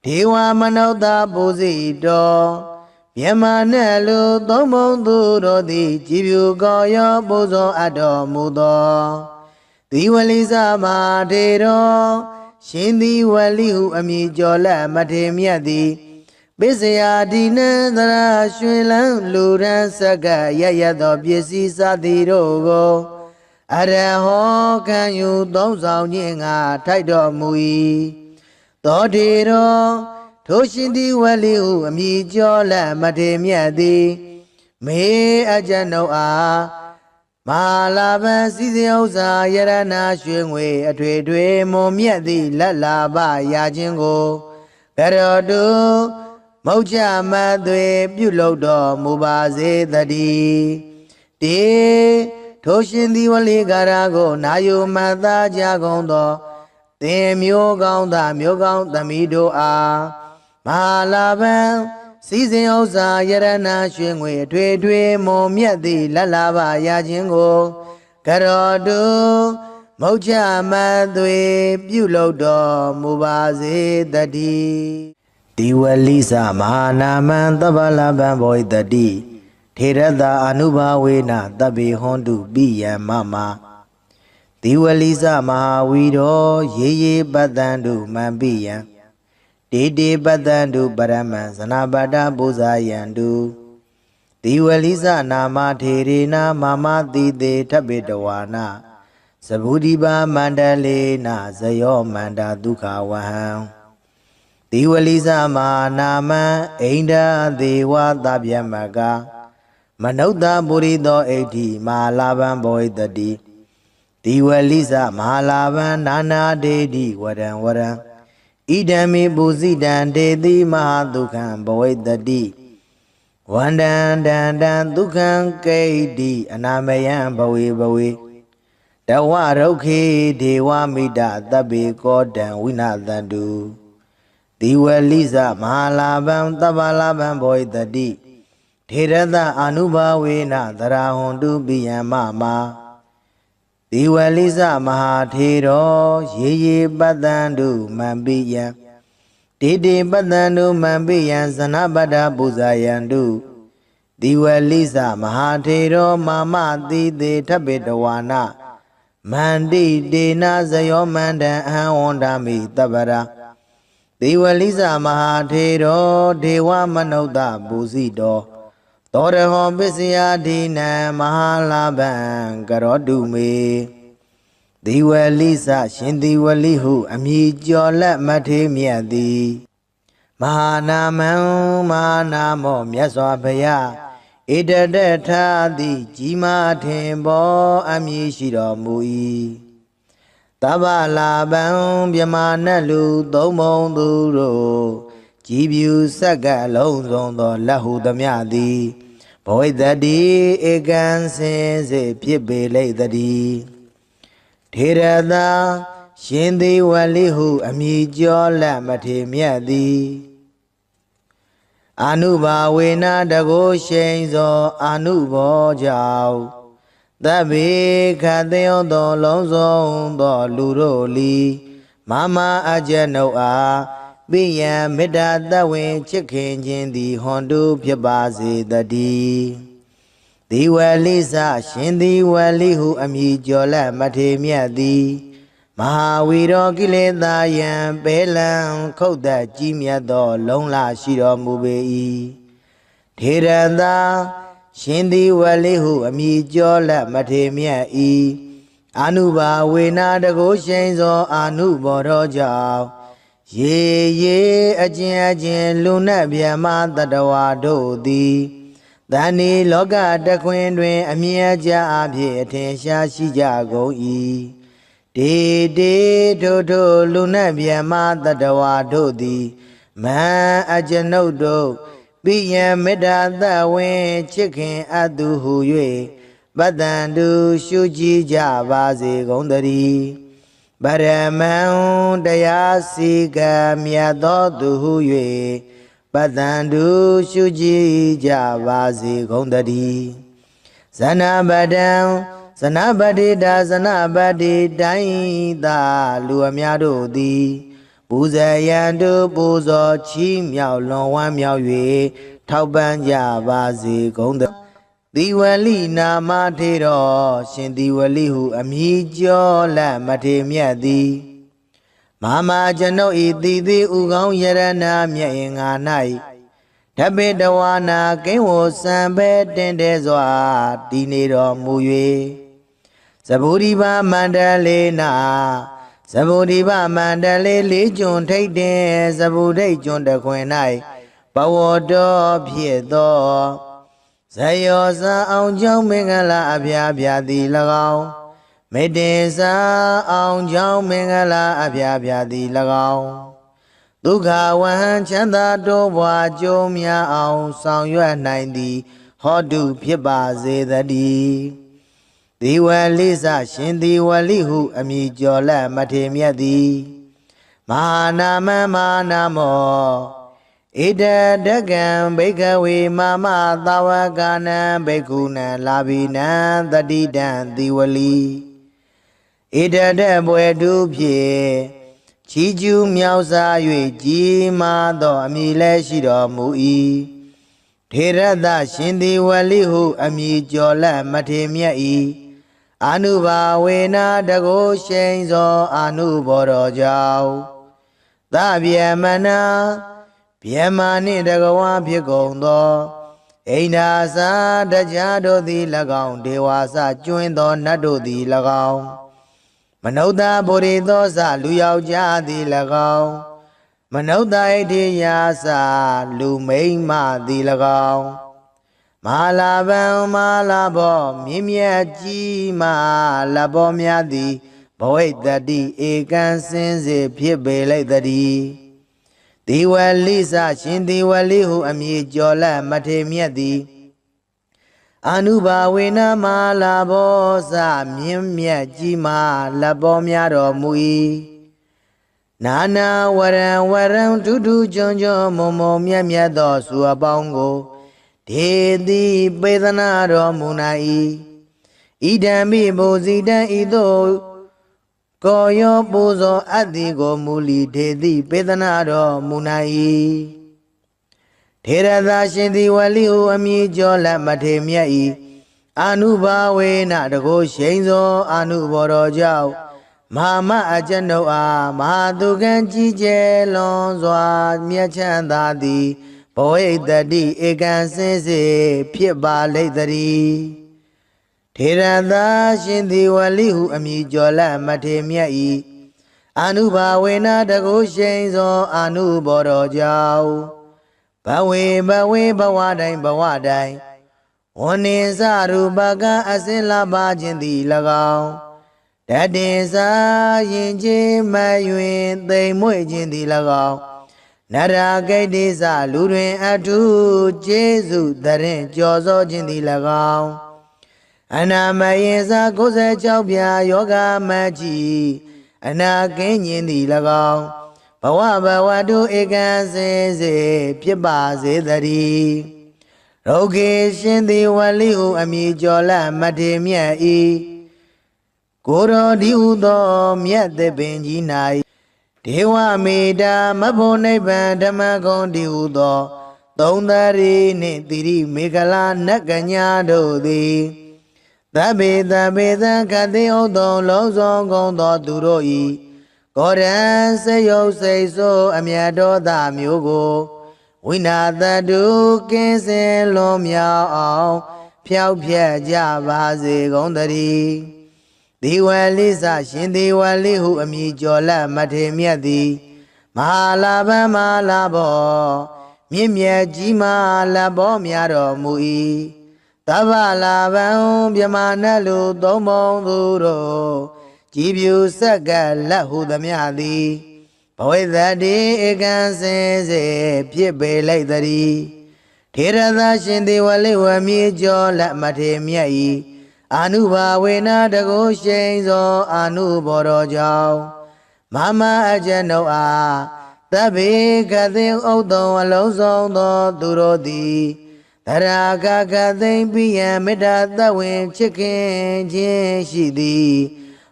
ဒေဝမနုဿပူဇိတောမြမနဲ့လူသုံးဘုံသူတို့သည်ကြည်ဖြူကောင်းရောပူဇော်အပ်တော်မူသောဒီဝလိစမထေရောရှင်သည်ဝလိဟုအမည်ကျော်လက်မထေမြတ်သည်ပစ္စယဒီနံသရရွှင်လန်းလူရန်စက္ကရရသောပစ္စည်းစသည်တို့ကိုအရဟောခံယူသုံးဆောင်ခြင်းငါထိုက်တော်မူ၏သောထေရောထိုရှင်သည်ဝလိဟုအမည်ကျော်လက်မထေမြတ်သည်မေအကျွန်ုပ်အားမဟာလာဘံစီစဉ်ဥစ္စာယရနာရွှေငွေအထွေထွေမွန်မြတ်သည့်လက်လာပရာခြင်းကိုကရောတုမုတ်ချမသွေပြုလုပ်တော်မူပါစေတည်းတေထိုရှင်သည်ဝလိကာရကိုနာယုမတ်သားကြကုန်သောသင်မျိုးကောင်းသားမျိုးကောင်းသမီးတို့အားမဟာလာဘံစီစဉ်ဥစ္စာယရနာရွှေငွေအထွေထွေမွန်မြတ်သည့်လက်လာပရာခြင်းကိုကရောတုမုတ်ချမသွေပြုလုပ်တော်မူပါစေတည်းဒီဝလိစမဟာနာမံသဗ္ဗလဗံဘောဣတတိထေရတအနုဘာဝေနသဗ္ဗေဟွန်တုပိယံမမဒီဝလိစမဟာဝီရောရေရေပတ္တံတုမံပိယံတေတေပတ္တံတုပရမံဇနာပတ္တပူဇာယံတုဒီဝလိစနာမထေရေနာမမတိတေထဗ္ဗေတဝါနာသဗုဒိပါမန္တလေနဇယောမန္တာဒုက္ခဝဟံဒီဝလိစမဟာနာမံအိန္ဒာဒေဝသဗျမကမနုဿပုရိသောဣဋ္ဌိမဟာလာဘံဘောဣတတိဒီဝလိစမဟာလာဘံနာနာဒေတိဝရံဝရံဣဒံမေပုဇိတံဒေတိမဟာဒုက္ခံဘဝိတတိဝန္တံတံတံဒုက္ခံကိဋ္တိအနာမယံဘဝေဘဝေတဝရုခေဒေဝမိတသဗ္ဗေကောတံဝိနာသတုဒီဝလိစမဟာလာဘံသဗ္ဗလာဘံဘောဣတတိထေရတအနုဘာဝေနသရာဟွန်တုပိယံမမဒီဝလိစမဟာထေရောရေရေပတ္တံတုမံပိယံတေတေပတ္တံတုမံပိယံဇနပတ္တပူဇာယံတုဒီဝလိစမဟာထေရောမာမတိတေထဗ္ဗေတဝါနာမန္တိတေနဇယောမန္တံအဟံဝန္တာမိတဗ္ဗရာဒီဝလိစမဟာထေရောဒေဝမနုဿပူဇိတောသောရဟောပစ္စယဒီနံမဟာလာဘံကရောတုမေဒီဝလိစရှင်ဒီဝလိဟုအမည်ကျော်လက်မထေမြတ်သည်မဟာနာမံမဟာနာမောမြတ်စွာဘုရားဣတတထာတိကြီးမားထင်ပေါ်အမည်ရှိတော်မူ၏သဗ္ဗလာဘံမြမနတ်လူသုံးဘုံသူတို့ကြည်ဖြူစက္ကလုံးစုံသောလက်ဟုသမျှသည်ဘဝိတတိဧကံစင်စေဖြစ်ပေလိမ့်တည်းထေရတာရှင်သည်ဝလိဟုအမည်ကျော်လက်မထေမြတ်သည်အနုဘာဝေနတကိုရှိန်သောအနုဘောကြောင့်သဗ္ဗေခတယောသောလုံးစုံသောလူတို့လီမမအကျွန်ုပ်အားပိယံမေတ္တာတဝင်ချစ်ခင်ခြင်းသည်ဟွန်တုဖြစ်ပါစေတည်းဒီဝလိစရှင်သည်ဝလိဟုအမည်ကျော်လက်မထေမြတ်သည်မဟာဝီရောကိလေသာယံပေလံခုတ်သက်ကြီးမြတ်သောလုံးလာရှိတော်မူပေ၏ထေရသာရှင်သည်ဝလိဟုအမည်ကျော်လက်မထေမြတ်၏အနုဘာဝေနာတကိုရှိန်သောအနုဘောတော်ကြောင့်ရေရေအကျဉ်လူနတ်ဗျမတတဝါတို့သည်တဏ္ဍီလောကတခွင်တွင်အမြဲကြအဖြစ်အထင်ရှားရှိကြကုန်၏ဒေဒေထိုထိုလူနတ်ဗျမတတဝါတို့သည်မံအကျွန်ုပ်တို့ပိယံမေတ္တာသဝင်ချစ်ခင်အပ်သူဟု၍ ပတ္တံတုရှုကြည်ကြပါစေကုန်သတည်းပရမံတရားစီကံမြတ်သောသူဟု၍ပတ္တံတုရှုကြည်ကြပါစေကုန်သတည်းဇနပတံဇနပတိတာဇနပတိတိုင်းသာလူအများတို့သည်ပူဇေယံတုပူဇော်ချီးမြှောက်လွန်ဝမ်းမြောက်၍ထောက်ပံ့ကြပါစေကုန်သသီဝလိနာမထေတော်ရှင်သီဝလိဟုအမည်ကျော်လက်မထေမြတ်သည်မာမကျွန်ုပ်ဤတည်သည်ဥကောင်းယရဏမြတ်င်္ဂါ၌ဓပိတဝါနာကိဝောစံပဲတင်တဲ့စွာတည်နေတော်မူ၍သဗ္ဗုဒိဗမန္တလေးနာသဗ္ဗုဒိဗမန္တလေးလေးကျွန်းထိတ်တင်သဗ္ဗုဒိတ်ကျွန်းတခွင်၌ဘဝတော်ဖြစ်သောဇယောဇာအောင်ကြောင့်မင်္ဂလာအဖျားဖျားသည်၎င်းမေတ္တေစာအောင်ကြောင့်မင်္ဂလာအဖျားဖျားသည်၎င်းဒုက္ခဝဟံချမ်းသာတိုးပွားကြုံများအောင်ဆောင်ရွက်နိုင်သည်ဟောတုဖြစ်ပါစေတည်းသီဝလိစရှင်သီဝလိဟုအမည်ကျော်လက်မထေမြတ်သည်မဟာနာမမဟာနာမောဣဒတကံဘိကဝေမမသာဝကနံဘိက္ခုနံလာဘိနံတတိတံသီဝလိဣဒတဘွယ်တုဖြင့်ချီးကျူးမြောက်စား၍ကြီးမားသောအမည်လည်းရှိတော်မူ၏ထေရသရှင်သီဝလိဟုအမည်ကျော်လက်မထေမြတ်၏အာနုဘာဝေနာတကုရှိန်သောအာနုဘောတော်ကြောင့်သဗျမနာဗျမနှင့်တကဝါဖြစ်ကုန်သောအိန္ဒာစာတရားတို့သည်၎င်းဒေဝါစကျွင်းသောနတ်တို့သည်၎င်းမနုဿဗုရိသောစလူယောက်ျားသည်၎င်းမနုဿဣတိယာစလူမိန်းမသည်၎င်းမဟာလာဗံမဟာလာဘောမြင့်မြတ်ကြီးမဟာလာဘောများသည်ဘဝိတ္တိဧကံစင်စေဖြစ်ပေလိုက်တည်းသီဝလိစရှင်သီဝလိဟုအမည်ကျော်လက်မထေမြတ်သည်အာနုဘာဝေနမဟာလာဘောစမြင့်မြတ်ကြီးမဟာလာဘောများတော်မူ၏နာနာဝရံဝရံထူးထူးချွန်ချွန်မုံမုံမြတ်မြတ်သောစုအပေါင်းကိုဒေတိပေသနာတော်မူနိုင်၏ဣဒံမိဘုဇိတံဤသို့ကိုယောပူဇော်အတ္တိကိုမူလီဒေတိပေသနာတော်မူနိုင်၏ထေရသာရှင်သီဝလိဟုအမည်ကျော်လက်မထေမြတ်၏အာနုဘာဝေနတကုရှိန်သောအာနုဘောတော်ကြောင့်မဟာမအကျွန်ုပ်အားမဟာသူကံကြီးကျယ်လွန်စွာမြတ်ချမ်းသာသည်ဘဝိတ္တိဧကံစင်စေဖြစ်ပါလိမ့်တည်းထေရသာရှင်သီဝလိဟုအမည်ကျော်လက်မထေမြတ်၏အာနုဘာဝေနတကုရှိန်သောအာနုဘောတော်ကြောင့်ဘဝေဘဝတိုင်းဝန္နေစရူပကအစင်လာပါခြင်းသည်၎င်းတတေစာရင်ချင်းမယွင်သိမ်မွေ့ခြင်းသည်၎င်းနရာဂိတိစလူတွင်အထုကျေးဇူးတရင်ကြော်စောခြင်းသည်၎င်းအနာမယေစာ96ပြာယောဂမကြီးအနာကင်းခြင်းသည်၎င်းဘဝတုဧကံစင်စေဖြစ်ပါစေတည်းရောဂေရှင်သီဝလိဟုအမည်ကျော်လက်မထေမြတ်၏ကိုရောဒီဟုသောမြတ်သပင်ကြီး၌ဒေဝမေတ္တာမဖို့နိဗ္ဗာန်ဓမ္မဂုံဒီဟုသောသုံးသရီနှင့်သီရိမေခလာနတ်ကညာတို့သည်သဗ္ဗေသခတိဥသောလုံးစုံကုန်သောသူတို့၏ကောရံစေယုတ်စိတ်ဆိုးအမြတ်တော်သားမျိုးကိုဝိနာတတုကင်းစင်လွန်မြောက်အောင်ဖြောက်ဖြက်ကြပါစေကုန်သတည်းသီဝလိစရှင်သီဝလိဟုအမည်ကျော်လက်မထေမြတ်သည်မဟာလာဗံမဟာလာဘောမြင့်မြတ်ကြီးမဟာလာဘောများတော်မူ၏သဗ္ဗလာဗံမြမနလူသုံးပုံသူတို့ကြည်ပြူဆက်ကလက်ဟုသမျှသည်ဘဝိတ္တိဧကံစင်စေဖြစ်ပေလိုက်တည်းထေရသာရှင်သီဝလိဝမည်ကျော်လက်မထေမြတ်၏ အာနုဘာဝေနတကုရှိန်သောအာနုဘောတော်ကြောင့်မမအကျွန်ုပ်အားသဗ္ဗေကသိဥဒ္ဓံအလုံးစုံသောသူတို့သည်တရာကကသိမ့်ပိယံမေတ္တာသဝင်ချစ်ခင်ခြင်းရှိသည်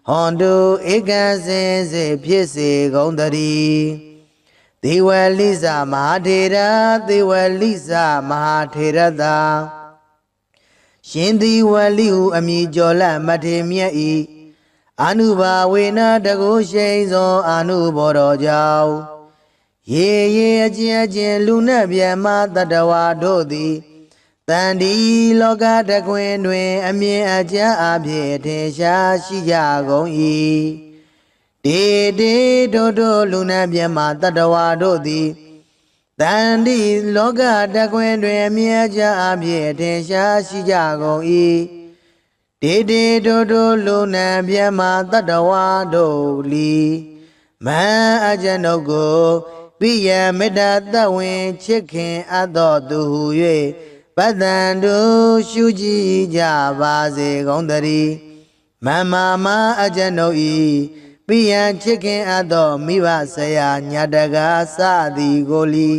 ဟွန်တုဧကံစင်စေဖြစ်စေကုန်သတည်းဒေဝလိဇမဟာထေရဒေဝလိဇမဟာထေရသာရှင်ဒီဝလိဟုအမည်ကျော်လမထေမြတ်ဤအာနုဘာဝေနတကုရှိန်သောအာနုဘောတော်ကြောင့်ရေရေအကျဉ်လူနှင့်ဗျမတတဝါတို့သည်တန်ဒီလောကတကွင်တွင်အမြင်အကျအဖြစ်ထင်ရှားရှိကြကုန်၏တေတေတို့လူနှင့်ဗျမတတဝါတို့သည်တန်ဒီလောကတကွင်တွင်အမြင်အကျအဖြစ်ထင်ရှားရှိကြကုန်၏တေတေတို့လူနှင့်ဗျမတတဝါတို့လီမန်အကျွန်ုပ်ကိုပိယမေတ္တာသဝင်ချစ်ခင်အပ်တော်သူဟု၍ပတ္တန်တို့ရှုကြည်ကြပါစေကုန်သတည်းမမမအကျွန်ုပ်ဤပိယချစ်ခင်အပ်တော်မိဘဆရာညာတကားစသည်ကိုလီ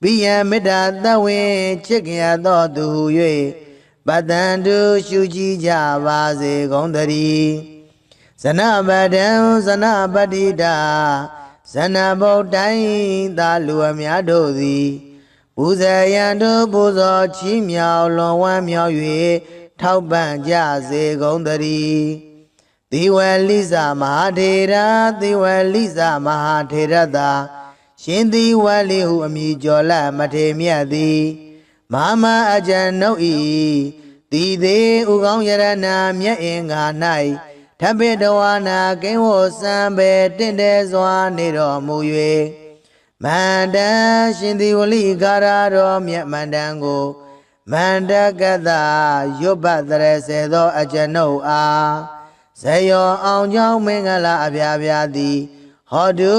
ပိယမေတ္တာသဝင်ချစ်ခင်အပ်တော်သူဟု၍ပတ္တန်တို့ရှုကြည်ကြပါစေကုန်သတည်းဇနပဒံဇနပတိတာဇနဗုဒ္ဓိသာလူအများတို့သည်ပူဇေယံတို့ပူဇော်ချီးမြှောက်လွန်ဝမ်းမြောက်၍ထောက်ပံ့ကြစေကုန်သတည်းသေဝလိဇမဟာထေရသေဝလိဇမဟာထေရသာရှင်သေဝလိဟုအမည်ကျော်လမထေမြတ်သည်မမအကျွန်ုပ်ဤတိသေးဥကောင်းယရဏမြတ်အင်္ဂါ၌ထပိတဝါနာကိဝောစံပေတင့်တယ်စွာနေတော်မူ၍မန္တရှင်သေဝလိကာရတော်မြတ်မန္တန်ကိုမန္တကတရွတ်ပတ်တရစေသောအကျွန်ုပ်အားဇယောအောင်ကြောင်းမင်္ဂလာအပြားပြားသည်ဟောတု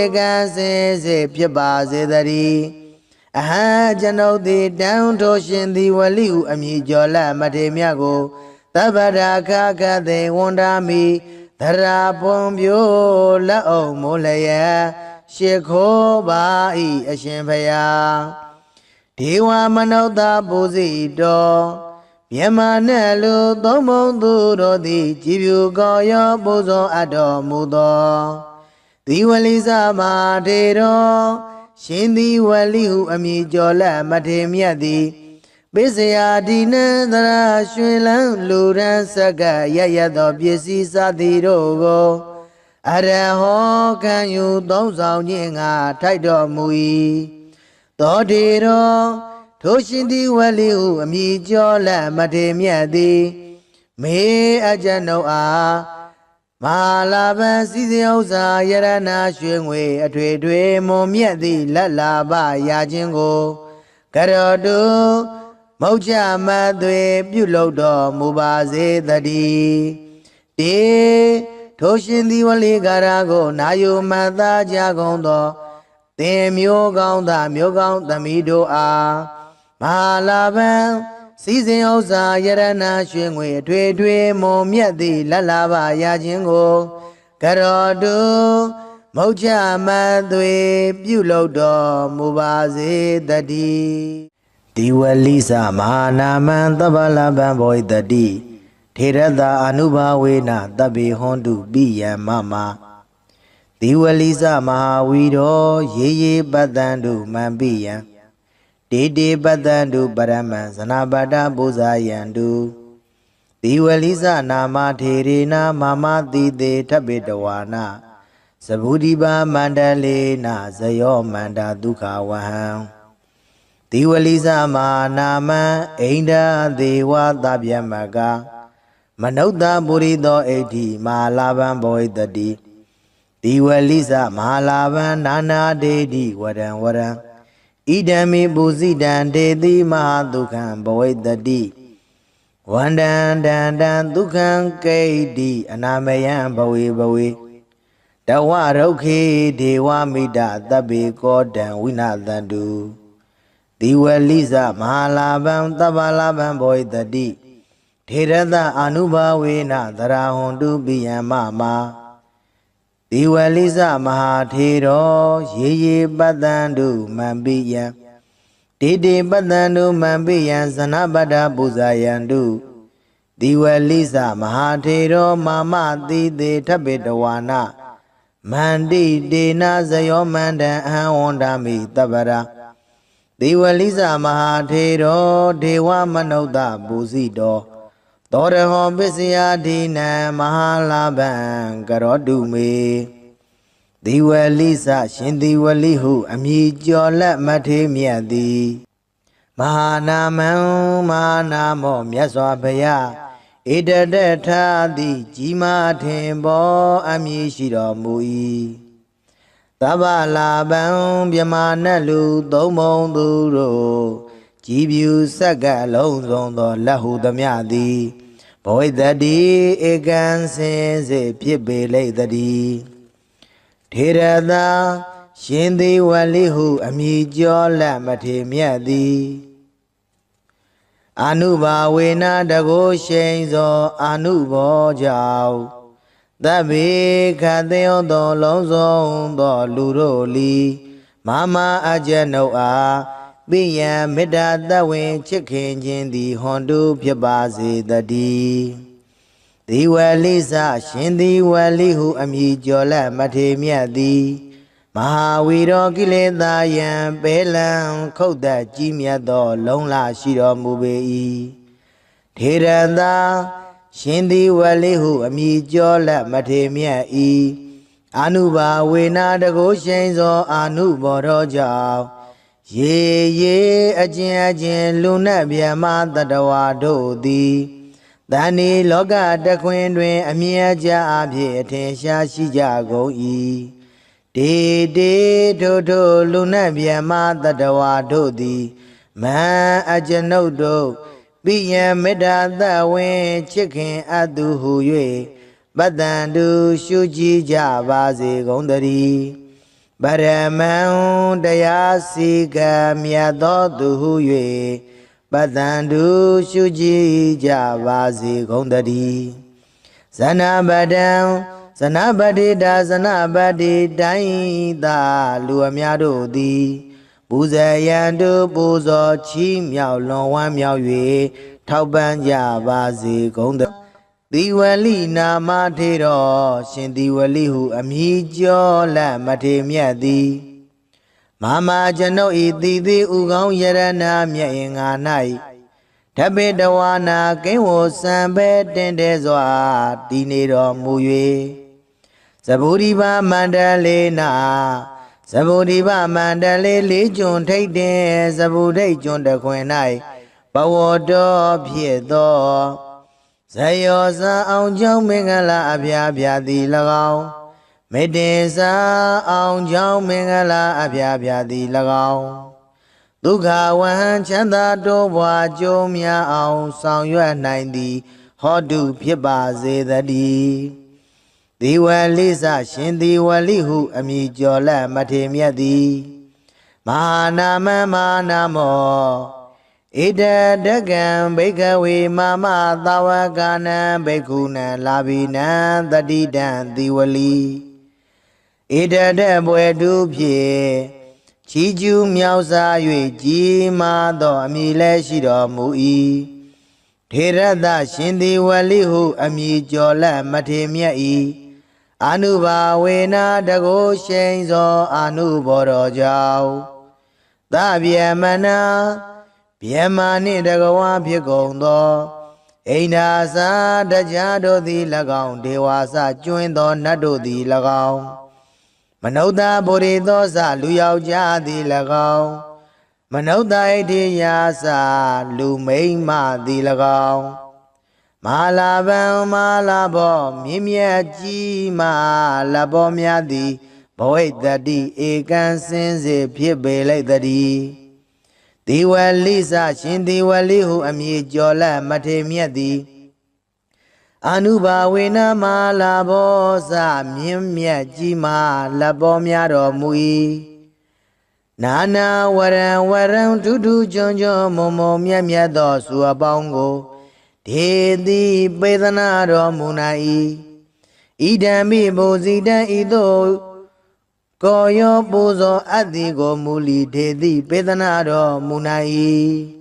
ဧကံစင်စေဖြစ်ပါစေတည်းအဟံကျွန်ုပ်သည်တန်ထိုးရှင်သေဝလိဟုအမည်ကျော်လမထေမြတ်ကိုသဗ္ဗရာခခသေဝန္ဒာမိသရာပွန်ပြိုလက်အောင်မိုးလျက်ရှ िख ိုးပါဤအရှင်ဖယားဒေဝမနုဿပူဇိတော်မြမနဲ့လူသုံးဘုံသူတို့သည်ကြည်ဖြူကောရောပူဇော်အပ်တော်မူသောသီဝလိဇမာထေတော်ရှင်သီဝလိဟုအမည်ကျော်လမထေမြတ်သည်ပိစယာဒီနံသရာရွှေလန်းလူရန်စကရရသောပစ္စည်းစသည်တို့ကိုအရဟောခံယူသုံးဆောင်ခြင်းငါထိုက်တော်မူ၏သောတေတော်ထိုရှင်သီဝလိဟုအမည်ကျော်လမထေမြတ်သည်မေအကျွန်ုပ်အားမဟာလာဘံစည်းစိမ်ဥစ္စာယရနာရွှေငွေအထွေထွေမွန်မြတ်သည့်လက်လာပရာခြင်းကိုကရောတုမௌချမသွေပြုလုပ်တော်မူပါစေတည်းတေထိုရှင်သီဝလိကာရကိုနာယုမတ်သားကြကုန်သောသင်မျိုးကောင်းသားမျိုးကောင်းသမီးတို့အားမဟာလာဘံစည်းစိမ်ဥစ္စာယရနာရွှေငွေအထွေထွေမွန်မြတ်သည့်လက်လာပရာခြင်းကိုကရောတုမௌချမသွေပြုလုပ်တော်မူပါစေတည်းဒီဝလိသမဟာနာမံသဗ္ဗလဗံဘောဣတတိထေရတာအနုဘာဝေနတဗ္ဗေဟွန်တုပိယံမမဒီဝလိသမဟာဝီရောရေရေပတ္တံတုမံပိယံတေတေပတ္တံတုပရမံဇနပါတပူဇာယံတုဒီဝလိသနာမထေရေနမမတိတေထပိတဝါနာသဗုဒိပါမန္တလေနဇယောမန္တာဒုက္ခဝဟံဒီဝလိသမဟာနာမံအိန္ဒာဒေဝသဗျမကမနုဿပုရိသောဣဋ္ဌိမဟာလာဘံဘောဣတတိဒီဝလိသမဟာလာဘံနာနာဒေတိဝရံဝရံဣဒံမိပုဇိတံဒေတိမဟာဒုက္ခံဘောဣတတိဝန္တံတံတံဒုက္ခံကိဋ္တိအနာမယံဘဝေဘဝေတဝရုက္ခေဒေဝမိတသဗ္ဗေကောတံဝိနာသန္တုဒီဝလိသမဟာလာဘံသဗ္ဗလာဘံဘောဣတတိ ထေရသအာနုဘာဝေနသရဟွန်တုပိယံမမဒီဝလိသမဟာထေရောရေရေပတ္တံတုမံပိယံဒေတေပတ္တံတုမံပိယံဇနပတ္တပူဇာယံတုဒီဝလိသမဟာထေရောမာမတိတေထပိတဝါနမန္တိတေနဇယောမန္တံအဟံဝန္ဒာမိတပ္ပရာဒီဝလိသမဟာထေရောဒေဝမနုဿပူဇိတောသောရဟောပစ္စယဒိနံမဟာလာဘံကရောတုမေဒီဝလိသရှင်ဒီဝလိဟုအမည်ကျော်လက်မထေမြတ်သည်မဟာနာမံမဟာနာမောမြတ်စွာဘုရားဣတတထာတိကြီးမားထင်ပေါ်အမည်ရှိတော်မူ၏သဗ္ဗလာဘံမြမနတ်လူသုံးမုံသူတို့ကြည်ပြူဆက်ကလုံးစုံသောလက်ဟုသမျှသည်ဘဝိတ္တိဧကံစင်စေဖြစ်ပေလိမ့်တည်းထေရသာရှင်သည်ဝလိဟုအမည်ကျော်လက်မထေမြတ်သည်အာနုဘာဝေနတကိုရှိန်သောအာနုဘောကြောင့်သဗ္ဗေခသေယောသောလုံးစုံသောလူတို့လီမမအကျဉ်ုပ်အားပိယံမေတ္တာတဝင်ချစ်ခင်ခြင်းသည်ဟွန်တုဖြစ်ပါစေတည်းဒီဝလိသရှင်သည်ဝလိဟုအမည်ကျော်လက်မထေမြတ်သည်မဟာဝီရောကိလေသာယံပေလံခုတ်သက်ကြီးမြတ်သောလုံးလရှိတော်မူပေ၏ထေရသာရှင်သည်ဝလိဟုအမည်ကျော်လက်မထေမြတ်၏အာနုဘာဝေနာတကိုရှိန်သောအာနုဘောတော်ကြောင့်ရေရေအကျဉ်အကျဉ်လူနတ်ဗျမတတဝါတို့သည်တဏီလောကတခွင်တွင်အမြဲကြအဖြစ်အထင်ရှားရှိကြကုန်၏ဒေဒေထိုထိုလူနတ်ဗျမတတဝါတို့သည်မဟံအကျွန်ုပ်တို့ပိယံမေတ္တာသဝင်ချစ်ခင်အပ်သူဟု၍ပတ္တံတုရှုကြည်ကြပါစေကုန်သတည်းပရမံတရားစီကံမြတ်သောသူဟု၍ပတ္တံတုရှုကြည်ကြပါစေကုန်သတည်းဇနပတံဇနပတိတာဇနပတိတိုင်းသာလူအများတို့သည်ပူဇေယံတုပူဇော်ချီးမြှောက်လွန်ဝမ်းမြောက်၍ထောက်ပံ့ကြပါစေကုန်သသီဝလိနာမထေရောရှင်သီဝလိဟုအမည်ကျော်လက်မထေမြတ်သည်မမကျွန်ုပ်ဤသီသီဥကောင်းယရဏမြတ်င်္ဂါ၌ဓပိတဝါနာကိဝောစံပဲတင်တဲစွာတည်နေတော်မူ၍ဇဗုဒိဗမန္တလေးနာဇဗုဒိဗမန္တလေးလေးကျွန်းထိတ်တင်ဇဗုဒိတ်ကျွန်းတခွင်၌ဘဝတော်ဖြစ်သောဇယောဇာအောင်ကြောင့်မင်္ဂလာအဖျားဖျားသည်၎င်းမေတ္တေစာအောင်ကြောင့်မင်္ဂလာအဖျားဖျားသည်၎င်းဒုက္ခဝဟံချမ်းသာတိုးပွားကြိုးများအောင်ဆောင်ရွက်နိုင်သည်ဟောတုဖြစ်ပါစေတည်းဒီဝလိသရှင်ဒီဝလိဟုအမည်ကျော်လက်မထေမြတ်သည်မဟာနာမမဟာနာမောဣတတကံဘိကဝေမမသာဝကနံဘိက္ခုနံလာဘိနံတတိတံဒီဝလိဣတတဘွယ်တုဖြင့်ချီးကျူးမြောက်စား၍ကြီးမားသောအမည်လည်းရှိတော်မူ၏ထေရသရှင်ဒီဝလိဟုအမည်ကျော်လက်မထေမြတ်၏အာနုဘာဝေနာတကိုရှိန်သောအာနုဘောတော်ကြောင့်သဗျမနာဗျမနှင့်တကဝါဖြစ်ကုန်သောအိန္ဒာစာတရားတို့သည်၎င်းဒေဝါစကျွင်းသောနတ်တို့သည်၎င်းမနုဿဗုရိသောစလူယောက်ျားသည်၎င်းမနုဿဣတိယာစလူမိန်းမသည်၎င်းမဟာလာဘံမဟာလာဘောမြင့်မြတ်ကြီးမလဘောများသည်ဘဝိတ္တိဧကံစင်စေဖြစ်ပေလိမ့်တည်းဒီဝလိသရှင်ဒီဝလိဟုအမည်ကျော်လက်မထေမြတ်သည်အာနုဘာဝေနမဟာလာဘောစမြင့်မြတ်ကြီးမလဘောများတော်မူ၏နာနာဝရံထူးထူးချွန်ချွန်မုံမုံမြတ်မြတ်သောစုအပေါင်းကို ဒေတိပေသနာတော်မူနာ၏ဣဒံမိဘုဇိတံဤသို့ကောယောပူဇော်အပ်သည်ကိုမူလီဒေတိပေသနာတော်မူနာ၏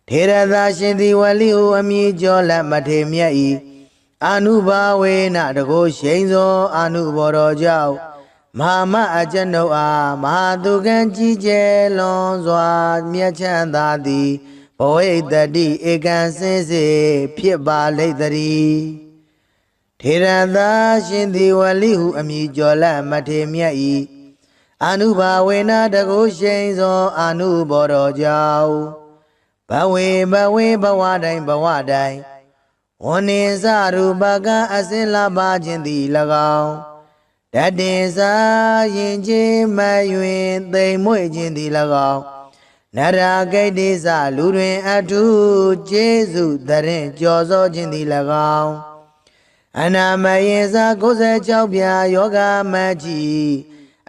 ထေရသာရှင်သည်ဝလိဟုအမည်ကျော်လက်မထေမြတ်၏အာနုဘာဝေနတကိုရှိန်သောအာနုဘော်တော်ကြောင့်မဟာမအကျွန်ုပ်အားမဟာသူကံကြီးကျယ်လွန်စွာမြတ်ချမ်းသာသည်ဘဝိတ္တိဧကံစင်စေဖြစ်ပါလိမ့်တည်းထေရသာရှင်သည်ဝလိဟုအမည်ကျော်လက်မထေမြတ်၏အာနုဘာဝေနတကိုရှိန်သောအာနုဘော်တော်ကြောင့်ဘဝေဘဝတိုင်းဝန္နေစရူပကအစင်လာပါခြင်းသည်၎င်းတတင်စာရင်ချင်းမယွင်သိမ်မွေ့ခြင်းသည်၎င်းနရာဂိတ်တိစလူတွင်အထုကျေးဇူးတရင်ကြော်စောခြင်းသည်၎င်းအနာမယင်စာ96ပြာယောဂမကြီး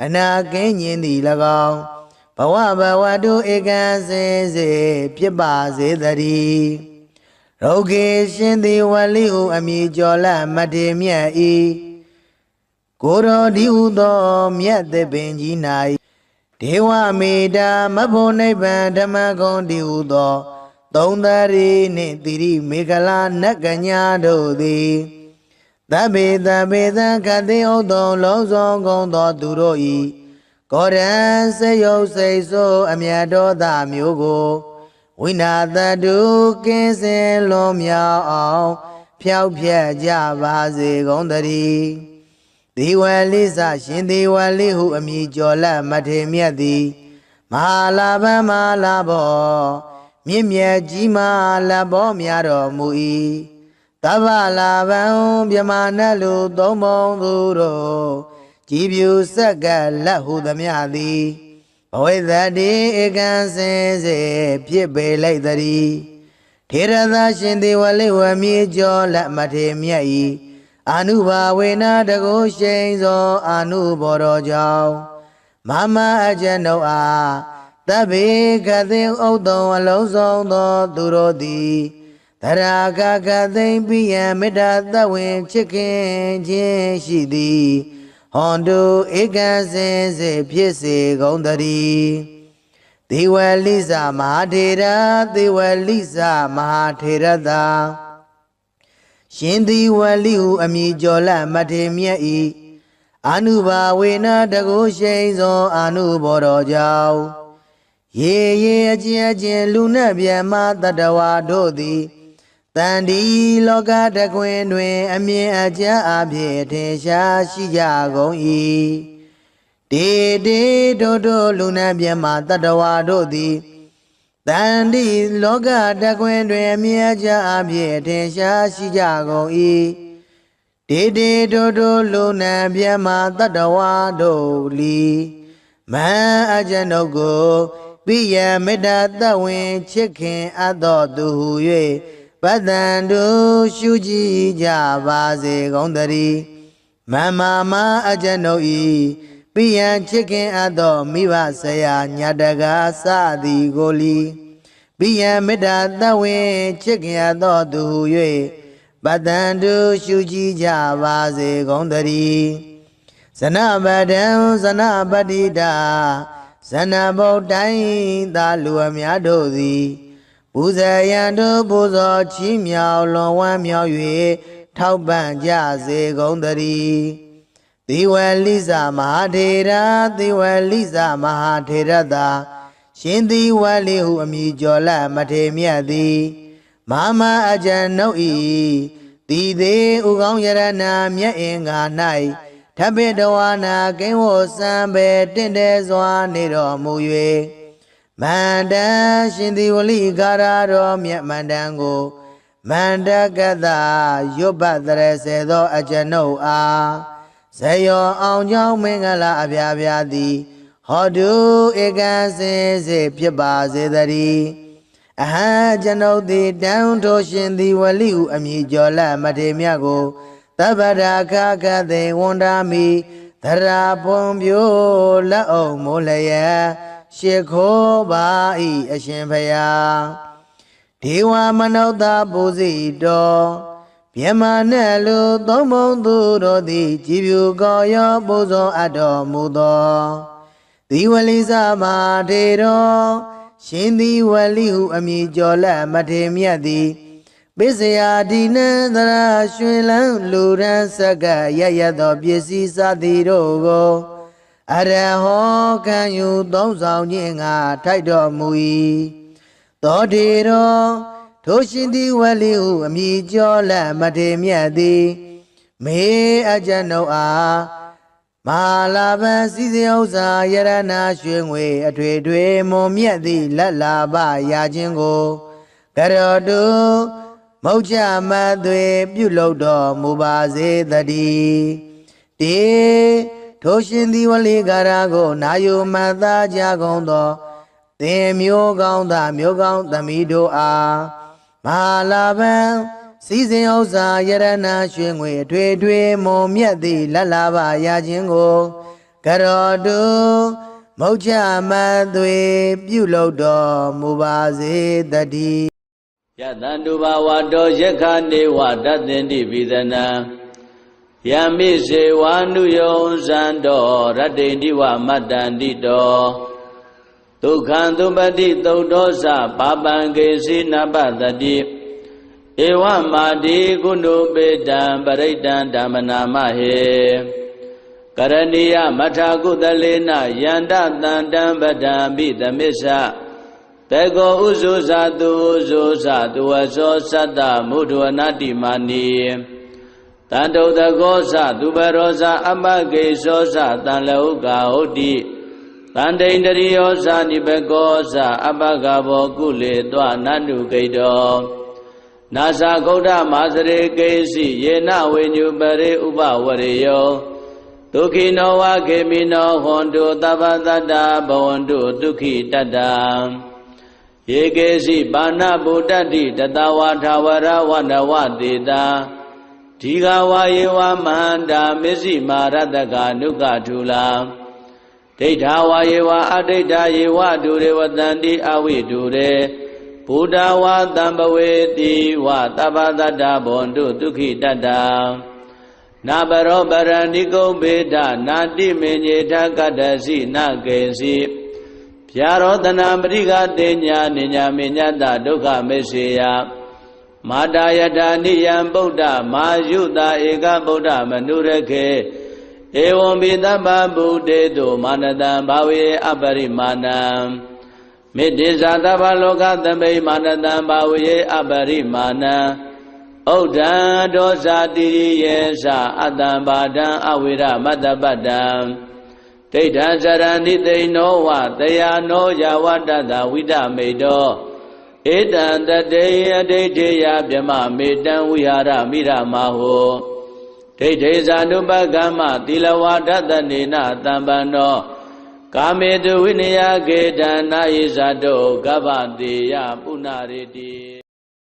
အနာကင်းခြင်းသည်၎င်းဘဝတုဧကံစင်စေဖြစ်ပါစေတည်းရောဂေရှင်သည်ဝလိဟုအမည်ကျော်လက်မထေမြတ်၏ကိုရောဒီဟုသောမြတ်သစ်ပင်ကြီး၌ဒေဝမေတ္တာမဖို့နိဗ္ဗာန်ဓမ္မဂုံဒီဟုသောသုံးသရီနှင့်တိရိမေခလာနတ်ကညာတို့သည်သဗ္ဗေသခတိဥသောလုံးစုံကုန်သောသူတို့၏ကောရံစေယုတ်စိတ်ဆိုးအမြတ်တော်သားမျိုးကိုဝိနာတတုကင်းစင်လွန်မြောက်အောင်ဖြောက်ဖြက်ကြပါစေကုန်တည်းဒီဝလိစရှင်ဒီဝလိဟုအမည်ကျော်လက်မထေမြတ်သည်မဟာလာဘမဟာလာဘောမြင့်မြတ်ကြီးမာလဘောများတော်မူ၏တဗ္ဗလာဘံမြမနတ်လူသုံးပုံသူတို့ကြည်ပြူဆက်ကလက်ဟုသမျှသည်ဘဝိသတိဧကံစင်စေဖြစ်ပေလိုက်တည်းထေရသာရှင်ဒီဝလိဝမြေကျော်လက်မထေမြတ်၏အာနုဘာဝေနတကိုရှိန်သောအာနုဘော်တော်ကြောင့်မမအကျွန်ုပ်အားတဗ္ဗေကသိဥဒ္ဒံအလုံးစုံသောသူတို့သည်သရာဂကသိမ့်ပိယံမေတ္တာသဝင်ချစ်ခင်ခြင်းရှိသည်ဟွန်တုဧကံစင်စေဖြစ်စေကုန်တည်းဒေဝလိစမဟာထေရဒေဝလိစမဟာထေရသာရှင်သည်ဝလိဟုအမည်ကျော်လက်မထေမြတ်၏အာနုဘာဝေနတကိုရှိန်သောအာနုဘော်တော်ကြောင့်ရေအချင်းလူနှင့်မြတ်မတတဝါတို့သည်တန်ဒီလောကတကွင်တွင်အမြင်အကျဉ်းအဖြစ်ထင်ရှားရှိကြကုန်၏တေတို့လူနှင့်မြတ်မတတဝါတို့သည်တန်ဒီလောကတကွင်တွင်အမြင်အကျဉ်းအဖြစ်ထင်ရှားရှိကြကုန်၏တေတို့လူနှင့်မြတ်မတတဝါတို့လီမန်အကျွန်ုပ်ကိုပိယမေတ္တာသဝင်ချစ်ခင်အပ်သောသူဟု၍ပတ္တန်တို့ရှုကြည်ကြပါစေကုန်တည်းမမအကျွန်ုပ်၏ပိယံချစ်ခင်အပ်သောမိဘဆရာညတကာစသည်ကိုလီပိယံမေတ္တာသဝင်ချစ်ခင်အပ်သောသူဟု၍ပတ္တန်တို့ရှုကြည်ကြပါစေကုန်တည်းဇနပဒံဇနပတိတာဇနဘုတ်တိုင်းသာလူအများတို့သည်ပူဇေယံတို့ပူဇော်ချီးမြှောက်လွန်ဝမ်းမြောက်၍ထောက်ပံ့ကြစေကုန်တည်းသေဝလိစမဟာထေရသေဝလိစမဟာထေရသာရှင်သေဝလိဟုအမည်ကျော်လက်မထေမြတ်သည်မမအကျွန်ုပ်၏တိသေးဥကောင်းယရဏမြတ်အင်္ဂါ၌ထပိတဝါနာကိဝစံပေတင့်တယ်စွာနေတော်မူ၍မန္တန်ရှင်သေဝလိကာရတော်မြတ်မန္တန်ကိုမန္တကတရွတ်ပတ်တရစေသောအကျွန်ုပ်အားဇယောအောင်ကြောင်းမင်္ဂလာအပြာပြာသည်ဟောတုဧကံစင်စေဖြစ်ပါစေတည်းအဟံကျွန်ုပ်သည်တန်ထိုရှင်သေဝလိဟုအမည်ကျော်လက်မထေမြတ်ကိုသဗ္ဗရာခကသိဝန္ဒာမိသရာပွန်ပြိုလက်အောင်မိုးလျက်ရှ िख ိုးပါ၏အရှင်ဖယား ဒေဝမနုဿပူဇိတောမြမနဲ့လူသုံးဘုံသူတို့သည်ကြည်ဖြူကောရောပူဇော်အပ်တော်မူသောဒီဝလိစမာထေရောရှင်ဒီဝလိဟုအမည်ကျော်လက်မထေမြတ်သည်ပိစယာဒီနံသရရွှင်လန်းလူရန်စက္ကရရသောပစ္စည်းစသည်တို့ကိုအရဟောခံယူသုံးဆောင်ခြင်းငါထိုက်တော်မူ၏သောတေရောထိုရှင်သည်ဝလိဟုအမည်ကျော်လက်မထေမြတ်သည်မေအကျွန်ုပ်အားမဟာလာဘစီစဉ်ဥစ္စာယရနာရွှေငွေအထွေထွေမွန်မြတ်သည့်လက်လာပရာခြင်းကိုကရောတုမုတ်ချမသွေပြုလုပ်တော်မူပါစေတည်းတေထိုရှင်သည်ဝလိကာရကိုနာယုမတ်သားကြကုန်သောသင်မျိုးကောင်းသားမျိုးကောင်းသမီးတို့အားမဟာလာဘစီစဉ်ဥစ္စာယရနာရွှေငွေအထွေထွေမွန်မြတ်သည့်လက်လာပရာခြင်းကိုကရောတုမုတ်ချမသွေပြုလုပ်တော်မူပါစေတည်းယတန္တုဘာဝတောယက္ခနေဝတသင်တိပိသနံယမိစေဝါနုယောဇံတောရတ္တိတိဝမတ္တန္တိတောဒုက္ခံသုပတိသုတ်သောသပါပံကေစီနပတတိဧဝမာတိကုဏုပေတံပရိတံဓမ္မနာမဟေကရဏီယမထာကုသလေနယန္တတန္တံပဒံပိသမစ္ဆတေကောဥဇုဇာတုဥဇုဇာတုဝသောသတ္တမုဒ္ဒဝနတိမာနီတန္တုတကောသသူဘရောဇာအပကေသောသတံလဟုကာဟုတ်တိတန္တိန္ဒရိယောဇာနိဘကောဇာအပကဘောကုလေတွနန္တုကိတောနာဇာဂௌဒမာစရေကေစီယေနဝေညုပရေဥပဝရေယောဒုခိနောဝခေမိနောဟွန်တုသဗ္ဗတတ္တဘဝန္တုဒုက္ခိတတ္တယေကေစီပါဏဗုဒ္ဓတိတတဝါထာဝရဝနဝတေတာဒီဃဝါယေဝမန္တာမစ္စည်းမာရတကနုကထုလာဒိဋ္ဌာဝါယေဝအဒိဋ္ဌာယေဝဒုရေဝတန္တိအဝိဒုရေဘုဒ္ဓဝါတံပဝေတိဝသဗ္ဗတတ္တဘဝန္တုဒုက္ခိတတ္တနာဘရောပရဏိကုံဘေဒနာတိမေညေထကတ္တစီနကေစီဗျာရောတနာပရိကတေညာနိညာမေညတဒုက္ခမေစေယမာတာယတာနိယံဗုဒ္ဓမာယုတာဧကဗုဒ္ဓမနုရခေဧဝံပိသဗ္ဗဗုဒေတုမာနတံဘာဝေအပရိမာဏံမေတ္တိဇာသဗ္ဗလောကသမိမာနတံဘာဝေအပရိမာဏံဩဒံဒောဇာတိယေသအတ္တံဘာဒံအဝိရမတ္တပတ္တံဒိဋ္ဌံစရဏိသိနောဝတယာနောယဝတ္တသဝိဒမေတောဧတံတတေယဒိဋ္ဌေယဗြမမေတံဝိဟာရမိရမဟောဒိဋ္ဌေဇာနုပကမ္မသီလဝါဒတနေနတံပန္နောကာမေတုဝိနယကေတံနာယိဇာတောကဗ္ဗတေယပုဏ္ဏရေတိ